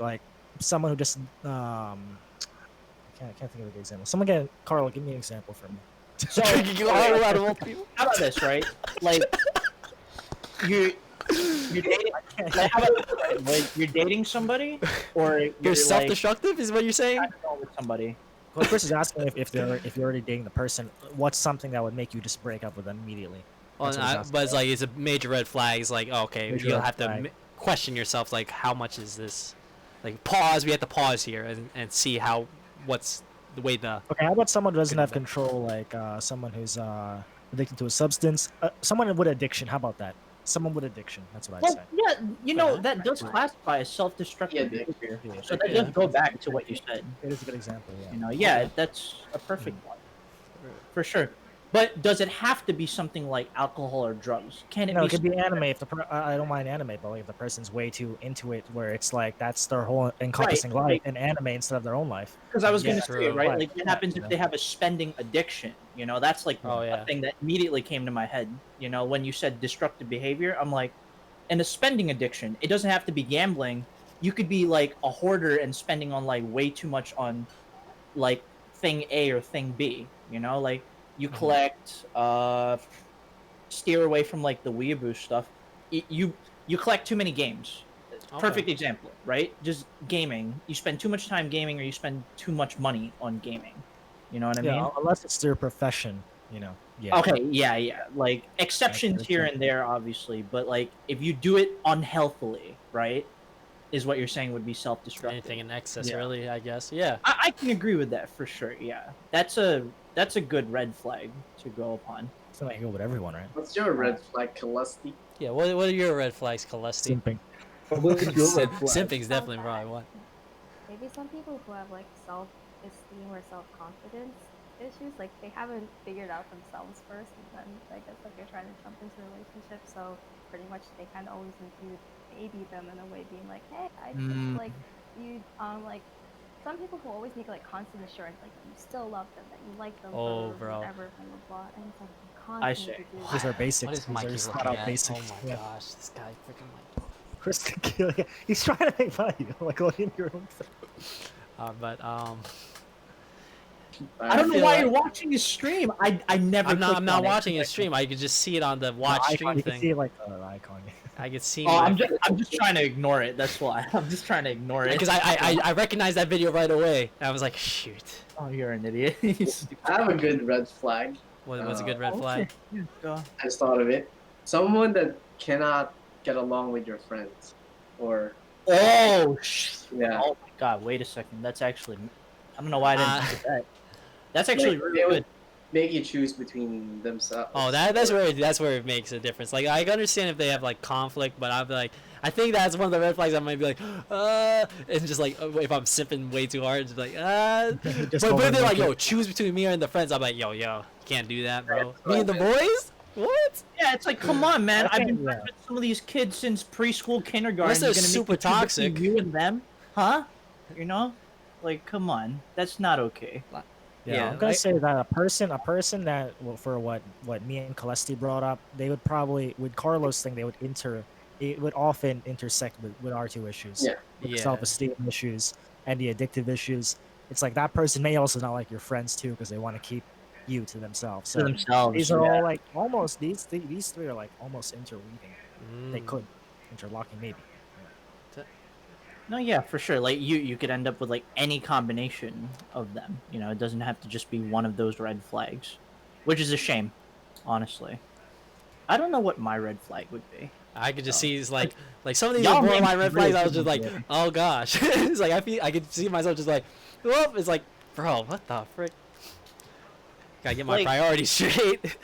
someone who just I can't think of a good example. Carlo, give me an example for me. So, You are out of all people. how about this, right? Like, you're dating. Like, how about this, right? Like, you're dating somebody, or You're like, self-destructive, is what you're saying? I don't know, with somebody. Well, Chris is asking if you're already dating the person, what's something that would make you just break up with them immediately? Well, That's what he's asking. but it's like it's a major red flag. It's like okay, Major you'll red have to flag. question yourself. Like, how much is this? Like, pause. We have to pause here and see what's the way the. Okay, how about someone who doesn't have control, like someone who's addicted to a substance? Someone with addiction, how about that? Someone with addiction, that's what I'd Well, say. yeah, you know Yeah. that does classify as self-destructive Yeah, behavior. Yeah. So that does go back to what you said. It is a good example, yeah. You know, yeah, that's a perfect one, for sure. But does it have to be something like alcohol or drugs? Can it No, be it could be something anime. If I don't mind anime, but like if the person's way too into it, where it's like that's their whole right? encompassing life Like, in anime instead of their own life. because I was Yeah, gonna say, True. right? fine. Like, what Yeah, happens you if know. they have a spending addiction? You know, that's like Oh a yeah. thing that immediately came to my head. You know, when you said destructive behavior, I'm like, and a spending addiction. It doesn't have to be gambling. You could be like a hoarder and spending on like way too much on like thing A or thing B. You know, like you Mhm. collect, steer away from like the weeaboo stuff. You collect too many games. Perfect Okay. example, right? Just gaming. You spend too much time gaming, or you spend too much money on gaming. You know what I Yeah, mean? unless it's their profession, you know. Yeah. Okay, yeah, yeah. Like exceptions here and there, obviously, but like if you do it unhealthily, right, is what you're saying would be self-destructive. Anything in excess, Yeah. really? I guess. Yeah. I can agree with that for sure. Yeah, that's a good red flag to go upon. It's not go with everyone, right? What's your red flag, Callestie? Yeah. What are your red flags, Callestie? Simping. What is your red flag? Simping's definitely probably one. Maybe some people who have like self-esteem or self-confidence issues, like they haven't figured out themselves first, and then I guess like they're trying to jump into a relationship, so pretty much they kind of always need you to baby them in a way, being like, hey, I just like you, like some people who always need like constant assurance, like you still love them, that you like them, Oh, for bro. whatever, blah blah blah, and it's like you I constantly see. do These are that. basics. What is These are Mikey just looking flat out at? basics. Oh my Yeah. gosh, this guy freaking like. Chris, he's trying to make fun of you, like look in your own face. But I don't know feel why like- you're watching his stream. I never. I'm clicked not on it. watching his stream. I could just see it on the watch The icon, stream you can see thing. like the icon. I could see. Oh, I'm just trying to ignore it. That's why I'm just trying to ignore it. because I recognized that video right away. I was like, shoot. Oh, you're an idiot. I have a good red flag. What was a good red flag? Go. I just thought of it. Someone that cannot get along with your friends, or Oh, yeah, oh my god! Wait a second. That's actually. I don't know why I didn't think of that. That's actually Like, really they would good. make you choose between themselves. Oh, that's where it makes a difference. Like I understand if they have like conflict, but I'm like, I think that's one of the red flags. I might be like, and just like if I'm sipping way too hard, just like, Just but hold if on they're like, real yo, choose between me and the friends, I'm like, yo, can't do that, bro. Me and the boys? What? Yeah, it's like, come on, man. I I've been think, friends with some of these kids since preschool, kindergarten. Unless they're You're gonna make super me choose between toxic. You and them, huh? You know, like, come on. That's not okay. Yeah, I'm gonna say that a person that, well, for what me and Callestie brought up, they would probably, with Carlos thing, it would often intersect with our two issues. Yeah. With the Yeah. self-esteem issues and the addictive issues. It's like that person may also not like your friends too, because they want to keep you to themselves. So themselves. these are yeah. all like almost these three are like almost interweaving. They Mm. could interlocking maybe. No, yeah, for sure. Like you could end up with like any combination of them. You know, it doesn't have to just be one of those red flags, which is a shame, honestly. I don't know what my red flag would be. I could just see it's like some of these Y'all are more make my me red really flags. I was just think like, of it. oh gosh, it's like I could see myself just like, whoop. It's like, bro, what the frick? Gotta get my Like- priorities straight.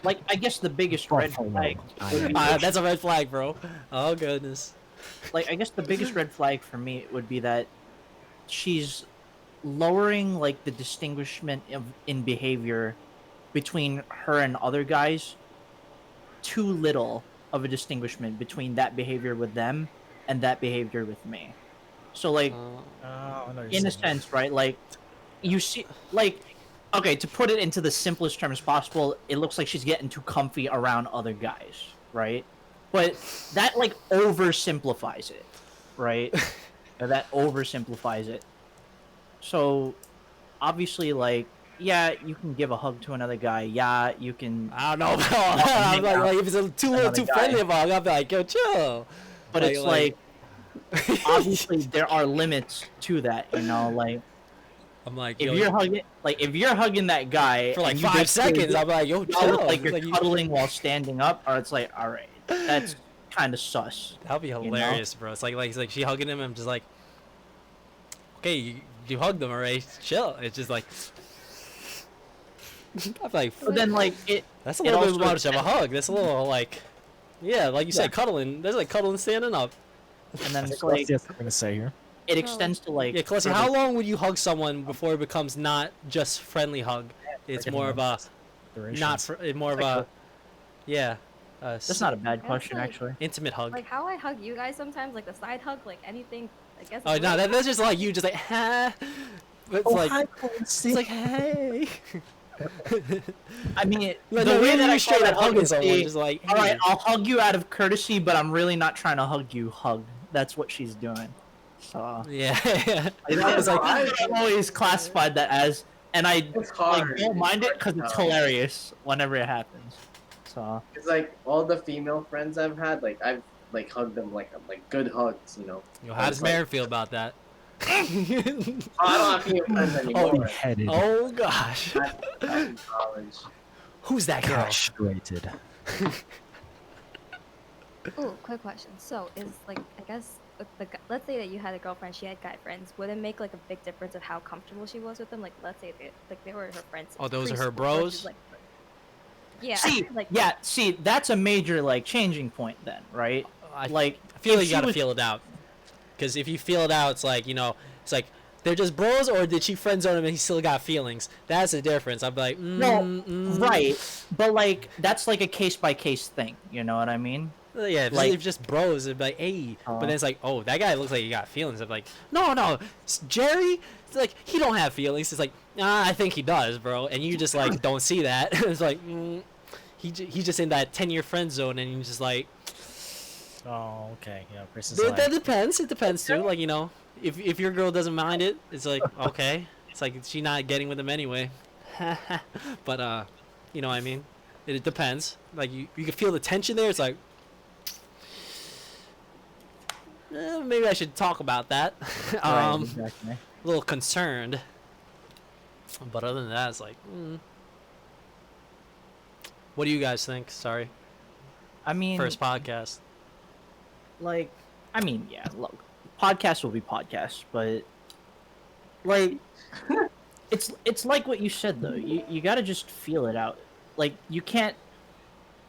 Like, I guess the biggest red flag. would be That's a red flag, bro. Oh goodness. like, I guess the biggest red flag for me would be that she's lowering like the distinguishment in behavior between her and other guys. Too little of a distinguishment between that behavior with them and that behavior with me. So like, I know in a sense, right? Like, you see, like, okay, to put it into the simplest terms possible, it looks like she's getting too comfy around other guys, right? But that like oversimplifies it, right? That oversimplifies it. So obviously, like, yeah, you can give a hug to another guy. Yeah, you can. I don't know, bro. I'm like if it's a too little, Another too guy. friendly about it, I'll be like, yo, chill. But it's like obviously there are limits to that, you know. Like, I'm like, if yo, you're hugging that guy for like and you 5 just- seconds, I'm like, yo, y'all chill. look like It's you're you- cuddling while standing up, or it's like, all right, that's kind of sus. That'll be know? hilarious, bro. It's like she hugging him. I'm just like, okay, you hugged him, alright? Chill. It's just like, I'm like, But then like that's a it little bit also much of a hug. That's a little like, yeah, like you said, cuddling. That's like cuddling standing up. and then it's Callestie like has something to say here. it extends to like. Yeah, Callestie, how long would you hug someone before it becomes not just friendly hug? It's more of a more of a yeah. That's not a bad question, like, actually. Intimate hug. Like how I hug you guys sometimes, like the side hug, like anything. I guess. Oh no, that's just like you, just like ha. But it's like hi, it's like hey. I mean, No, the way that I straight call up that hugging is someone, just like all right, hey. I'll hug you out of courtesy, but I'm really not trying to hug you. Hug. That's what she's doing. So Yeah. it's like I've always classified that as, and I like don't mind it because it's hilarious whenever it happens. So it's like all the female friends I've had, like I've like hugged them like good hugs, you know. Yo, how does Mary feel about that? I don't have female friends anymore. Headed. Oh gosh. Back in college. Who's that girl? Castrated. Oh, quick question. So is like I guess let's say that you had a girlfriend, she had guy friends. Would it make like a big difference of how comfortable she was with them? Like let's say they were her friends. Oh, those are her preschool bros? versus, like, yeah. see, like see, that's a major like changing point then, right? I Like feel if like you she gotta was- feel it out. Because if you feel it out, it's like, it's like, they're just bros, or did she friend zone him and he still got feelings? That's the difference. I'd be like, right, but like that's like a case by case thing. You know what I mean? Yeah, if just bros, it'd be like, hey. But then it's like, oh, that guy looks like he got feelings. I'm like, no, Jerry, it's like, he don't have feelings. It's like, nah, I think he does, bro. And you just like don't see that. It's like, he's just in that 10-year friend zone, and you're just like, Oh, okay. Yeah, Chris is that depends. It depends too. Like, if your girl doesn't mind it, it's like, okay. It's like she not getting with him anyway. But you know what I mean? It depends. Like you can feel the tension there. It's like, maybe I should talk about that. Right, exactly. A little concerned. But other than that, it's like, what do you guys think? Sorry, I mean, first podcast. like, I mean, yeah, look, podcasts will be podcasts, but like, it's like what you said though. You gotta just feel it out. Like, you can't,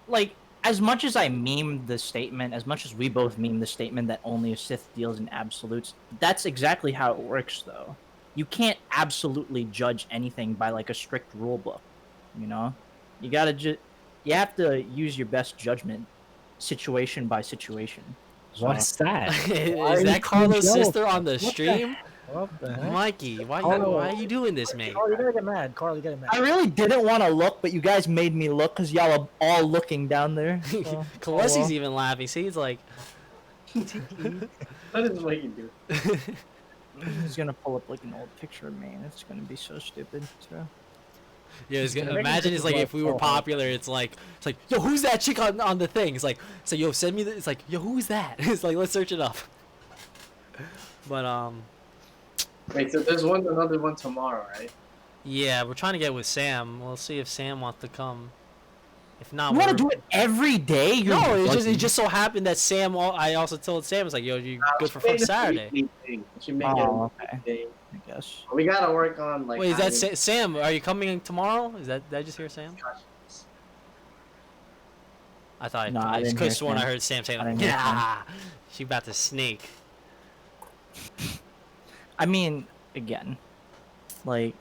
like, as much as I meme the statement, as much as we both meme the statement that only a Sith deals in absolutes, that's exactly how it works though. You can't absolutely judge anything by like a strict rule book, you know. You gotta you have to use your best judgment, situation by situation. What's that? Is that Carlo's sister on the stream? What the heck? Mikey, why are you doing this, mate? Carl, you gotta get mad. Carl, you gotta get I mad. really didn't want to look, but you guys made me look because y'all are all looking down there. So. Callestie's even laughing. See, he's like, What is what you do? He's gonna pull up like an old picture of me, and it's gonna be so stupid. So. yeah. Imagine it's like if we were popular. It's like, yo, who's that chick on the thing? It's like, yo, send me. It's like, yo, who's that? It's like, let's search it up. But Wait, so there's another one tomorrow, right? yeah, we're trying to get with Sam. We'll see if Sam wants to come. If not, You want to do it every day? You're No, it bugging. just so happened that Sam. I also told Sam, it's like, yo, you good for fun Saturday? We should make Oh, it okay. a day. I guess. We gotta work on like. Wait, is that having- Sam? Are you coming tomorrow? Did I just hear Sam? I thought No, I I didn't could have hear sworn I Sam. heard Sam saying, I like, didn't hear Sam. yeah, she about to snake. I mean, again, like,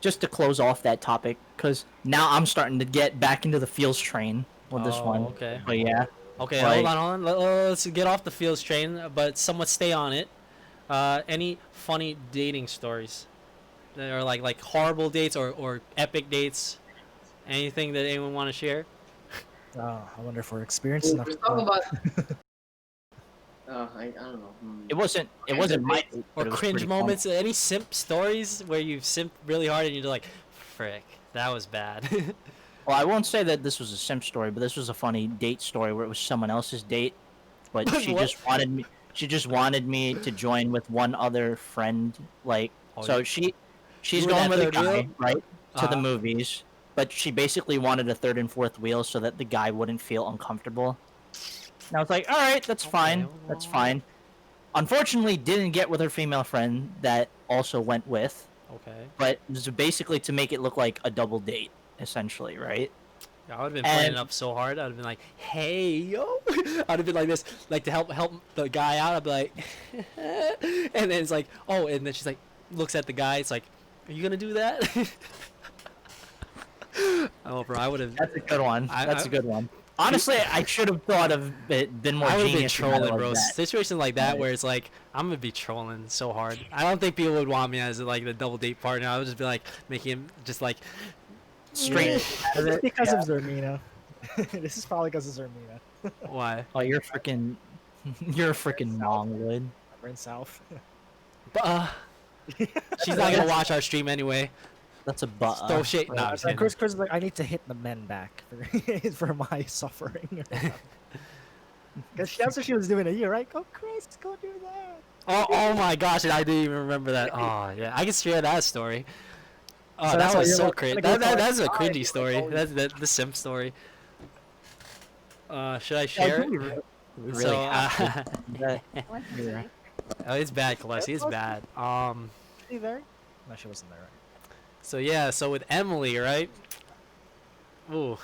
just to close off that topic, because now I'm starting to get back into the feels train with this one. Okay. But yeah, Okay, Like- hold on. Let's get off the fields train, but somewhat stay on it. Any funny dating stories? Or like horrible dates or epic dates? Anything that anyone want to share? Oh, I wonder if we're experienced enough. We're talking about. I don't know. it wasn't my date, but Or it was cringe pretty fun. moments? Any simp stories where you've simped really hard and you're like, frick, that was bad. Well, I won't say that this was a simp story, but this was a funny date story where it was someone else's date, but she What? just wanted me. She just wanted me to join with one other friend. Like, Oh, so you- she's you were going that with a third guy, wheel? right, to the Uh-huh. movies, but she basically wanted a third and fourth wheel so that the guy wouldn't feel uncomfortable. And I was like, all right, that's fine, that's well- fine. Unfortunately, didn't get with her female friend that also went with, Okay. but it was basically to make it look like a double date, essentially, right? I would have been playing it And- up so hard. I'd have been like, "Hey, yo!" I'd have been like this, like to help the guy out. I'd be like, and then it's like, oh, and then she's like, looks at the guy. It's like, "Are you gonna do that?" Oh, bro, I would have. That's a good one. That's I- a good one. Honestly, I should have thought of it, been more I would have been genius. than I trolling, was bro. that. Situations like that Right. where it's like, I'm gonna be trolling so hard. I don't think people would want me as like the double date partner. I would just be like making him just like straight. It's because of Zermina. This is probably because of Zermina. Why? Oh, you're freaking, you're a freaking mongoloid. We're in South. But she's not gonna watch our stream anyway. That's a butt. Throw shit. No, I'm It's like kidding. Chris is like, I need to hit the men back for my suffering. Because that's what she was doing a year, right? Go, Chris, go do that. Oh my gosh, and I didn't even remember that. Oh yeah, I can share that story. Oh, So that that's why was you're so like, crazy. gonna go That's a for cringy it. story. Oh, That's the simp story. Should I share it? We really So, have to. That- Once Yeah. a week. Oh, it's bad, Callestie. It's bad. She there? No, she wasn't there, right? So yeah, so with Emily, right? Ooh.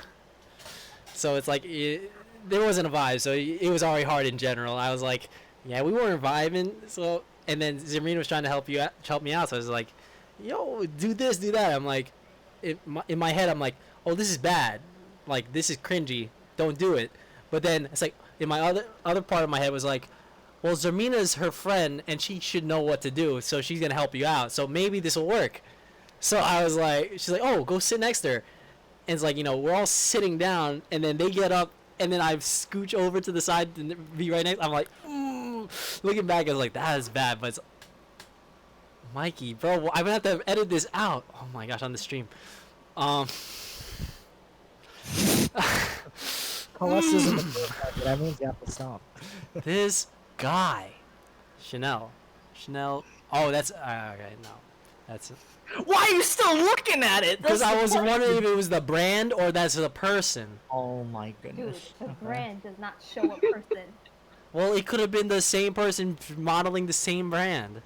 So it's like there wasn't a vibe, so it was already hard in general. I was like, yeah, we weren't vibing. So and then Zamrina was trying to help me out. So I was like, yo, do this, do that. I'm like, in my head, I'm like, oh, this is bad. Like this is cringy. Don't do it. But then it's like in my other part of my head was like, well, Zermina's her friend and she should know what to do, so she's gonna help you out. So maybe this will work. So I was like, she's like, oh, go sit next to her. And it's like, we're all sitting down, and then they get up, and then I scooch over to the side to be right next. I'm like, looking back, I was like, that is bad, but it's Mikey, bro, I'm gonna have to edit this out. Oh my gosh, on the stream. Callestie is in the field, but that means you have to stop. This guy, Chanel. Oh, that's okay. No, that's Why are you still looking at it? because That's I the was question. wondering if it was the brand or that's the person. Oh my Dude, goodness. the brand does not show a person. Well, it could have been the same person modeling the same brand.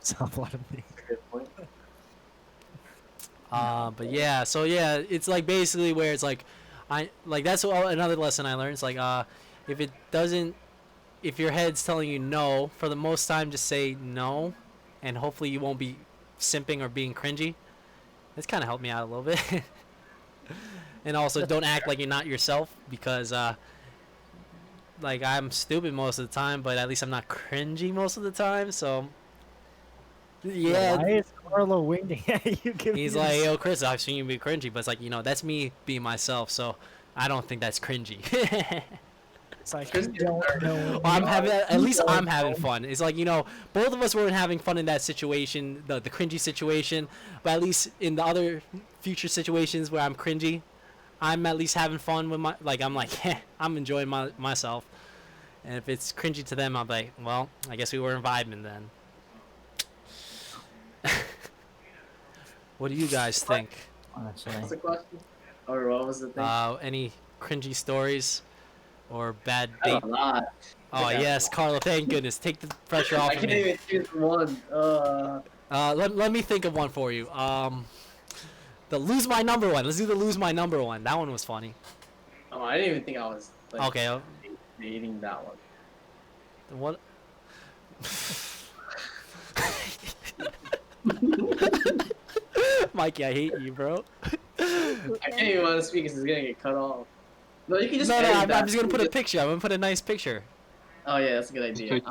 Stop letting me. Good point. But yeah, so yeah, it's like basically where it's like, that's another lesson I learned. It's like, if your head's telling you no, for the most time, just say no, and hopefully you won't be simping or being cringy. That's kind of helped me out a little bit. And also, don't act like you're not yourself, because like I'm stupid most of the time, but at least I'm not cringy most of the time. So yeah, Why is Carlo winking at you? Give he's me like, this- yo, Chris, I've seen you be cringy, but it's like, that's me being myself, so I don't think that's cringy. It's like, you don't know. Well, at least I'm having fun. It's like, both of us weren't having fun in that situation, the cringy situation, but at least in the other future situations where I'm cringy, I'm at least having fun with I'm like, I'm enjoying myself. And if it's cringy to them, I'm like, well, I guess we weren't vibing then. What do you guys think? Honestly. What's the question? Or what was the thing? Any cringy stories or bad I date? have a lot. Oh Yeah. yes, Carlo, thank goodness. Take the pressure off I of can't me. even choose one. Let me think of one for you. The lose my number one. Let's do the lose my number one. That one was funny. Oh, I didn't even think I was like, Okay. dating that one. What? Mikey, I hate you, bro. I can't even want to speak because it's gonna get cut off. No, you can just. No, edit I'm that. just gonna put a picture. I'm gonna put a nice picture. Oh yeah, that's a good idea.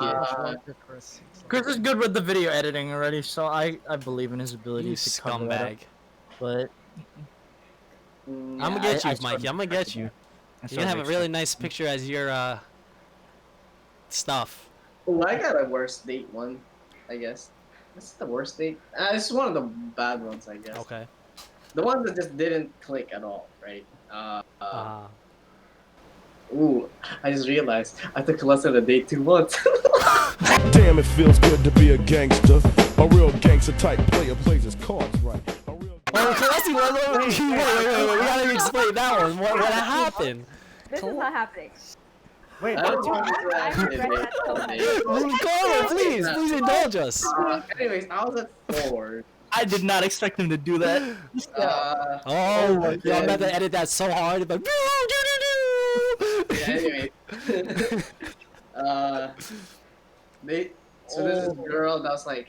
Chris. Chris is good with the video editing already, so I believe in his ability You to cover that up, scumbag. but mm, I'm gonna Yeah, get you, I Mikey. I'm gonna get you. that's You're gonna have what a really nice picture as your stuff. Oh, I got a worst date one, I guess. This is the worst date. This is one of the bad ones, I guess. Okay. The one that just didn't click at all, right? Ooh, I just realized I took less than a date 2 months. Damn, it feels good to be a gangster. A real gangster type player plays his cards right. A real Well, Callestie, wait. We gotta explain that one. What happened? This is not happening. Wait, I don't what? know I regret that so much. Carlo, please indulge us. Anyways, I was at 4. I did not expect him to do that. Oh, my yo, I'm about God. to edit that so hard. But Yeah, anyway. They so there's this girl that was like,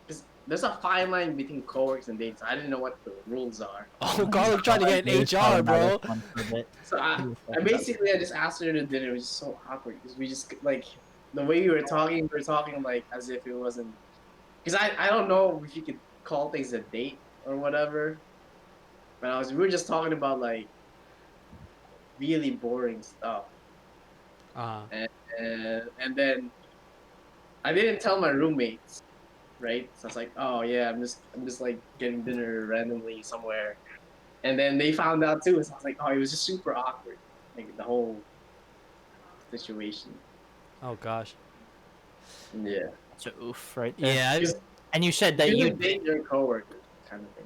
'cause there's a fine line between coworkers and dates. I didn't know what the rules are. oh, Carlo trying to get He an was HR, talking about bro. this one for a bit. So He was I talking about basically I just asked her to dinner. It was just so awkward because we just like the way we were talking like as if it wasn't. Because I don't know if you could call things a date or whatever, but we were just talking about like really boring stuff, Uh, and then I didn't tell my roommates, right? So I was like, oh yeah, I'm just like getting dinner randomly somewhere, and then they found out too. So I was like, oh, it was just super awkward, like the whole situation. oh gosh. Yeah, It's a oof right there. Yeah, And you said that you you date your coworkers kind of thing.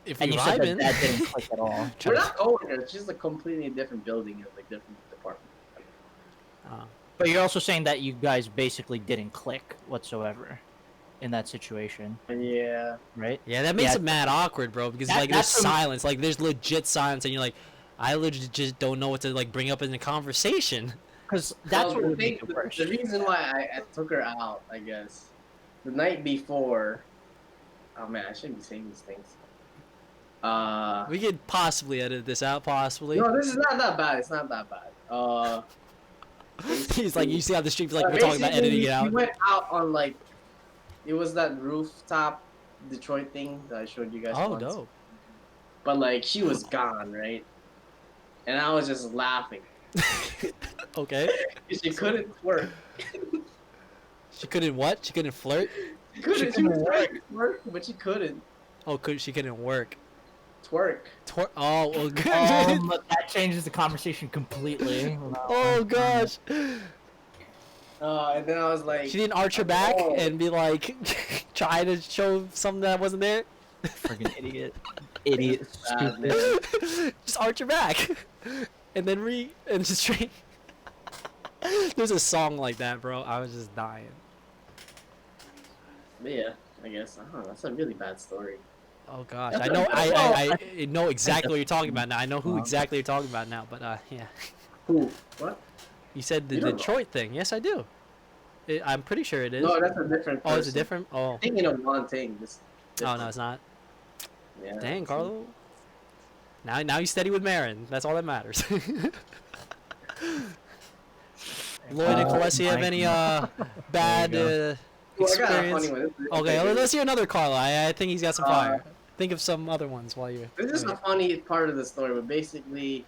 if and we you said that vibing. that didn't click at all. We're not coworkers. It's just a completely different building and like different department. But you're also saying that you guys basically didn't click whatsoever in that situation, Yeah. right? Yeah, that makes Yeah. it mad awkward, bro. Because That- like there's that's some- silence, like there's legit silence, and you're like, I legit just don't know what to like bring up in the conversation. Because that's Well, what the would thing. make it worse. The reason why I took her out, I guess, the night before. Oh man, I shouldn't be saying these things. We could possibly edit this out, possibly. No, this is not that bad. It's not that bad. He's like, you see how the stream's like, we're basically, talking about editing it we out. went out on like, it was that rooftop Detroit thing that I showed you guys. Oh, once. dope. But like, she was gone, right? And I was just laughing. Okay. She couldn't twerk. She couldn't what? She couldn't flirt? She was trying to twerk, but she couldn't Oh, she couldn't work. twerk. Oh, well, good. That changes the conversation completely. Oh gosh. And then I was like, She didn't arch her back and be like, try to show something that wasn't there. Freaking idiot, bad, stupid. Just arch her back, and then and just straight. There's a song like that, bro. I was just dying. But yeah, I guess. I don't know. That's a really bad story. Oh gosh, I know. I know exactly what you're talking about now. I know who exactly you're talking about now. But yeah. Who? What? You said the You don't Detroit thing. Yes, I do. I'm pretty sure it is. No, that's a different. Oh, it's a person. different. Oh. Thinking of one thing. Just Oh no, it's not. Yeah. Dang, Carlo. Now you steady with Marin. That's all that matters. Lloyd and Callestie have any bad Well, I got a experience? funny one. Okay, let's hear another Carlo. I think he's got some fire. Think of some other ones while you're. This is a funny part of the story, but basically,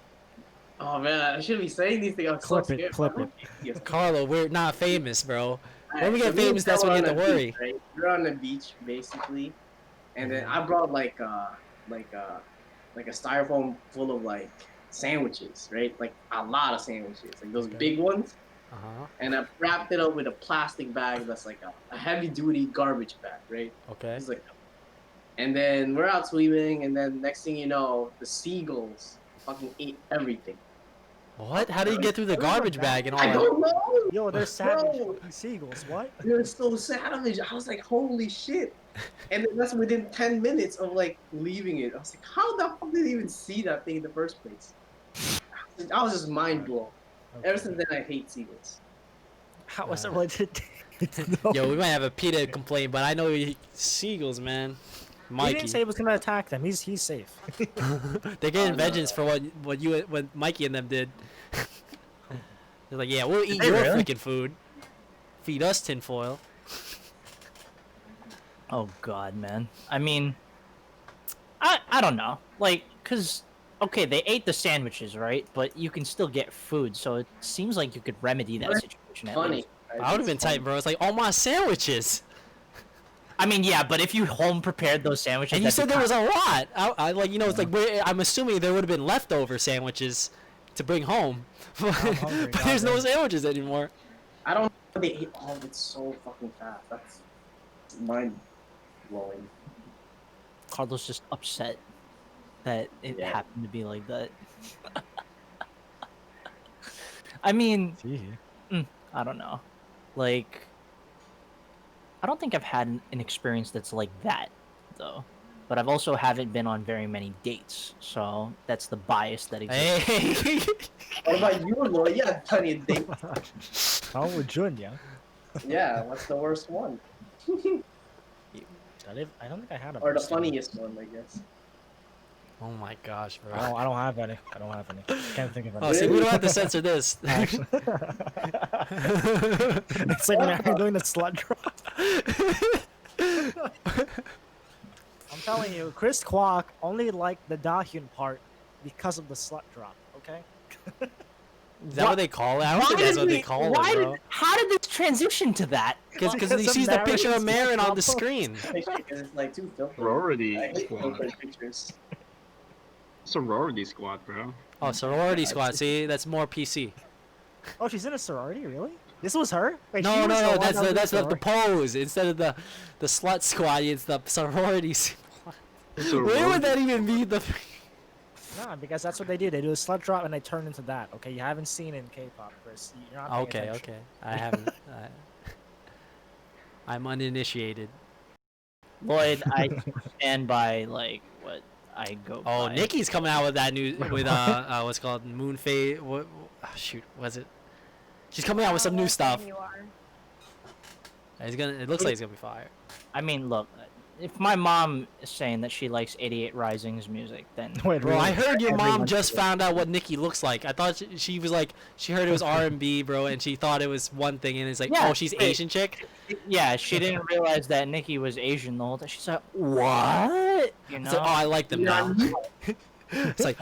oh man, I shouldn't be saying these things. I'm so Clip it, scared. clip it. Carlo, we're not famous, bro. When we So get me and famous, that's when you Stella have to on the worry. beach, right? We're on the beach basically, and then I brought like a styrofoam full of like sandwiches, right? Like a lot of sandwiches, like those big ones. Uh-huh. And I wrapped it up with a plastic bag that's like a heavy duty garbage bag, right? Okay. It's like, and then we're out swimming, and then next thing you know, the seagulls fucking ate everything. What? How did you get through the garbage bag and all I that? don't know. Yo, they're savage Bro. fucking seagulls. What? They're so savage. I was like, holy shit. And then that's within 10 minutes of like leaving it. I was like, how the fuck did they even see that thing in the first place? I was just mind blown. Okay. Ever since then, I hate seagulls. How was it related? No. Yo, we might have a PETA complaint, but I know seagulls, man. He Mikey. didn't say he was gonna attack them. He's safe. They're getting vengeance for what Mikey and them did. They're like, yeah, we'll eat they your really? freaking food. Feed us tinfoil. Oh god, man. I mean, I don't know. Like, cause okay, they ate the sandwiches, right? But you can still get food, so it seems like you could remedy that That's situation. At Funny. least. I would have been tight, bro. It's like all my sandwiches. I mean, yeah, but if you home prepared those sandwiches, And you that'd said be there was kind- a lot. I like, you know, it's like I'm assuming there would have been leftover sandwiches to bring home, but hungry, there's no goddamn. sandwiches anymore. I don't know. They ate all of it so fucking fast. That's mind blowing. Carlos just upset that it Yeah. happened to be like that. I mean, I don't know. Like, I don't think I've had an experience that's like that. though. But I've also haven't been on very many dates, so that's the bias that exists. Hey. What about you, Lloyd? You had plenty of dates. Oh, with Junya. Yeah, what's the worst one? I don't think I had a Or the worst one. funniest one, I guess. Oh my gosh, bro. I don't have any. I don't have any. Can't think of any. Oh, see, we don't have to censor this. Actually. It's like Mary doing the slut drop. I'm telling you, Chris Kwok only liked the Dahyun part because of the slut drop, okay? Is that what they call it? I don't think that's what they call it, bro. How did this transition to that? Because he Because of sees the picture of Marin Marin on the slut screen. Because it's like too filthy. Sorority I hate squad. filtered pictures. Sorority squad, bro. Oh, sorority squad. See, that's more PC. Oh, she's in a sorority, really? This was her? Wait, No, she no, was no. one That's that was in the sorority? pose instead of the slut squad. It's the sorority squad. Where Sorority. would that even be? The Nah, because that's what they do. They do a slut drop and they turn into that. Okay, you haven't seen it in K-pop, Chris. You're not paying okay, attention. okay. I haven't. I'm uninitiated. Lloyd, I stand by like what I go. Oh, by. Nikki's coming out with that new with what's it called Moon Phase. What? Shoot, was it? She's coming out with some new stuff. You are. It's gonna. It looks like it's gonna be fire. I mean, look, if my mom is saying that she likes 88 Rising's music, then Wait, Bro, really? I heard your mom Everyone just should. found out what Nikki looks like. I thought she was like, she heard it was R&B, bro, and she thought it was one thing, and it's like, Yeah, oh, she's wait. Asian chick. yeah, she didn't realize that Nikki was Asian the whole time. She's like, what? You It's like, oh, know? I like them now. It's like,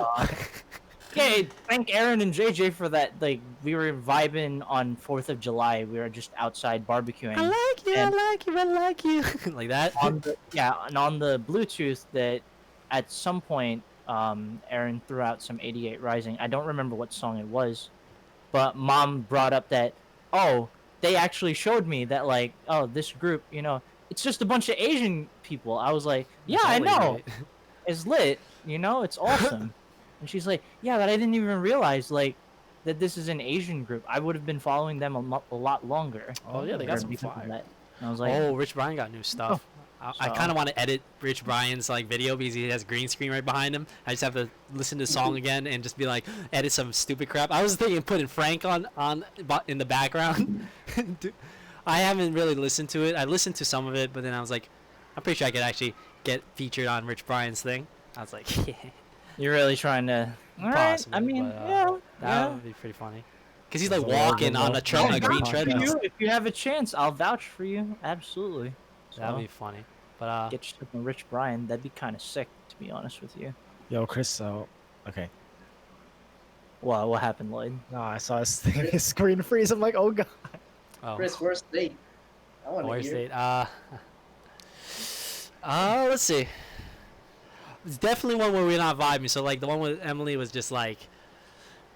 Okay, thank Aaron and JJ for that. Like, we were vibing on 4th of July. We were just outside barbecuing. I like you, I And- like you, I like you, like that. on the, yeah, and on the Bluetooth that at some point, Aaron threw out some 88 Rising. I don't remember what song it was, but Mom brought up that, oh, they actually showed me that, like, oh, this group, you know, it's just a bunch of Asian people. I was like, yeah, I Totally know. right. It's lit, you know, it's awesome. And she's like, yeah, but I didn't even realize, like, that this is an Asian group. I would have been following them a lot longer. Oh yeah, they got some because of fire. that. And I was like, Oh, Rich Brian got new stuff. I So- kind of want to edit Rich Brian's like video because he has green screen right behind him. I just have to listen to the song again and just be like, edit some stupid crap. I was thinking putting Frank on in the background. Dude, I haven't really listened to it. I listened to some of it, but then I was like, I'm pretty sure I could actually get featured on Rich Brian's thing. I was like, yeah, you're really trying to. All right. possibly. I mean, but, yeah. that yeah. would be pretty funny. Cause he's like It's a little walking bit on more- a green I'll treadmill. vouch If you have a chance, I'll vouch for you. Absolutely. That'd So, be funny. But get you some Rich Brian. That'd be kind of sick, to be honest with you. Yo, Chris, so... Okay. Wow, what happened, Lloyd? No, I saw his, thing, his screen freeze. I'm like, oh, God. oh. Chris, worst date. I want to Where's hear. it? Let's see. It's definitely one where we're not vibing. So like the one with Emily was just like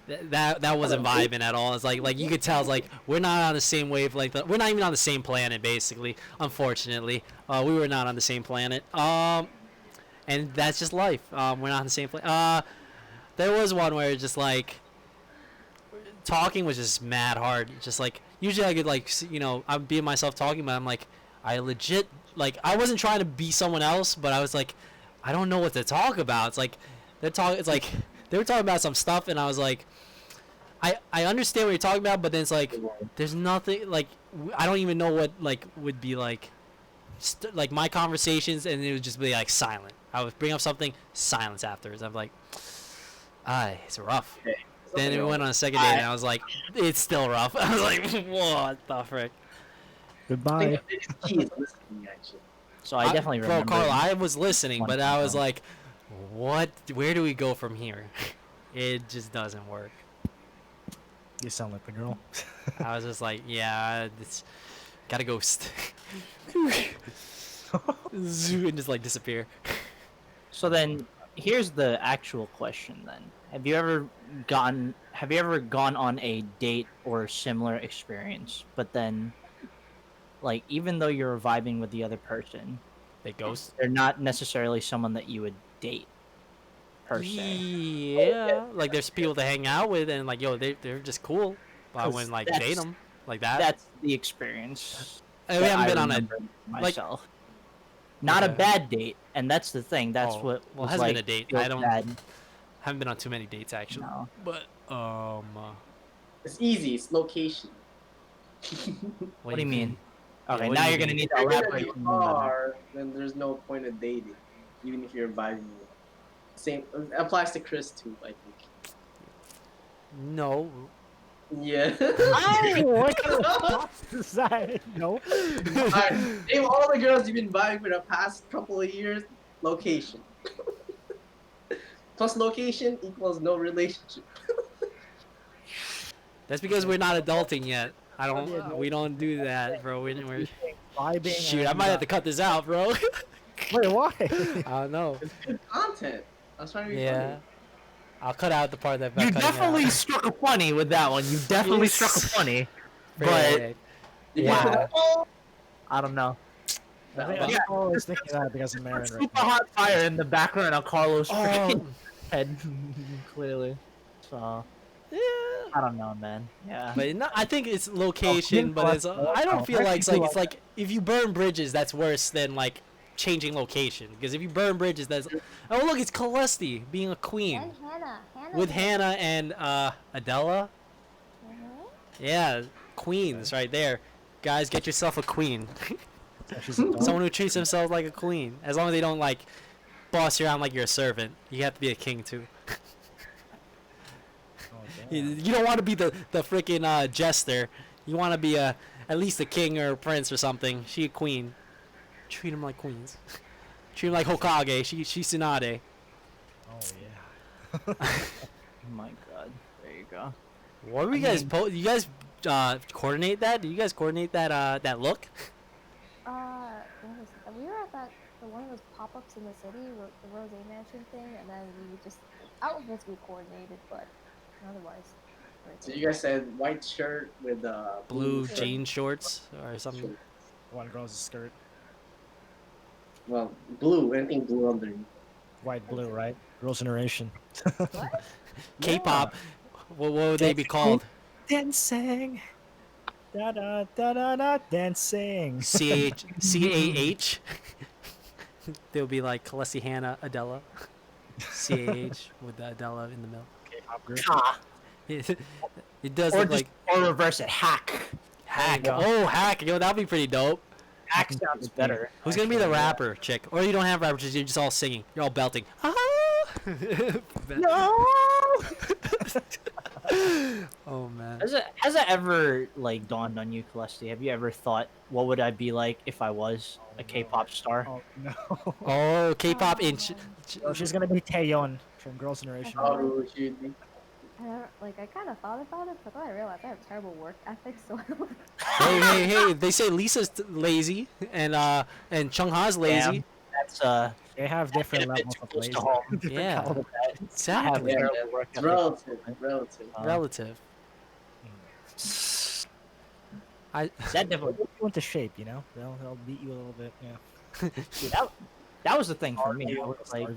that wasn't vibing at all. It's like you could tell it's like we're not on the same wave. Like we're not even on the same planet. Basically, unfortunately, we were not on the same planet. And that's just life. We're not on the same planet. There was one where it's just like talking was just mad hard. Just like usually I could like I'm being myself talking, but I'm like I legit like I wasn't trying to be someone else, but I was like I don't know what to talk about. It's like it's like they were talking about some stuff, and I was like I understand what you're talking about, but then it's like there's nothing like I don't even know what like would be like like my conversations, and it would just be like silent. I would bring up something, silence afterwards. I'm like, it's rough. Then we went on a second date, and I was like, it's still rough. I was like, what the frick? Goodbye. I think the key is listening, actually. So I definitely Bro, remember. Carl, I was listening, one but I was time. like, what? Where do we go from here? It just doesn't work. You sound like the girl. I was just like, yeah, it's gotta ghost. Zoo and just like disappear. So then, here's the actual question. Then, have you ever gone on a date or similar experience, but then, like, even though you're vibing with the other person, They ghost. they're not necessarily someone that you would date, per se. Yeah, like there's people to hang out with, and like, yo, they're just cool. But I 'Cause wouldn't like that's- date them like that. That's the experience. We that haven't I been on a remember myself. not a Okay. bad date, and that's the thing. That's Oh, what well, was hasn't like. been a date. feels I don't bad. haven't been on too many dates actually. No. But It's easy. It's location. What do you mean? Yeah, Okay, what now do you you're gonna mean? need If to you're gonna elaborate. be what you mean by that. far, then there's no point of dating, even if you're vibing. Same applies to Chris too, I think. No. Yeah. Oh, what kind of thoughts is that? No. Alright, name all the girls you've been vibing for the past couple of years. Location. Plus location equals no relationship. That's because we're not adulting yet. I Yeah, don't. no, We don't do that, bro. We're vibing. shoot. I and, might have to cut this out, bro. Wait, why? I don't know. It's good content. I was trying to be Yeah. funny. I'll cut out the part that. You cutting definitely out. struck a funny with that one. You definitely struck a funny, but Right. You Yeah. get to the- oh! I don't know. I think Yeah. I'm always thinking that because of Marin right Super now. hot fire in the background of Carlos' freaking Oh, head, clearly. So yeah. I don't know, man. Yeah. But no, I think it's location. But it's. I don't Oh, feel like actually, it's like if you burn bridges, that's worse than like changing location. Because if you burn bridges, that's. Oh look, it's Callestie being a queen And Hannah. with Hannah and Adela. Mhm. Yeah, queens right there. Guys, get yourself a queen. She's a dog. Someone who treats themselves like a queen. As long as they don't like boss you around like you're a servant. You have to be a king too. Oh, You, damn. you don't want to be the freaking jester. You want to be at least a king or a prince or something. She a queen. Treat them like queens. Treat them like Hokage. She's Tsunade. Oh yeah. Oh my god. There you go. What were you guys? You guys coordinate that? Did you guys coordinate that that look? We were at one of those pop-ups in the city, the Rose Mansion thing, and then we just outfits we coordinated, but otherwise. So you guys said white shirt with Blue shirt. jean shorts or something. One girl's skirt, Well, blue. Anything blue underneath. white, blue, right? Girls' generation. K-pop. What would they be called? Dancing. Da da da da da. Dancing. CAH. They'll be like Callestie, Hannah, Adela. CAH with the Adela in the middle. K-pop group. Ah, It does or look just like or reverse it. Hack. hack. There you Oh, hack. Yo, that'd be pretty dope. Hack sounds better. Who's gonna be the actually, yeah. rapper chick? Or you don't have rappers, you're just all singing. You're all belting. Ah! No. Oh man. Has it ever like dawned on you, Callestie? Have you ever thought, what would I be like if I was a K-pop star? Oh no. Oh, K-pop in. Oh, she's gonna be Taeyeon from Girls' Generation. Oh, shoot me. I kind of thought about it, but then I realized I have terrible work ethic, so I don't. Hey! They say Lisa's lazy and Chungha's lazy. Damn, that's They have different a bit levels too of close lazy. to home. Different Yeah. caliber. I have Exactly. Yeah, terrible yeah. work It's ethic. relative. Relative. I That definitely. They'll put you into shape, you know. They'll beat you a little bit. Yeah. Dude, that was the thing for me. I was like,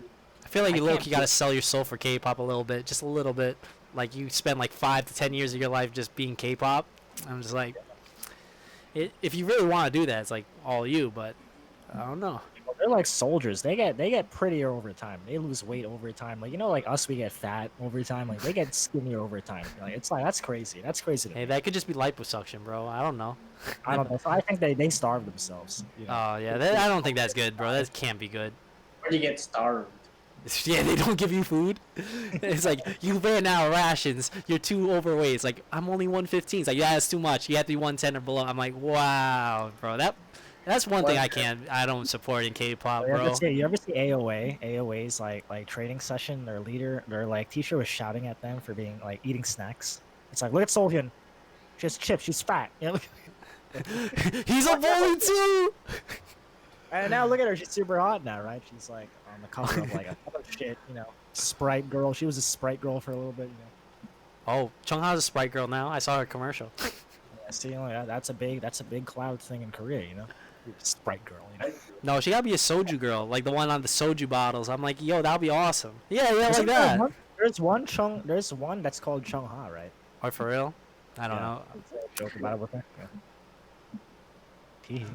feel like I you can't gotta sell your soul for K-pop a little bit, just a little bit. Like you spend like 5 to 10 years of your life just being K-pop. I'm just like, if you really want to do that, it's like all you. But I don't know. Well, they're like soldiers. They get prettier over time. They lose weight over time. Like, you know, like us, we get fat over time. Like, they get skinnier over time. Like, it's like that's crazy. That's crazy. To Hey, me. that could just be liposuction, bro. I don't know. I don't know. So I think they starve themselves. You know? Oh yeah, I don't think that's good, bro. That can't be good. Or you get starved. Yeah, they don't give you food. It's like you ran out of rations. You're too overweight. It's like I'm only 115. It's like yeah, that's too much. You have to be 110 or below. I'm like wow, bro. That's one thing I don't support in K-pop, You bro. ever see AOA? AOA's like training session. Their leader, their like teacher was shouting at them for being like eating snacks. It's like, look at Solhyun. She has chips. She's fat. You know, He's a bully too. and now look at her. She's super hot now, right? She's like on the cover of like a other shit. You know, Sprite girl. She was a Sprite girl for a little bit. You know. Oh, Chungha's a Sprite girl now. I saw her commercial. Yeah, see, you know, that's a big cloud thing in Korea. You know, Sprite girl. You know. No, she gotta be a soju girl, like the one on the soju bottles. I'm like, yo, that'd be awesome. Yeah, like Isn't that. There's one that's called Chungha, right? Or for real? I don't Yeah. know. Joke about it with her. Yeah. Tee.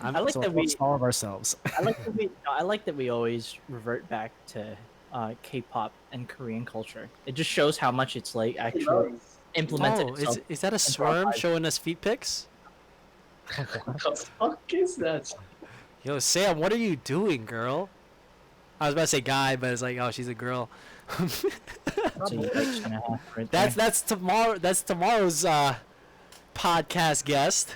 I like So that we. let's starve ourselves. I like that we. No, I like that we always revert back to K-pop and Korean culture. It just shows how much it's like actually implemented. Oh, itself is that a into our swerm lives. showing us feet pics? What the fuck is that? Yo, Sam, what are you doing, girl? I was about to say guy, but it's like, oh, she's a girl. That's a yikes and a half right That's there. tomorrow. That's tomorrow's podcast guest.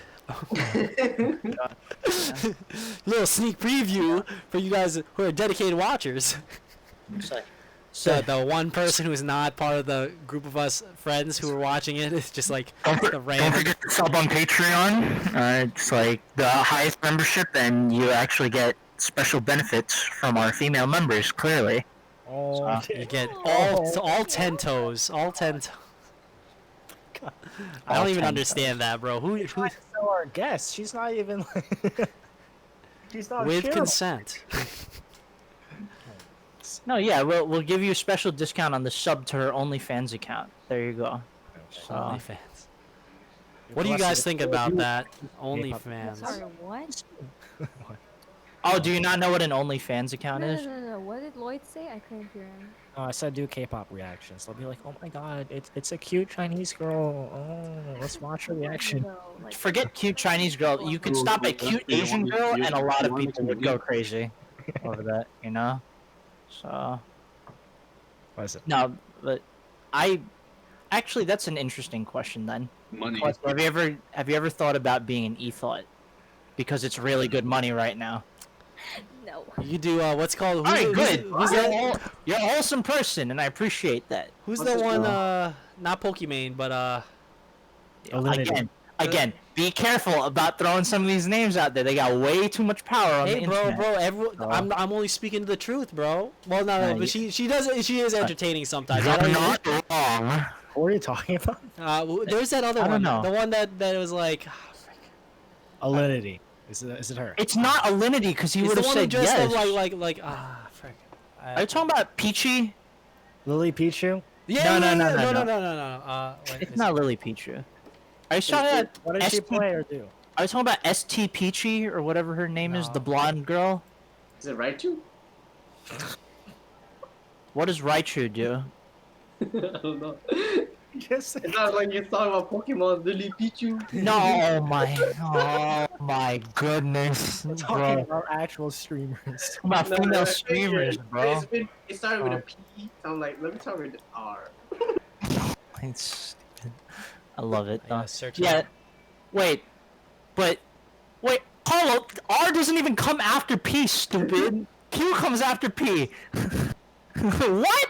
Little sneak preview for you guys who are dedicated watchers. So the one person who's not part of the group of us friends who are watching it is just like the Don't random. forget to sub on Patreon. It's like the highest membership, and you actually get special benefits from our female members. Clearly, Oh, You get all 10 toes, all 10. God. I don't All even 10 understand that, bro. Who trying to sell our guest. She's not even. She's not with shareable. consent? no, yeah, we'll give you a special discount on the sub to her OnlyFans account. There you go. OnlyFans. What do you guys think about that? OnlyFans. Sorry, what? Oh, do you not know what an OnlyFans account No, is? no, no, no. What did Lloyd say? I couldn't hear him. I said do K-pop reactions. They'll be like, oh my god, it's a cute Chinese girl. Oh, let's watch her reaction. No, like, Forget cute Chinese girl. You could stop at cute Asian girl, and a lot of people would go crazy over that. You know. So What is it? no, but actually that's an interesting question then. Money. Plus, have you ever thought about being an e-thought? Because it's really good money right now. no. You do what's called? All right, good. Who's that? You're a wholesome person, and I appreciate that. Who's What's the his one? name? Not Pokimane, but Alinity. Again, be careful about throwing some of these names out there. They got way too much power on the Hey, bro, internet. everyone, I'm only speaking the truth, bro. Well, no, but she is entertaining sometimes. I You're don't not wrong. What are you talking about? there's that other I don't one, know. the one that was like, Alinity. Is it her? It's not Alinity because he it's would the have one who said dressed yes. up like frick. Are you talking about Peachy? Lily Pichu? Yeah, No. no. Wait, It's not Lily Peachy. Are you talking about What did she ST play or do? Are you talking about ST Peachy or whatever her name is, No. the blonde girl? Is it right to? What does Raichu do? I don't know. Yes. It's not like you're talking about Pokemon, Lily Pichu. No, oh my goodness, We're talking bro. about actual streamers. About No, female I streamers, figured. bro. It started with a P, so I'm like, let me start with an R. It's stupid. I love it. Yeah, search yeah. it. Wait, Carlo, R doesn't even come after P, stupid. Q comes after P. What?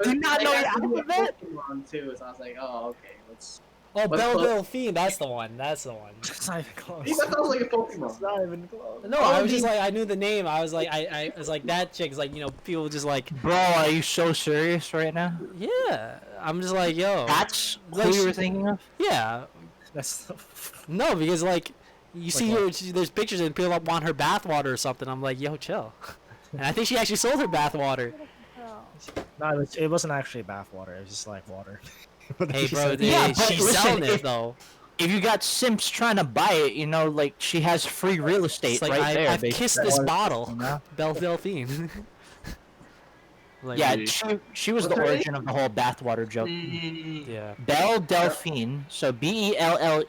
Do you not know your alphabet? Pokemon too, so I was like, oh, okay, let's. Oh, What's Belle close? Delphine, that's the one. That's the one. It's not even close. That sounds like a It's Pokemon. not even close. No, I was just like, I knew the name. I was like, I was like, that chick is like, people just like, Bro, are you so serious right now? yeah. I'm just like, yo. That's Like, who you were thinking of? Yeah. That's No, because like, you see what? her, there's pictures and people want her bathwater or something. I'm like, yo, chill. And I think she actually sold her bathwater. Oh. no, it wasn't actually bathwater. It was just like water. But Hey, she bro, said- Yeah, but she's listen, selling it if- though. If you got simps trying to buy it, like she has free real estate It's like right there. I've kissed this basically. bottle, You know? Belle Delphine. Like, Yeah, Maybe. she was the What's her origin of the whole bathwater joke. yeah. Belle Delphine, so Belle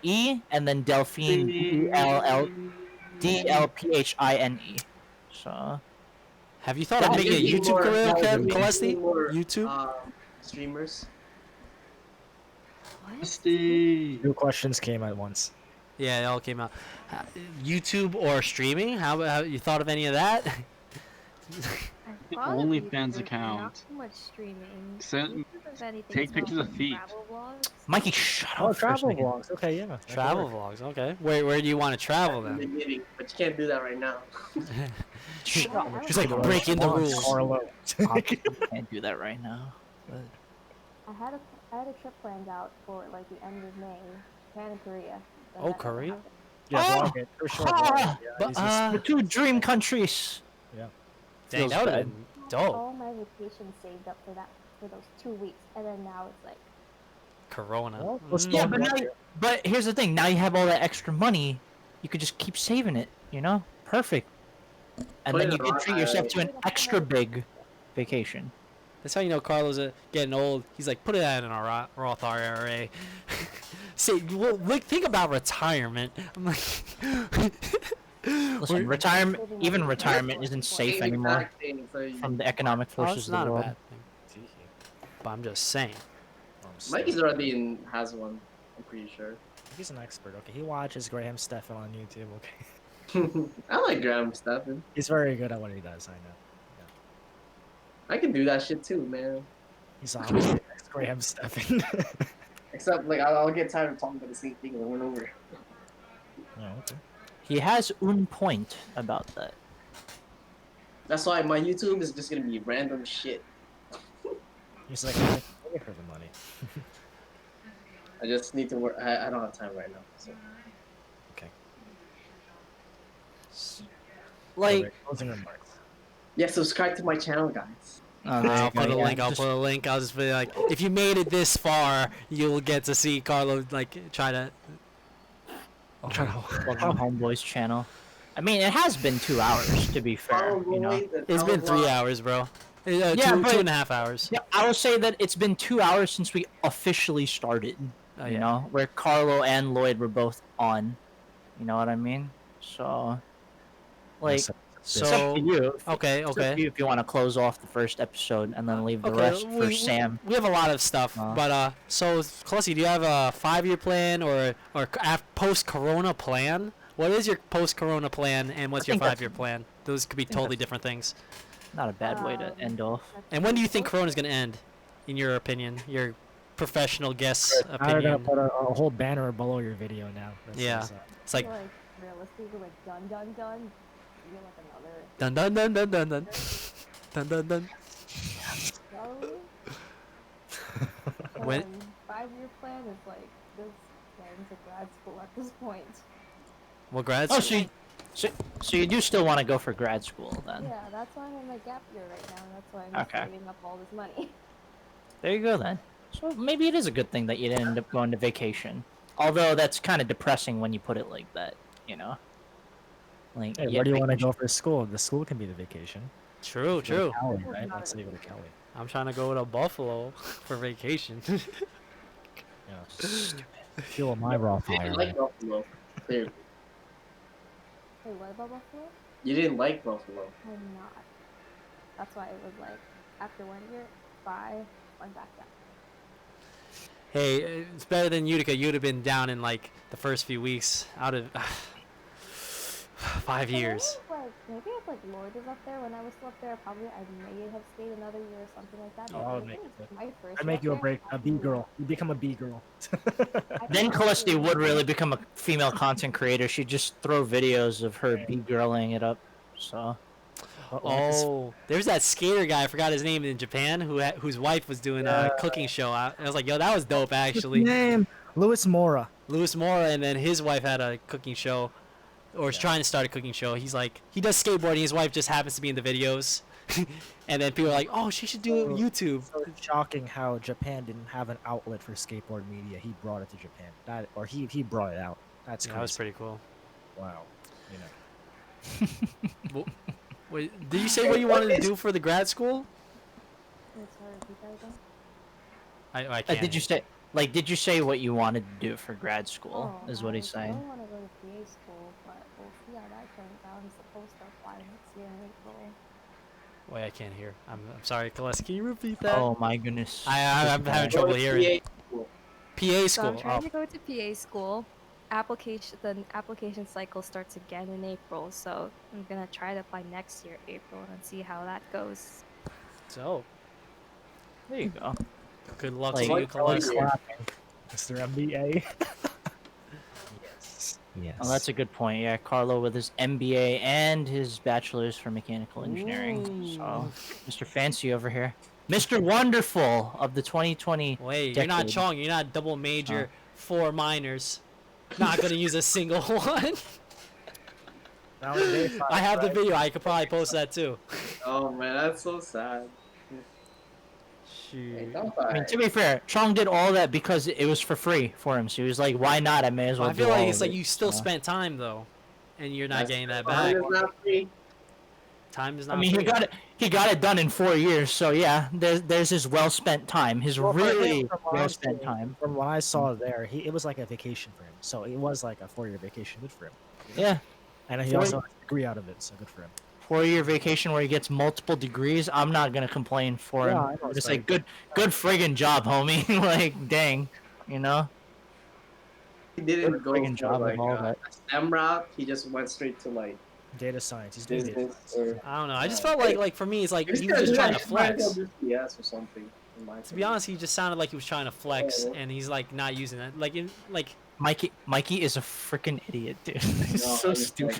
and then Delphine DLPHINE. So Have you thought of making a YouTube career, Callestie? YouTube? Streamers. Two questions came at once. Yeah, it all came out. YouTube or streaming? How you thought of any of that? OnlyFans account. Not too much streaming. Send- If anything, take it's pictures more of feet. travel vlogs. Mikey, shut up. Oh, for a travel second. vlogs. Okay, yeah. that could Travel work. vlogs, okay. Where do you want to travel In the then? beginning, but you can't do that right now. Shut up. She's like breaking the rules. Carlo. Can't do that right now. I had a trip planned out for like the end of May, Japan and Korea. but Oh, that never Korea? happened. Yeah, Oh! vlog it. For sure. Ah! Vlog it. Yeah, But easy. The two dream countries. dang, feels that would bad. have been dope. All my vacation saved up for those 2 weeks, and then now it's like, Corona. Well, let's Mm. Yeah, go but back now, here. but here's the thing. Now you have all that extra money. You could just keep saving it. You know, perfect. And Put then it you can on, treat yourself to an extra big vacation. That's how you know Carlo's getting old. He's like, put it in a Roth IRA. Say, well, like, think about retirement. I'm like, Listen, retirement, even retirement isn't safe Same anymore exact thing. So from the economic oh, forces it's of the not a world. bad thing. But I'm just saying. Mikey's already has one. I'm pretty sure. He's an expert. Okay, he watches Graham Stephan on YouTube. Okay, I like Graham Stephan. he's very good at what he does. I know. I can do that shit too, man. He's obviously Graham Stephan. Except like I'll get tired of talking about the same thing over and over. Oh, okay. He has un point about that. That's why my YouTube is just gonna be random shit. He's like, I'm paying for the money. I just need to work. I don't have time right now. So. Okay. Like, Alright, closing remarks. Yeah, subscribe to my channel, guys. oh, there I'll you go, put a yeah, link. I'll just- put a link. I'll just be like, if you made it this far, you'll get to see Carlo like try to. Welcome Homeboy's channel. I mean, it has been 2 hours, to be fair. You know? It's been 3 hours, bro. Yeah, two, but- 2.5 hours. Yeah, I will say that it's been 2 hours since we officially started. Oh, You yeah. know, where Carlo and Lloyd were both on. You know what I mean? So, like, Yes, it's up So to you. okay, It's up to okay. you if you want to close off the first episode and then leave the rest for Sam. We have a lot of stuff, but so Callestie, do you have a 5-year plan or post Corona plan? What is your post Corona plan and what's your think that's- 5-year plan? Those could be totally different things. Not a bad way to end off. And when do you think Corona is gonna end? In your opinion, your professional guess Now they're gonna opinion. put a whole banner below your video now. That's Yeah. so sad. It's like like realistically, like done. You're like another. dun dun dun dun dun dun dun dun dun. Probably. When- 5-year plan is like just getting to grad school at this point. Well, grad Oh, school. so you do still want to go for grad school then? Yeah, that's why I'm in my gap year right now. And that's why I'm Okay. saving up all this money. There you go then. So maybe it is a good thing that you didn't end up going to vacation. Although that's kind of depressing when you put it like that, you know? Like, Hey, yeah, where do you want to vacation- go for school? The school can be the vacation. True, true. Cali, right? Let's say you go to Cali. I'm trying to go to Buffalo for vacation. Yeah. Fuel my raw You fire. didn't like Buffalo. Clearly. Wait, what about Buffalo? You didn't like Buffalo. I'm not. That's why it was like after 1 year, 5, went back down. Hey, it's better than Utica. You'd have been down in like the first few weeks out of 5 years. Like, maybe if like Lloyd was up there when I was still up there, probably I may have stayed another year or something like that. But Oh, I I'd think make it's it. my first I'd year make up you a there, break, a I B think- girl. You become a B girl. I Then think Callestie would honestly- really become a female content creator. She'd just throw videos of her B-girling it up. So, Oh, there's that skater guy. I forgot his name in Japan whose wife was doing a cooking show. I was like, yo, that was dope actually. Name Louis Mora. Louis Mora, and then his wife had a cooking show, or is trying to start a cooking show. He's like, he does skateboarding. His wife just happens to be in the videos, and then people are like, oh, she should do YouTube. So it's shocking how Japan didn't have an outlet for skateboard media. He brought it to Japan. He brought it out. That's Yeah, crazy. that was pretty cool. Wow. You know. Wait, did you say what you wanted to do for the grad school? Wait, sorry, repeat that again? I can't. did you say what you wanted to do for grad school? Oh, Is what he's I saying. don't want to go to PA school, but we'll see how that turns out. I'm supposed to apply next year in April. Wait, I can't hear. I'm sorry, Callestie. Can you repeat that? Oh my goodness. I'm having trouble hearing. PA So school. I'm trying Oh, to go to PA school. The application cycle starts again in April, so I'm gonna try to apply next year April and see how that goes. so There you go. good luck Like- to you, Callestie. Mr. MBA. yes. Yes. Oh, that's a good point. Yeah, Carlo with his MBA and his bachelor's for mechanical engineering. So, Mr. Fancy over here. Mr. Wonderful of the 2020. Wait, you're not decade. Chong. You're not double major, 4 minors. Not gonna use a single one. Nowadays, I have the video. I could probably post that too. Oh man, that's so sad. Hey, Shoot. don't I mean, cry. to be fair, Chong did all that because it was for free for him. So he was like, why not? I may as well I feel do all like of it's like it. you still So, spent time though, and you're not getting that Time back. is not free. Time is I not. mean, free. he got it done in 4 years. So yeah, there's his well spent time. His Well, for him, really from what well I'm spent seeing, time. from what I saw there, it was like a vacation for him. So it was like a 4-year vacation. Good for him. Yeah, And he 4 also has a degree out of it, so good for him. 4 year vacation where he gets multiple degrees. I'm not gonna complain for him. Yeah, I know, I'm it's just very like good friggin' job, homie. Like dang, you know. He didn't Good go friggin' for job like of all that. a STEM route. He just went straight to like Data science. He's doing data business science. or. I don't know. I just felt like for me, it's like He's he gonna was do just trying that, to he might as well flex. do CS or something. in my To be opinion. honest, he just sounded like he was trying to flex, Yeah. and he's like not using it. Like in like Mikey is a freaking idiot, dude. He's No, so I'm just stupid.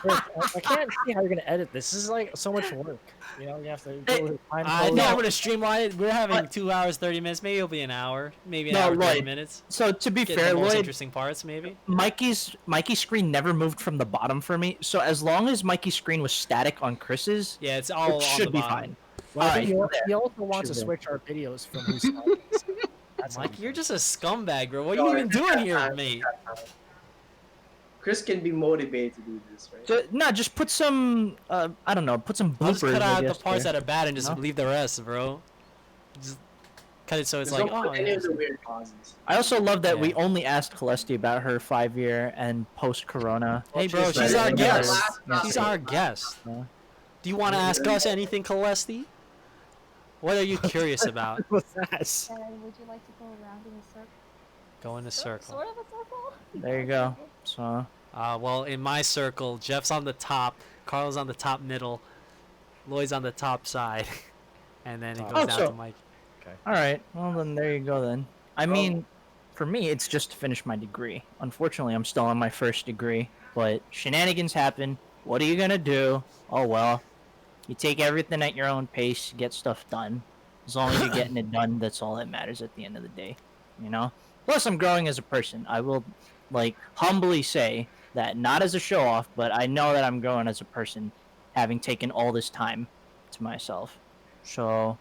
I can't see how you're gonna edit this. This is like so much work. You know, you have to go with time I code. think I'm gonna streamline it. We're having But- 2 hours 30 minutes. Maybe it'll be an hour. Maybe an No, hour 30 Lloyd, minutes. So to be Get fair, the most Lloyd, interesting parts, maybe. Mikey's screen never moved from the bottom for me. So as long as Mikey's screen was static on Chris's, Yeah, it's all it on should the be bottom. fine. Well, I think Alright, he also wants to Should be. switch our videos from who's talking. So that's Mike, how you're he just a scumbag, bro. What are No, you even it's doing that here, time. mate? Chris can be motivated to do this, right? No, just put some. I don't know. Put some bloopers. I'll just cut I out the guess, parts there. that are bad and just No? leave the rest, bro. Just cut it so it's Just like, don't oh, put any yeah. of the weird pauses. I also love that we Yeah. only asked Callestie about her 5 year and post Corona. Hey, bro, she's she's right. our Yeah, guest. last She's topic. our guest. Yeah. Do you want to ask us anything, Callestie? What are you curious about? What's that? And would you like to go around in a circle? Go in a circle. Sort of a circle? There you go. So Well, in my circle, Jeff's on the top, Carlo's on the top middle, Lloyd's on the top side, and then it goes Oh, down so- to Mike. all right. Well then, there you go then. I mean, for me, it's just to finish my degree. Unfortunately, I'm still on my first degree, but shenanigans happen. What are you gonna do? Oh well. You take everything at your own pace, get stuff done. As long as you're getting it done, that's all that matters at the end of the day. You know? Plus, I'm growing as a person. I will, like, humbly say that, not as a show off, but I know that I'm growing as a person, having taken all this time to myself. So,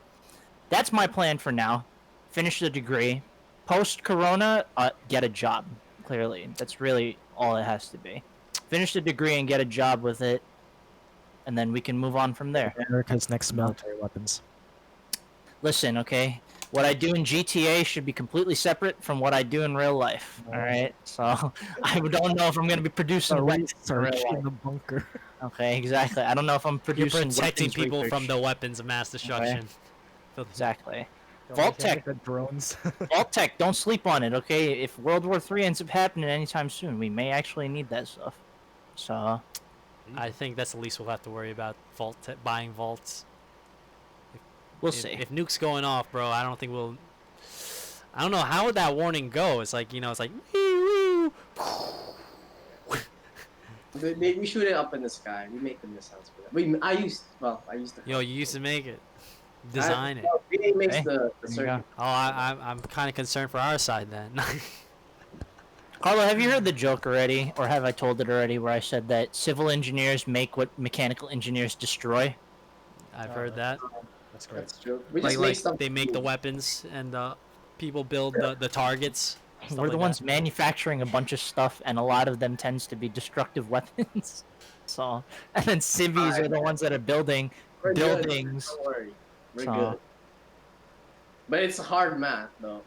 that's my plan for now. Finish the degree. Post Corona, get a job. Clearly. That's really all it has to be. Finish the degree and get a job with it. And then we can move on from there. America's next military weapons. Listen, okay? What I do in GTA should be completely separate from what I do in real life. Alright? So, I don't know if I'm going to be producing weapons in real Research in life. the bunker. Okay, exactly. I don't know if I'm You're producing protecting weapons people research. from the weapons of mass destruction. Exactly. Don't Vault forget Tech. the drones. Vault Tech, don't sleep on it, okay? If World War III ends up happening anytime soon, we may actually need that stuff. So, I think that's the least we'll have to worry about, buying vaults. we'll if, see. If nuke's going off, bro, I don't think we'll... I don't know, how would that warning go? It's like, it's like... wee, wee. We shoot it up in the sky. We make the missiles for that. I used to. Yo, you used to make it. Design it. No, VA makes Okay. the There you circuit. go. Oh, I'm kind of concerned for our side then. Carlo, have you heard the joke already, or have I told it already, where I said that civil engineers make what mechanical engineers destroy? I've heard that. That's great. That's true. We just make Like stuff. they make the weapons and people build the targets. stuff We're the like ones that. manufacturing a bunch of stuff, and a lot of them tends to be destructive weapons. So, and then civvies are the ones that are building We're good. buildings. Don't worry. We're So- good. But it's hard math, though.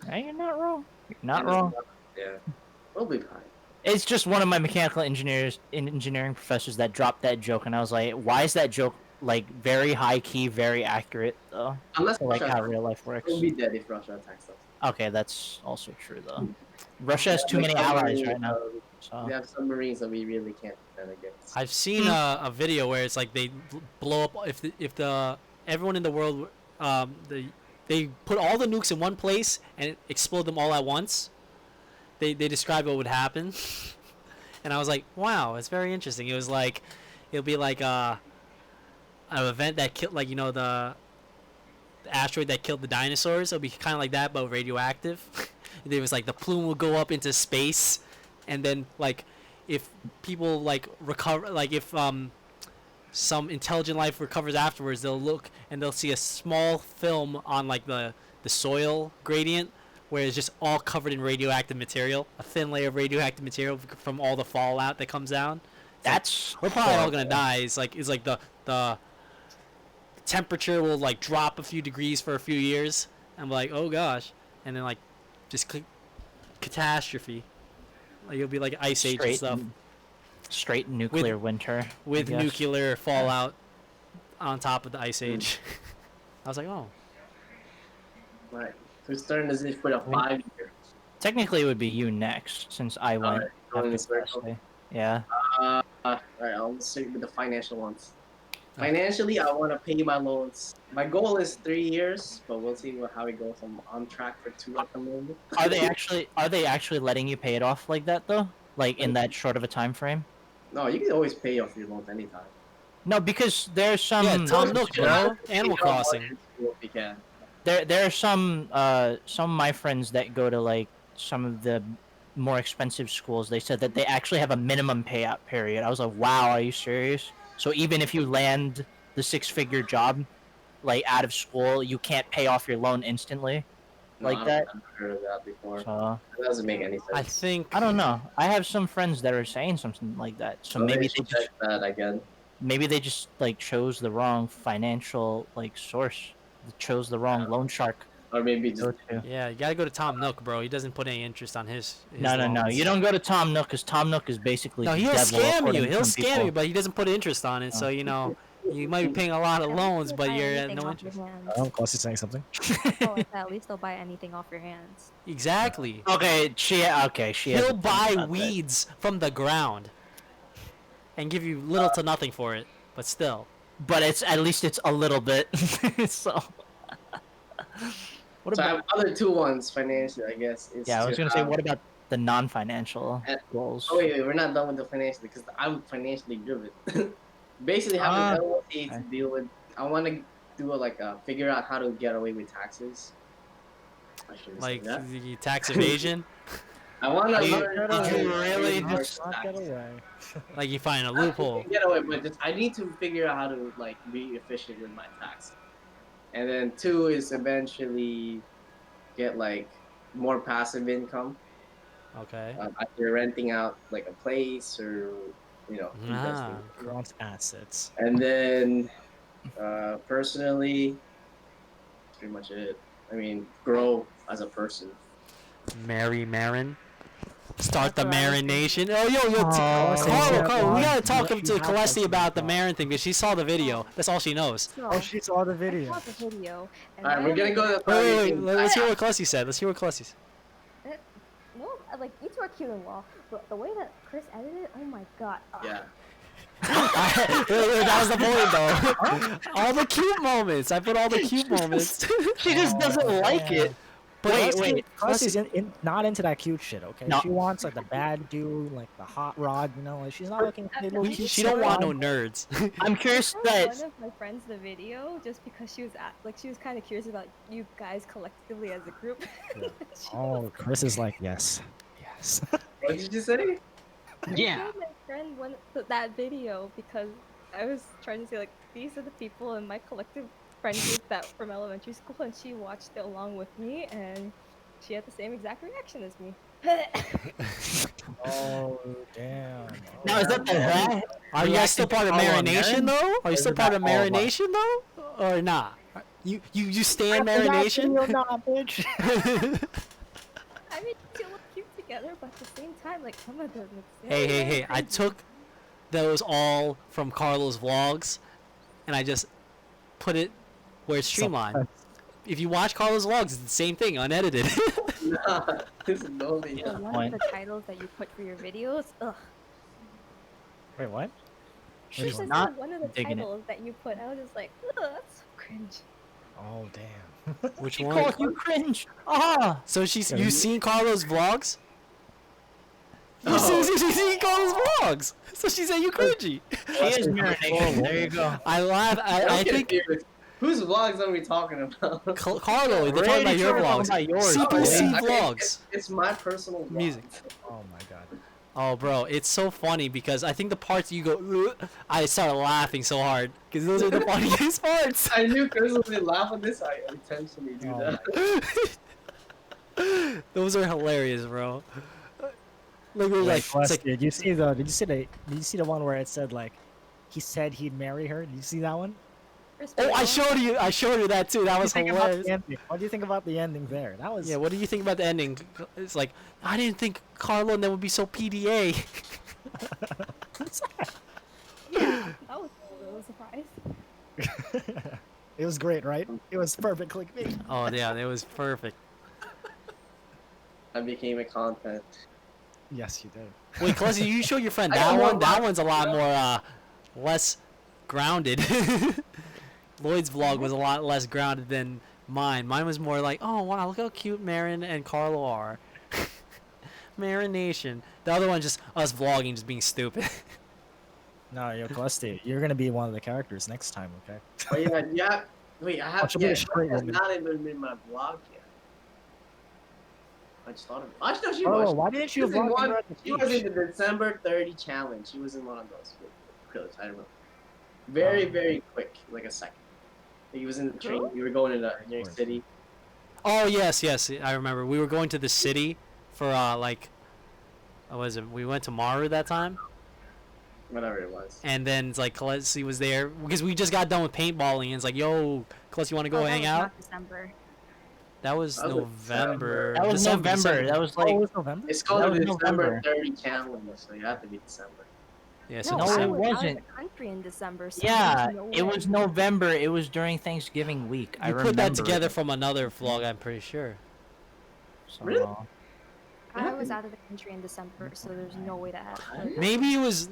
Hey, you're not wrong. You're not wrong. Yeah. We'll be fine. It's just one of my mechanical engineering professors that dropped that joke, and I was like, why is that joke like very high key, very accurate though? Unless For, like Russia, how real life works. we'll be dead if Russia attacks us. Okay, that's also true though. Russia has too many allies right now. So We have submarines that we really can't defend against. I've seen a video where it's like they blow up if the everyone in the world they put all the nukes in one place and explode them all at once. They described what would happen, and I was like, wow, it's very interesting. It was like it'll be like an event that killed the asteroid that killed the dinosaurs. It'll be kind of like that, but radioactive. There was like the plume will go up into space, and then like if people recover, if some intelligent life recovers afterwards, they'll look and they'll see a small film on like the soil gradient where it's just all covered in radioactive material, a thin layer of radioactive material from all the fallout that comes down. That's We're probably all gonna horrible. die. It's like the temperature will like drop a few degrees for a few years. I'm like, oh gosh, and then like just catastrophe. Like it'll be like ice age and Straight, stuff straight nuclear winter. I with guess. nuclear fallout on top of the ice age. I was like, oh, Right. Whose turn is it for the 5 year? Technically, it would be you next, since I went Alright, go in after the circle. Callestie. Yeah. Alright, I'll stick with the financial ones. Financially, I want to pay my loans. My goal is 3 years, but we'll see how it goes. I'm on track for 2 at the moment. Are they actually letting you pay it off like that though? Like in that short of a time frame? No, you can always pay off your loans anytime. No, because there's some yeah, Tom Nook, bro. Animal Crossing. If you can. there are some of my friends that go to like some of the more expensive schools. They said that they actually have a minimum payout period. I was like, wow, are you serious? So even if you land the 6-figure job, like out of school, you can't pay off your loan instantly, No, like that. I've never heard of that before. So That doesn't make any sense. I think I don't know. I have some friends that are saying something like that. So So maybe they they should just check that again. like chose the wrong financial like source. Chose the wrong loan shark. Or maybe to just go to. yeah, you gotta go to Tom Nook, bro. He doesn't put any interest on his No. loans. You don't go to Tom Nook because Tom Nook is basically No, the he'll devil, scam according you. to He'll some scam people. you, but he doesn't put interest on it. So you know, you might be paying a lot of loans, but you're at no interest. Close to saying something. At least they'll buy anything off your hands. Exactly. Okay, she has He'll a point buy about that. weeds from the ground and give you little to nothing for it, but still. But it's at least it's a little bit. So. What So I about? have other 2 ones financially, I guess. Is Yeah, I was gonna say, have- what about the non-financial Uh, goals? Oh wait, we're not done with the financial because I'm financially driven. Basically, have an LLC to okay. deal with. I want to do figure out how to get away with taxes. I shouldn't say Like that. the tax evasion. I want to Did learn. you really just Not get away. Like you find a loophole. get away, but just I need to figure out how to like be efficient with my tax. And then 2 is eventually get like more passive income. Okay. Either renting out like a place or investing. Grant assets. And then personally, that's pretty much it. I mean, grow as a person. Marry Marin. Start the Marin Nation. Oh, yo, Oh, Carlo, we gotta talk Let to you have Callestie that about the thought. Marin thing because she saw the video. That's all she knows. So, Oh, she saw the I video. saw the video. And All right, we're gonna go to the Wait, private let's hear what Callestie said. Let's hear what Callestie said. No, like you two are cute and all, but the way that Chris edited it, oh my god. Yeah. That was the point, though. All the cute moments. I put all the cute moments. She just doesn't like it. But Wait. Callestie's not into that cute shit, okay? No. She wants like the bad dude, like the hot rod, you know? Like she's not looking at little cute She don't want no stuff. nerds. I'm curious I that. showed one of my friends the video just because she was she was kind of curious about you guys collectively as a group. She Oh, was- Chris is like, yes. Yes. What did you say? I showed my friend that video because I was trying to say like these are the people in my collective friend group that from elementary school, and she watched it along with me, and she had the same exact reaction as me. Oh, damn. Now is that the hat? Are you guys still part of Marination, though? Are you still part of all of us? Marination, though? Or not? You stand You're Marination? not, bitch. I mean, they look cute together, but at the same time, like some of them. Hey. I took those all from Carlo's vlogs, and I just put it where it's streamlined. If you watch Carlo's vlogs, it's the same thing, unedited. Nah, this is only. One point. of the titles that you put for your videos, ugh. Wait, what? She said not one of the digging it. titles that you put, I was just like, ugh, that's so cringe. Oh, damn. Which She one? called you cringe. Ah. So you've seen Carlo's vlogs? No. You've seen Carlo's vlogs. So she said you cringy. She is marination. There you go. I laugh. I think Whose vlogs are we talking about? Carlo. They're talking about your vlogs. About yours. CPC Okay, vlogs. It's my personal vlog. Music. Oh, my God. Oh, bro, it's so funny because I think the parts you go, "Ugh," I started laughing so hard because those are the funniest parts. I knew Chris would laugh at this. I intentionally do Oh that. Those are hilarious, bro. Like, we're Wait, like, it's like, did you see the one where it said like he said he'd marry her? Did you see that one? oh, I showed you that too. That was What do you think about hilarious. the ending? What do you think about the ending there? That was Yeah, what do you think about the ending? It's like, I didn't think Carlo and them would be so PDA. Yeah, that was a little surprise. It was great, right? It was perfect clickbait. Oh yeah, that was perfect. I became a content. Yes, you did. Wait, Callestie, you show your friend I got that more one. That vlogs, one's a lot bro. more less grounded. Lloyd's vlog was a lot less grounded than mine. Mine was more like, oh wow, look how cute Marin and Carlo are. Marin Nation. The other one just us vlogging, just being stupid. No, yo, Callestie, you're gonna be one of the characters next time, okay? Oh yeah, yeah. Wait, I have. Should be Yeah, a straight has woman. not even been my vlog yet. I just thought of it. Actually, no, she Oh, was. why didn't you She was in vlog when you one. were at the She was beach? in the December 30 challenge. She was in one of those clips. I remember. Very, very quick, like a second. He was in the train. We were going to New York City. Oh yes, yes, I remember. We were going to the city for like, what was it? We went to Maru that time, Whatever it was. and then it's like Callestie was there because we just got done with paintballing, and it's like, yo, Callestie, you want to go hang out? December. That was That was November. That was December, November. December. That was Oh, it like was November? It's That called the was December November. 30 challenge, so you have to be December. Yeah, so No, I December. it was out of wasn't. the country in December. So Yeah, there's no it way. was November. It was during Thanksgiving week. I You remember put that together it. from another vlog, I'm pretty sure. So, Really? I was out of the country in December, so there's no way that happened. Maybe it was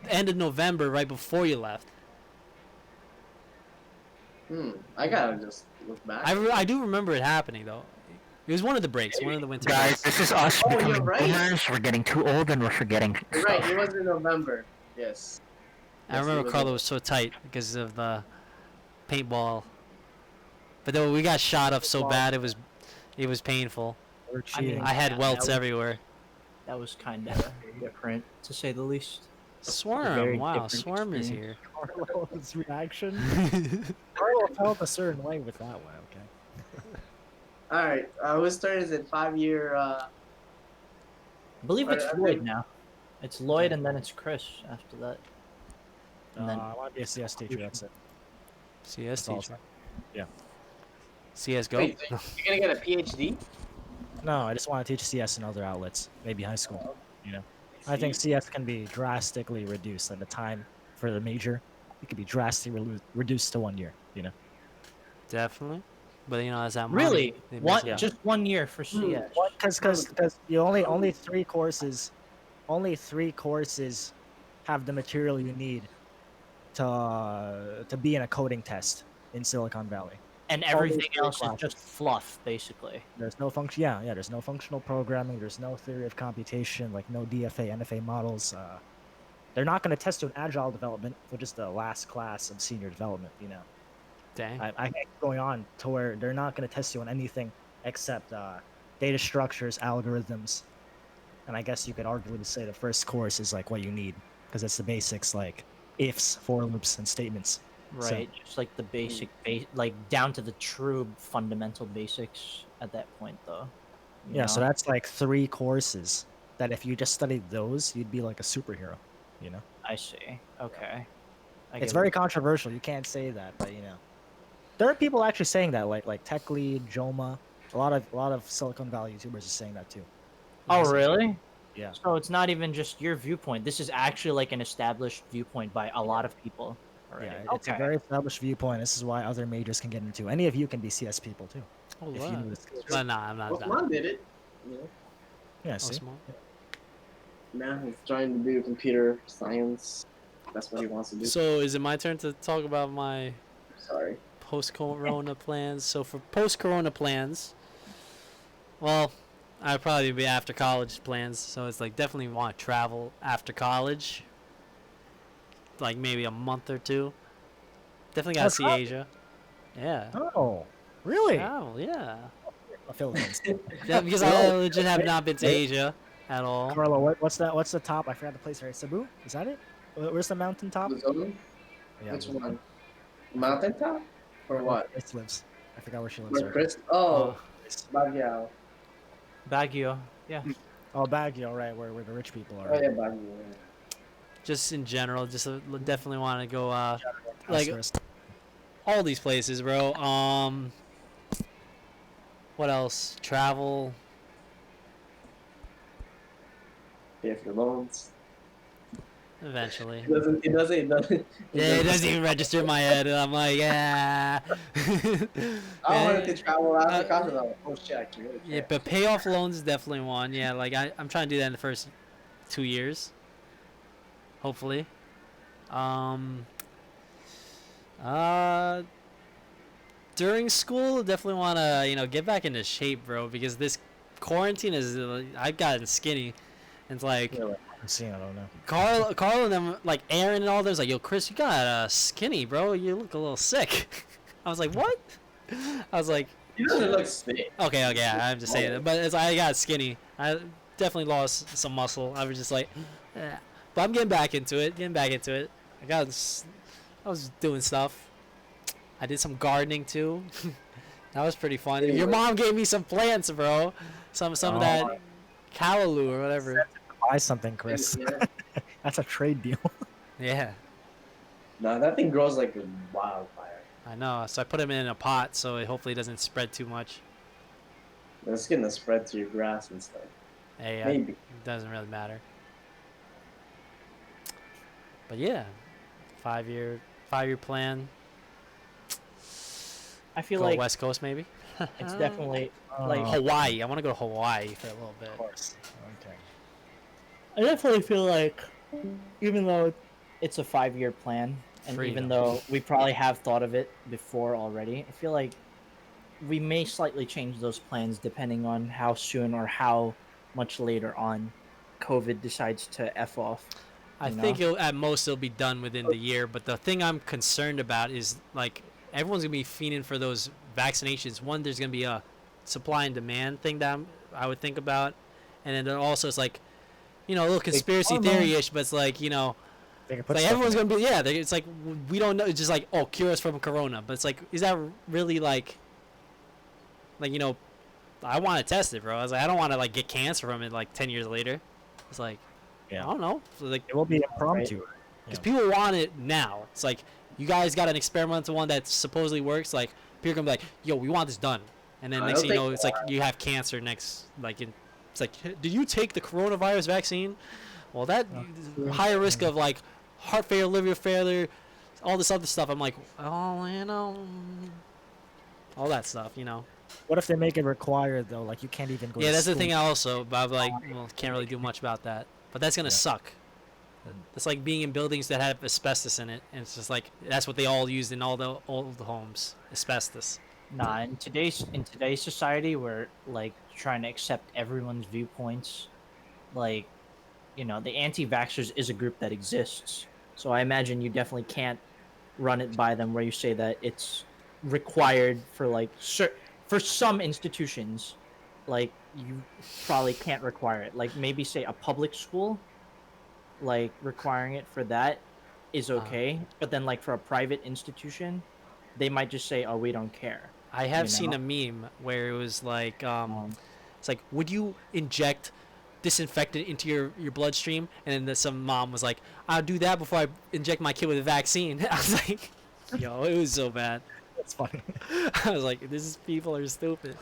end of November, right before you left. I gotta just look back. I do remember it happening though. It was one of the breaks, one of the winter guys, breaks. this is us Oh, you're becoming right. boomers. We're getting too old and we're forgetting You're right. stuff. It was in November. Yes. I remember Carlo was so tight because of the paintball. But then we got shot up so bad it was painful. We're I cheating. mean, I had Yeah, welts that was- everywhere. That was kind of different, to say the least. Swarm, very wow, different Swarm is experience. here. Carlo's reaction. Carlo felt a certain way with that one, okay? All right. Whose turn is it? 5-year. I believe it's I Lloyd think- now. It's Lloyd and then it's Chris after that. And then I want to be a CS teacher, that's it. CS That's all. teacher. Yeah. CS go. Wait, so you're gonna get a PhD? No, I just want to teach CS in other outlets, maybe high school, you know? I think CS can be drastically reduced at the time for the major. It could be drastically reduced to 1 year, you know? Definitely. But you know, that's that really, money. They one miss out. just 1 year for CS. Because you only 3 courses, have the material you need to be in a coding test in Silicon Valley. And Only everything 3 else is classes. just fluff, basically. There's no function. Yeah. There's no functional programming. There's no theory of computation. Like no DFA, NFA models. They're not going to test you in agile development, which is the last class of senior development. You know, Dang. I think going on to where they're not going to test you on anything except data structures, algorithms, and I guess you could arguably say the first course is like what you need because it's the basics like ifs, for loops, and statements. Right, just like the basic, like down to the true fundamental basics at that point, though. You Yeah, so know? that's like 3 courses that if you just studied those, you'd be like a superhero. You know. I see. Okay. I It's get very it. controversial. You can't say that, but you know, there are people actually saying that, like Tech Lead, Joma, a lot of Silicon Valley YouTubers are saying that too. Oh, really? Yeah. So it's not even just your viewpoint. This is actually like an established viewpoint by a lot of people. Already. Yeah, it's a very established viewpoint. This is why other majors can get into. Any of you can be CS people too. Oh, if wow. you knew the skills. But nah, I'm not Well, done. Mom did it. Yeah. Yeah, Oh, see. small. Now he's trying to do computer science. That's what he wants to do. So is it my turn to talk about my Sorry. post-corona plans? So for post-corona plans, well, I'd probably be after college plans. So it's like definitely want to travel after college, like maybe a month or two. Definitely gotta see travel? Asia. Yeah. Oh, really? Travel, yeah. Philippines. Yeah, because I legit have not been to Asia at all. Carlo, what's that? What's the top? I forgot the place. Right, Cebu? Is that it? Where's the mountain top? Luzon? Yeah, Which Luzon. one? Mountaintop? Or Where what? Chris lives. I forgot where she lives. Where Right? Chris? Oh, Baguio. Baguio. Yeah. Oh, Baguio, right, where the rich people Oh are. yeah, Baguio. Yeah. Just in general, just definitely want to go like Asterisk. all these places, bro. What else? Travel. Pay off your loans. Eventually. It doesn't. It doesn't. It doesn't. It Yeah, it doesn't. doesn't even register in my head. I'm like, yeah. I wanted to travel after Uh, college. I'm like, oh shit, I can really yeah, can't. but pay off loans is definitely one. Yeah, like I'm trying to do that in the first 2 years, hopefully. Um, uh, during school, definitely want to get back into shape, bro, because this quarantine is I've gotten skinny. And it's like Yeah, like, I'm seeing, I don't know. Carl and them, like Aaron and all those, like, yo, Chris, you got skinny, bro. You look a little sick. I was like, what? I was like, He doesn't look sick. okay, yeah, I'm just saying it, but I got skinny. I definitely lost some muscle. I was just like, eh. But I'm getting back into it. I was doing stuff. I did some gardening too. That was pretty fun. Your mom gave me some plants, bro. Some of that callaloo or whatever. Buy something, Chris. Yeah. That's a trade deal. Yeah, No, that thing grows like a wildfire. I know. So I put them in a pot so it hopefully doesn't spread too much. It's gonna spread to your grass and stuff. Hey, Maybe. it doesn't really matter. But yeah, 5 year plan. I feel Go like West Coast maybe. it's definitely like Hawaii. I want to go to Hawaii for a little bit. Of course. Okay. I definitely feel like even though it's a 5-year plan, and Freedom. even though we probably have thought of it before already, I feel like we may slightly change those plans depending on how soon or how much later on COVID decides to F off. I you know? think at most it'll be done within the year. But the thing I'm concerned about is like everyone's gonna be fiending for those vaccinations. One, there's gonna be a supply and demand thing that I would think about, and then there also it's like, a little conspiracy theory-ish, but it's like They can it's put like stuff everyone's in it. gonna be it's like we don't know. It's just like, oh, cure us from corona, but it's like, is that really like I want to test it, bro. I was like, I don't want to like get cancer from it like 10 years later. It's like, Yeah. I don't know. So, like, It will be impromptu. because people want it now. It's like, you guys got an experimental one that supposedly works. Like, people are gonna be like, yo, we want this done. And then I next don't thing you know, think- it's like you have cancer next. It's like, did you take the coronavirus vaccine? Well, that higher risk of like heart failure, liver failure, all this other stuff. I'm like, oh, all that stuff. What if they make it required though? Like you can't even go. Yeah, to that's the school. thing also, but I'm like, well, can't really do much about that. But that's gonna suck. It's like being in buildings that have asbestos in it, and it's just like that's what they all used in all the old homes, asbestos. Nah, in today's society, we're like trying to accept everyone's viewpoints. Like, the anti-vaxxers is a group that exists. So I imagine you definitely can't run it by them where you say that it's required for like for some institutions. Like you probably can't require it. Like maybe say a public school, like requiring it for that is okay. But then like for a private institution, they might just say, "Oh, we don't care." I have seen a meme where it was like, it's like, would you inject disinfectant into your bloodstream? And then some mom was like, I'll do that before I inject my kid with a vaccine. I was like, yo, it was so bad. That's funny. I was like, people are stupid.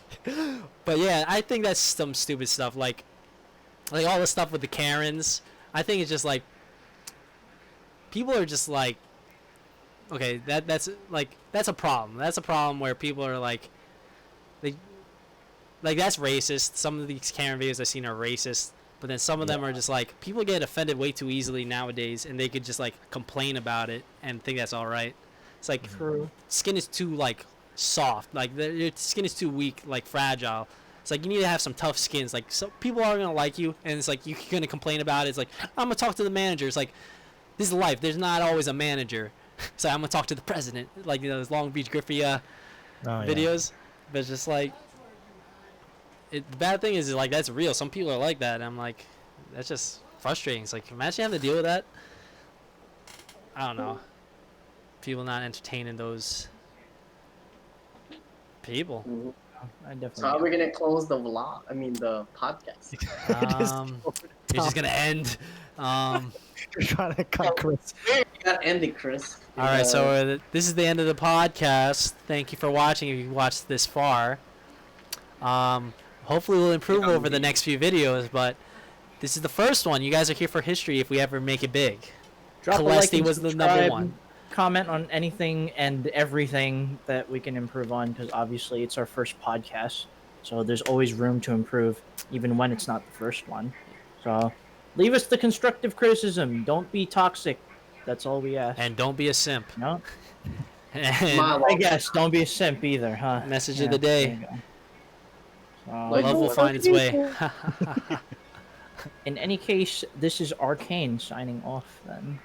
But yeah, I think that's some stupid stuff. Like all the stuff with the Karens. I think it's just like, people are just like, okay, that's a problem. That's a problem where people are like that's racist. Some of these Karen videos I've seen are racist, but then some of them are just like, people get offended way too easily nowadays, and they could just like complain about it and think that's all right. It's like, skin is too like soft, like your skin is too weak, like fragile. It's like you need to have some tough skins. Like, so people are gonna like you, and it's like you're gonna complain about it. It's like, I'm gonna talk to the manager. It's like, this is life. There's not always a manager. So I'm gonna talk to the president, like those Long Beach Griffey videos. But it's just like, the bad thing is like that's real. Some people are like that, and I'm like, that's just frustrating. It's like, imagine having to deal with that. I don't know. People not entertaining those people. I definitely. So how are we gonna close the vlog? I mean the podcast. You're just gonna end. You're trying to cut Chris. You got ending, Chris. All right, so this is the end of the podcast. Thank you for watching. If you watched this far, hopefully we'll improve over the next few videos. But this is the first one. You guys are here for history. If we ever make it big, Drop a like Callestie and was the subscribe, #1. Comment on anything and everything that we can improve on, because obviously it's our first podcast, so there's always room to improve, even when it's not the first one. So leave us the constructive criticism. Don't be toxic. That's all we ask. And don't be a simp. No. And I guess don't be a simp either, huh? message of the day. Like, Love will find its way. In any case, this is Arcane signing off then.